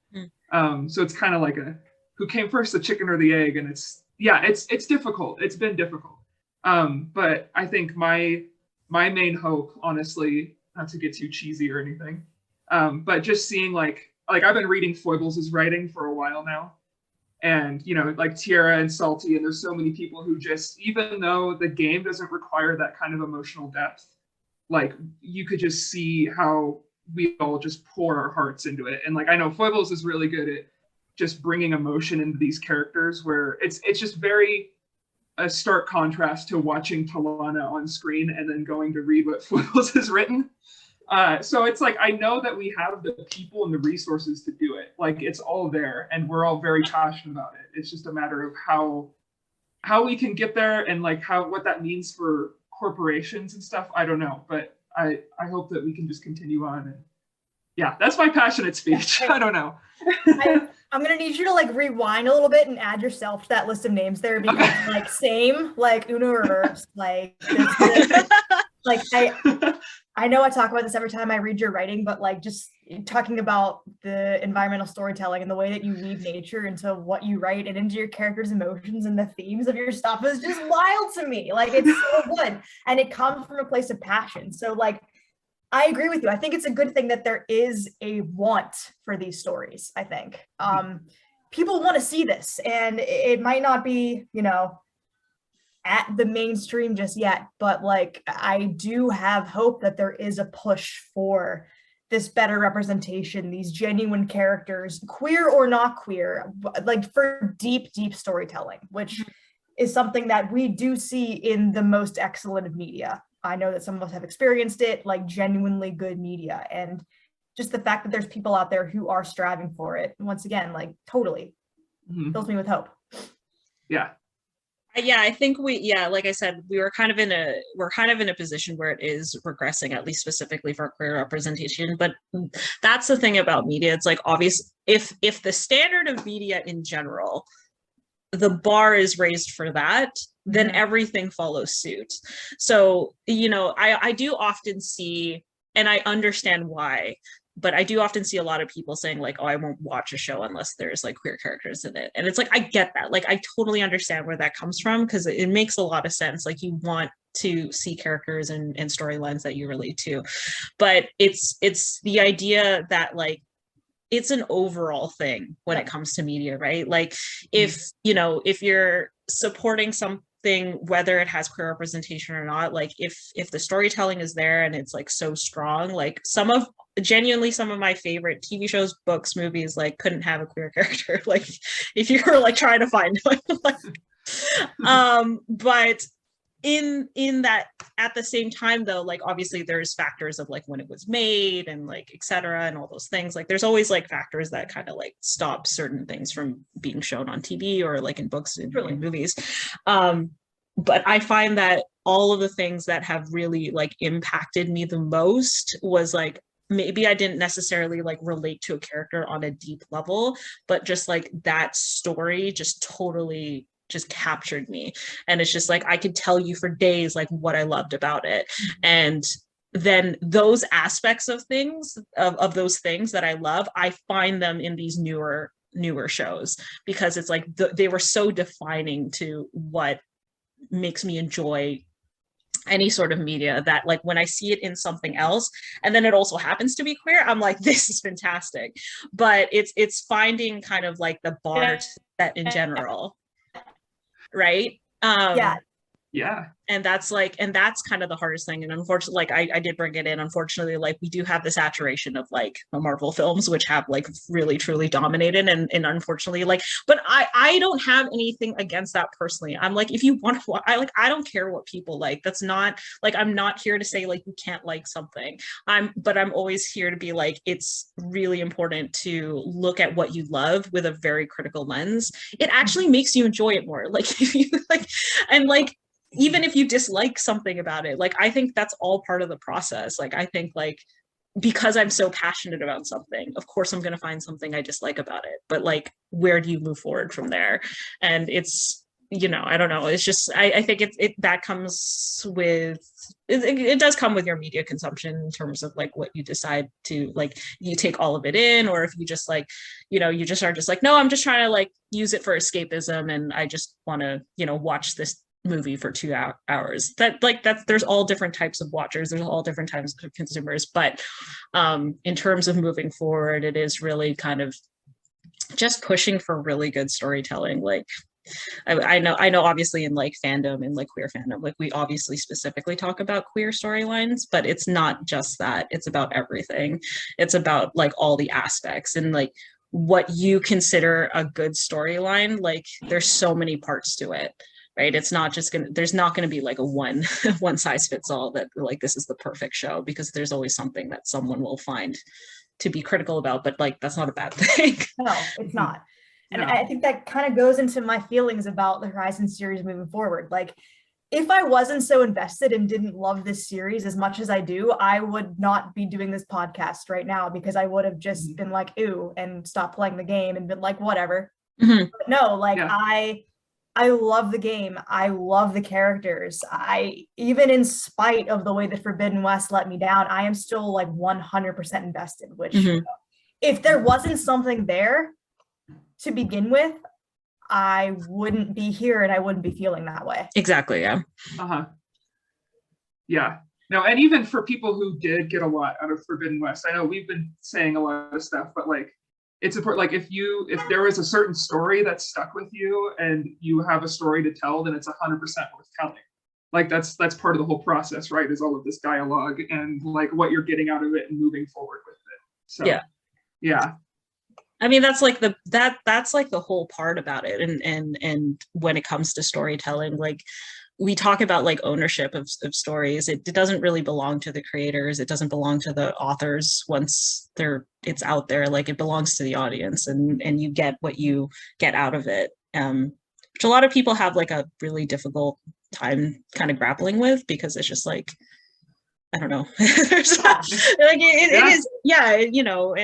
So it's kind of like a who came first, the chicken or the egg, and it's difficult. It's been difficult. But I think my main hope, honestly, not to get too cheesy or anything, but just seeing like I've been reading Foibles' writing for a while now. And, you know, like Tierra and Salty, and there's so many people who just, even though the game doesn't require that kind of emotional depth, like you could just see how we all just pour our hearts into it. And like, I know Foibles is really good at just bringing emotion into these characters, where it's just very a stark contrast to watching Talana on screen and then going to read what Foibles has written. So it's like, I know that we have the people and the resources to do it. Like, it's all there, and we're all very passionate about it. It's just a matter of how we can get there, and like what that means for corporations and stuff. I don't know, but I hope that we can just continue on. And yeah, that's my passionate speech. I don't know. I'm gonna need you to like rewind a little bit and add yourself to that list of names there, because like same, like Uno reverse, like like I know I talk about this every time I read your writing, but like just talking about the environmental storytelling and the way that you weave nature into what you write and into your characters' emotions and the themes of your stuff is just wild to me. Like, it's so good, and it comes from a place of passion. So like, I agree with you. I think it's a good thing that there is a want for these stories. I think people want to see this, and it might not be, you know, at the mainstream just yet, but like, I do have hope that there is a push for this better representation, these genuine characters, queer or not queer, like for deep, deep storytelling, which is something that we do see in the most excellent of media. I know that some of us have experienced it, like genuinely good media, and just the fact that there's people out there who are striving for it, once again, like totally fills me with hope. Yeah. Yeah, I think like I said, we're kind of in a position where it is regressing, at least specifically for queer representation. But that's the thing about media. It's like, obvious, if the standard of media in general, the bar is raised for that, then everything follows suit. So, you know, I do often see, and I understand why, but I do often see a lot of people saying like, oh, I won't watch a show unless there's like queer characters in it. And it's like, I get that. Like, I totally understand where that comes from, because it makes a lot of sense. Like, you want to see characters and storylines that you relate to. But it's the idea that like, it's an overall thing when it comes to media, right? Like, if, you know, if you're supporting something, whether it has queer representation or not, like if the storytelling is there and it's like so strong, like genuinely some of my favorite TV shows, books, movies, like couldn't have a queer character. Like, if you were like trying to find one, but in that, at the same time though, like obviously there's factors of like when it was made and like etc. and all those things. Like, there's always like factors that kind of like stop certain things from being shown on TV or like in books and in movies. But I find that all of the things that have really like impacted me the most was like, maybe I didn't necessarily like relate to a character on a deep level, but just like that story just totally just captured me. And it's just like, I could tell you for days like what I loved about it. And then those aspects of things, of those things that I love, I find them in these newer shows, because it's like they were so defining to what makes me enjoy any sort of media, that like when I see it in something else and then it also happens to be queer, I'm like, this is fantastic. But it's finding kind of like the bar set in general, right? Yeah. And that's kind of the hardest thing. And unfortunately, like I did bring it in, unfortunately, like we do have the saturation of like the Marvel films, which have like really truly dominated, and unfortunately, like, but I don't have anything against that personally. I'm like, if you want to, I don't care what people like. That's not like, I'm not here to say like you can't like something. But I'm always here to be like, it's really important to look at what you love with a very critical lens. It actually makes you enjoy it more. Like, if you like, and like, even if you dislike something about it, like, I think that's all part of the process. Like, I think like, because I'm so passionate about something, of course I'm going to find something I dislike about it, but like, where do you move forward from there? And it's, you know, I don't know. It's just, I think that comes with, it does come with your media consumption in terms of like what you decide to like, you take all of it in, or if you just like, you know, you just are just like, no, I'm just trying to like use it for escapism, and I just want to, you know, watch this movie for 2 hours. There's all different types of watchers, there's all different types of consumers, but in terms of moving forward, it is really kind of just pushing for really good storytelling. Like, I know obviously in like fandom, in like queer fandom, like we obviously specifically talk about queer storylines, but it's not just that, it's about everything. It's about like all the aspects, and like what you consider a good storyline, like there's so many parts to it, right? It's not just there's not gonna be like a one size fits all that like this is the perfect show, because there's always something that someone will find to be critical about, but like that's not a bad thing. No, it's not. And No. I think that kind of goes into my feelings about the Horizon series moving forward. Like, if I wasn't so invested and didn't love this series as much as I do, I would not be doing this podcast right now, because I would have just been like, ooh, and stopped playing the game and been like, whatever. But no, like I love the game. I love the characters. Even in spite of the way that Forbidden West let me down, I am still like 100% invested, which if there wasn't something there to begin with, I wouldn't be here and I wouldn't be feeling that way. Exactly. Yeah. Yeah. No, and even for people who did get a lot out of Forbidden West, I know we've been saying a lot of stuff, but like it's important. Like if there was a certain story that stuck with you and you have a story to tell, then it's 100% worth telling. Like that's part of the whole process, right? Is all of this dialogue and like what you're getting out of it and moving forward with it. So yeah. I mean, that's like that's like the whole part about it. And when it comes to storytelling, like we talk about like ownership of stories, it doesn't really belong to the creators. It doesn't belong to the authors once it's out there. Like it belongs to the audience, and you get what you get out of it. Which a lot of people have like a really difficult time kind of grappling with, because it's just like, I don't know. It is, you know,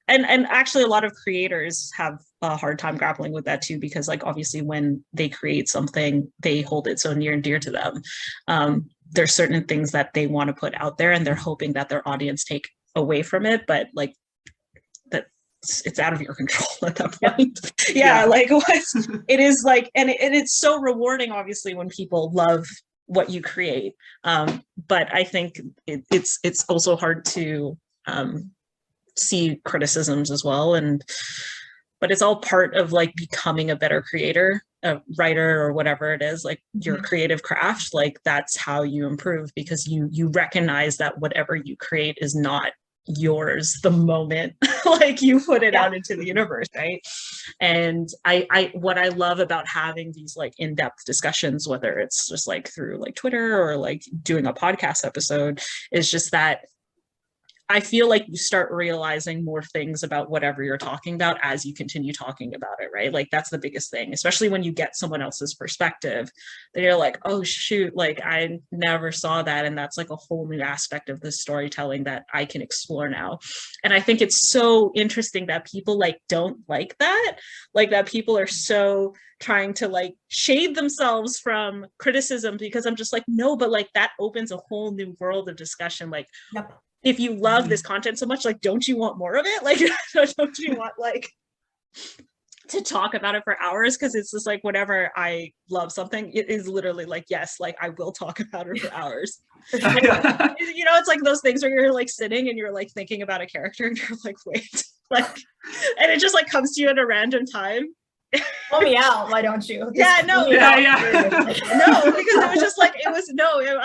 and actually a lot of creators have a hard time grappling with that too, because like obviously when they create something, they hold it so near and dear to them. There's certain things that they want to put out there and they're hoping that their audience take away from it, but like that it's out of your control at that point. Like it is like, and it's so rewarding obviously when people love what you create, but I think it's also hard to see criticisms as well, but it's all part of like becoming a better creator, a writer, or whatever it is, like your creative craft. Like that's how you improve, because you recognize that whatever you create is not yours the moment like you put it out into the universe, right? And I what I love about having these like in-depth discussions, whether it's just like through like Twitter or like doing a podcast episode, is just that I feel like you start realizing more things about whatever you're talking about as you continue talking about it, right? Like that's the biggest thing, especially when you get someone else's perspective, then you're like, oh shoot, like I never saw that. And that's like a whole new aspect of this storytelling that I can explore now. And I think it's so interesting that people like don't like that, like that people are so trying to like shade themselves from criticism, because I'm just like, no, but like that opens a whole new world of discussion. Like, if you love this content so much, like, don't you want more of it? Like, don't you want like to talk about it for hours? Because it's just like, whenever I love something, it is literally like, yes, like I will talk about it for hours. You know, it's like those things where you're like sitting and you're like thinking about a character and you're like, wait, like, and it just like comes to you at a random time. Call me out, why don't you? No, because it was just like, I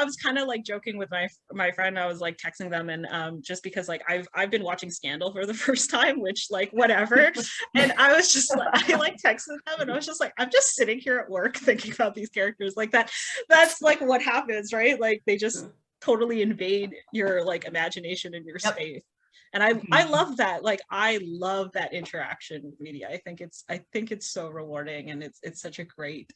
was kind of like joking with my friend. I was like texting them, and just because like I've been watching Scandal for the first time, which like whatever, and I was just like, I like texted them and I was just like, I'm just sitting here at work thinking about these characters, like that's like what happens, right? Like they just totally invade your like imagination and your space. And I love that. Like I love that interaction with media. I think it's so rewarding, and it's such a great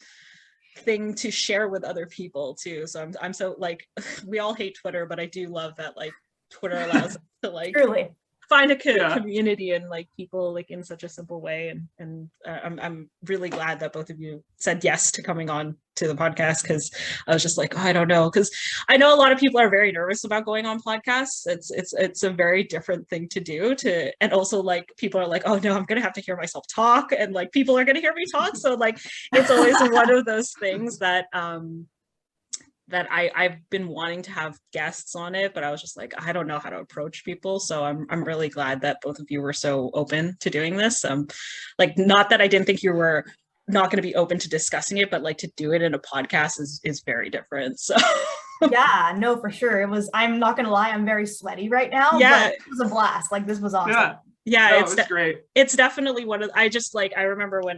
thing to share with other people too. So I'm so like, we all hate Twitter, but I do love that like Twitter allows us to like truly find a community and like people like in such a simple way. And I'm really glad that both of you said yes to coming on to the podcast, because I was just like, oh, I don't know, because I know a lot of people are very nervous about going on podcasts. It's a very different thing to do, and also like people are like, oh no, I'm gonna have to hear myself talk, and like people are gonna hear me talk. So like it's always one of those things that that I've been wanting to have guests on it, but I was just like, I don't know how to approach people. So I'm really glad that both of you were so open to doing this. Like, not that I didn't think you were not going to be open to discussing it, but like to do it in a podcast is very different. So yeah, no, for sure. I'm not going to lie, I'm very sweaty right now. Yeah. But it was a blast. Like this was awesome. Yeah, no, it's great. It's definitely one of, I remember when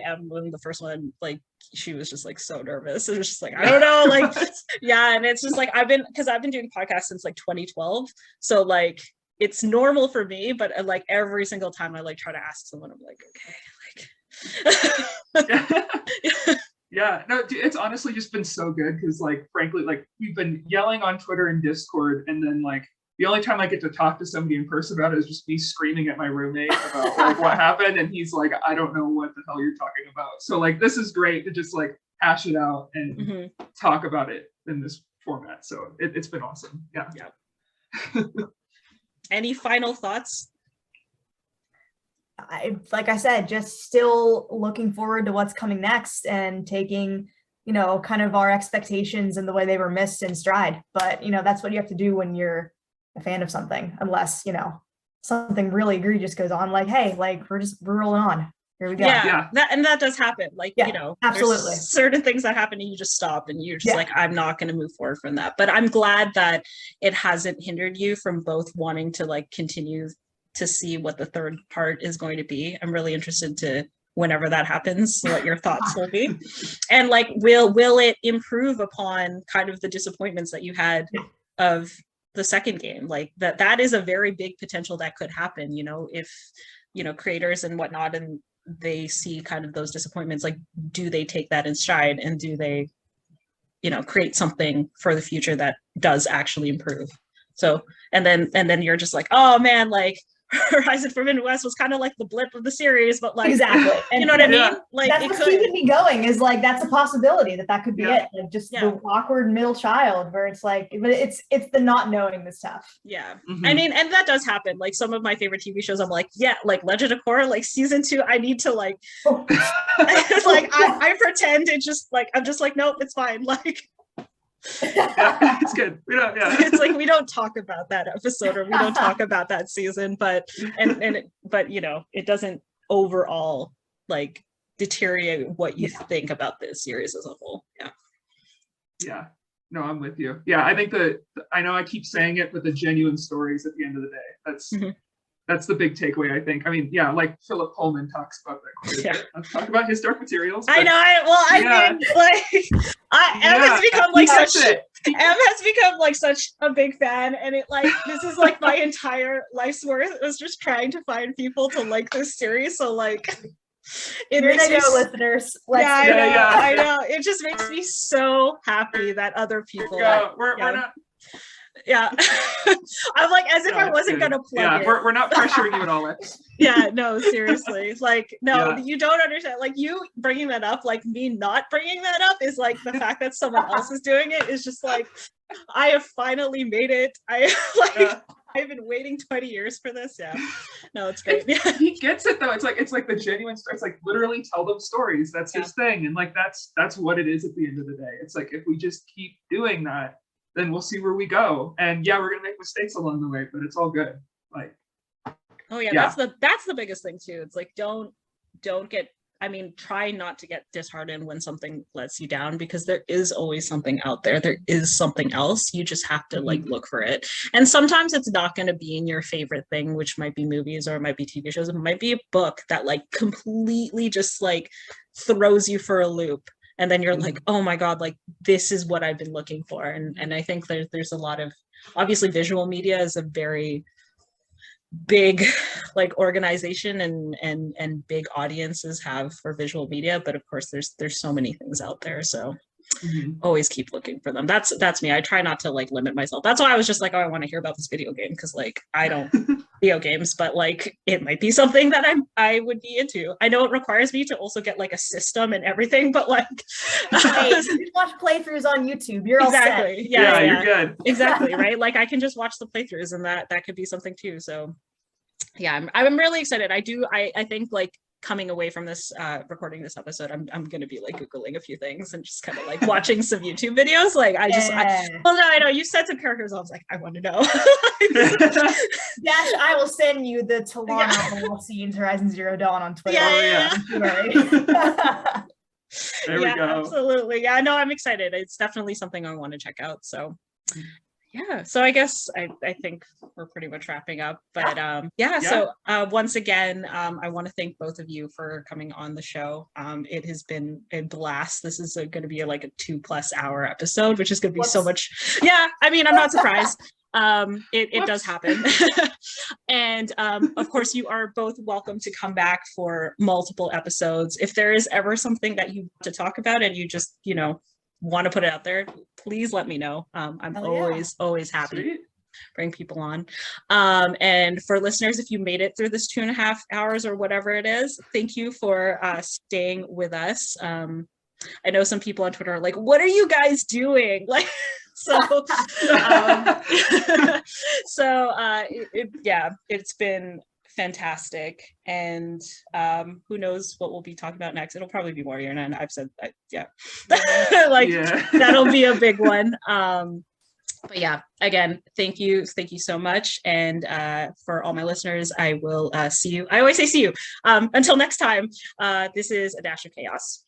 the first one, like she was just like so nervous. It was just like, I don't know, like yeah, and it's just like I've been doing podcasts since like 2012. So like it's normal for me, but like every single time I like try to ask someone, I'm like, okay, like yeah, no, dude, it's honestly just been so good because like frankly, like we've been yelling on Twitter and Discord, and then like the only time I get to talk to somebody in person about it is just me screaming at my roommate about like what happened, and he's like, I don't know what the hell you're talking about. So like this is great to just like hash it out and talk about it in this format. So it's been awesome. Yeah. Any final thoughts? Like I said, just still looking forward to what's coming next and taking, kind of our expectations and the way they were missed in stride. But, that's what you have to do when you're a fan of something, unless, something really egregious goes on, like, hey, like we're rolling on. Here we go. Yeah. That does happen. Like, absolutely. There's certain things that happen and you just stop and you're just like, I'm not going to move forward from that. But I'm glad that it hasn't hindered you from both wanting to like continue to see what the third part is going to be. I'm really interested to, whenever that happens, what your thoughts will be. And like, will it improve upon kind of the disappointments that you had of the second game? Like that is a very big potential that could happen, if, creators and whatnot, and they see kind of those disappointments, like, do they take that in stride and do they, create something for the future that does actually improve? So, and then you're just like, oh man, like Horizon Forbidden West was kind of like the blip of the series, but like, exactly. And, you know what I mean? Like that's what's keeping me going, is like, that's a possibility that could be it. Like just the awkward middle child where it's like, but it's the not knowing the stuff. Yeah. I mean, and that does happen. Like some of my favorite TV shows, I'm like, like Legend of Korra, like season 2, I need to like, it's like, I pretend it just like, I'm just like, nope, it's fine. Like, it's good. It's like we don't talk about that episode or we don't talk about that season, but it doesn't overall like deteriorate what you think about this series as a whole. Yeah, no, I'm with you. I think I know I keep saying it, but the genuine stories at the end of the day, that's the big takeaway, I think. I mean, like Philip Pullman talks about that quite a bit. Let's talk about his Dark Materials. I know. I mean, like, Em has become like has become like such a big fan, and it like this is like my entire life's worth. It was just trying to find people to like this series. So like, it makes me listeners. I know. It just makes me so happy that other people. We're not. I'm like, as if I wasn't gonna plug it. We're not pressuring you at all. No, seriously. Like, no, you don't understand. Like, you bringing that up, like me not bringing that up is like the fact that someone else is doing it is just like, I have finally made it. I've been waiting 20 years for this. No, it's great. He gets it though. It's like the genuine story. It's like literally tell them stories. That's his thing, and like that's what it is at the end of the day. It's like if we just keep doing that, then we'll see where we go. And we're gonna make mistakes along the way, but it's all good. Like, that's the biggest thing too. It's like don't get. I mean, try not to get disheartened when something lets you down, because there is always something out there. There is something else. You just have to like look for it. And sometimes it's not going to be in your favorite thing, which might be movies or it might be TV shows. It might be a book that like completely just like throws you for a loop. And then you're like, oh my God, like this is what I've been looking for. And I think there's a lot of, obviously visual media is a very big like organization and big audiences have for visual media, but of course there's so many things out there, so always keep looking for them. That's me. I try not to like limit myself. That's why I was just like, oh, I want to hear about this video game, because like I don't video games, but like it might be something that I would be into. I know it requires me to also get like a system and everything, but like hey, you watch playthroughs on YouTube, you're all set. You're good. Exactly, right? Like I can just watch the playthroughs, and that could be something too. So I'm really excited. I think like coming away from this recording this episode, I'm gonna be like googling a few things and just kind of like watching some YouTube videos. Like I know you said some characters, I was like, I want to know. Dash, I will send you the Talana scenes Horizon Zero Dawn on Twitter. There we go. Absolutely. No, I'm excited. It's definitely something I want to check out. So Yeah, so I guess I think we're pretty much wrapping up, but so once again, I want to thank both of you for coming on the show. It has been a blast. This is going to be like a 2+ hour episode, which is going to be so much. Yeah, I mean, I'm not surprised. It does happen. And of course, you are both welcome to come back for multiple episodes. If there is ever something that you want to talk about and you just, want to put it out there, please let me know. I'm always happy to bring people on. And for listeners, if you made it through this 2.5 hours or whatever it is, thank you for staying with us. I know some people on Twitter are like, what are you guys doing? Like, it's been fantastic, and who knows what we'll be talking about next. It'll probably be Warrior 9. I've said that'll be a big one. But yeah, again, thank you so much, and for all my listeners, I will see you. I always say see you. Until next time, this is A Dash of Chaos.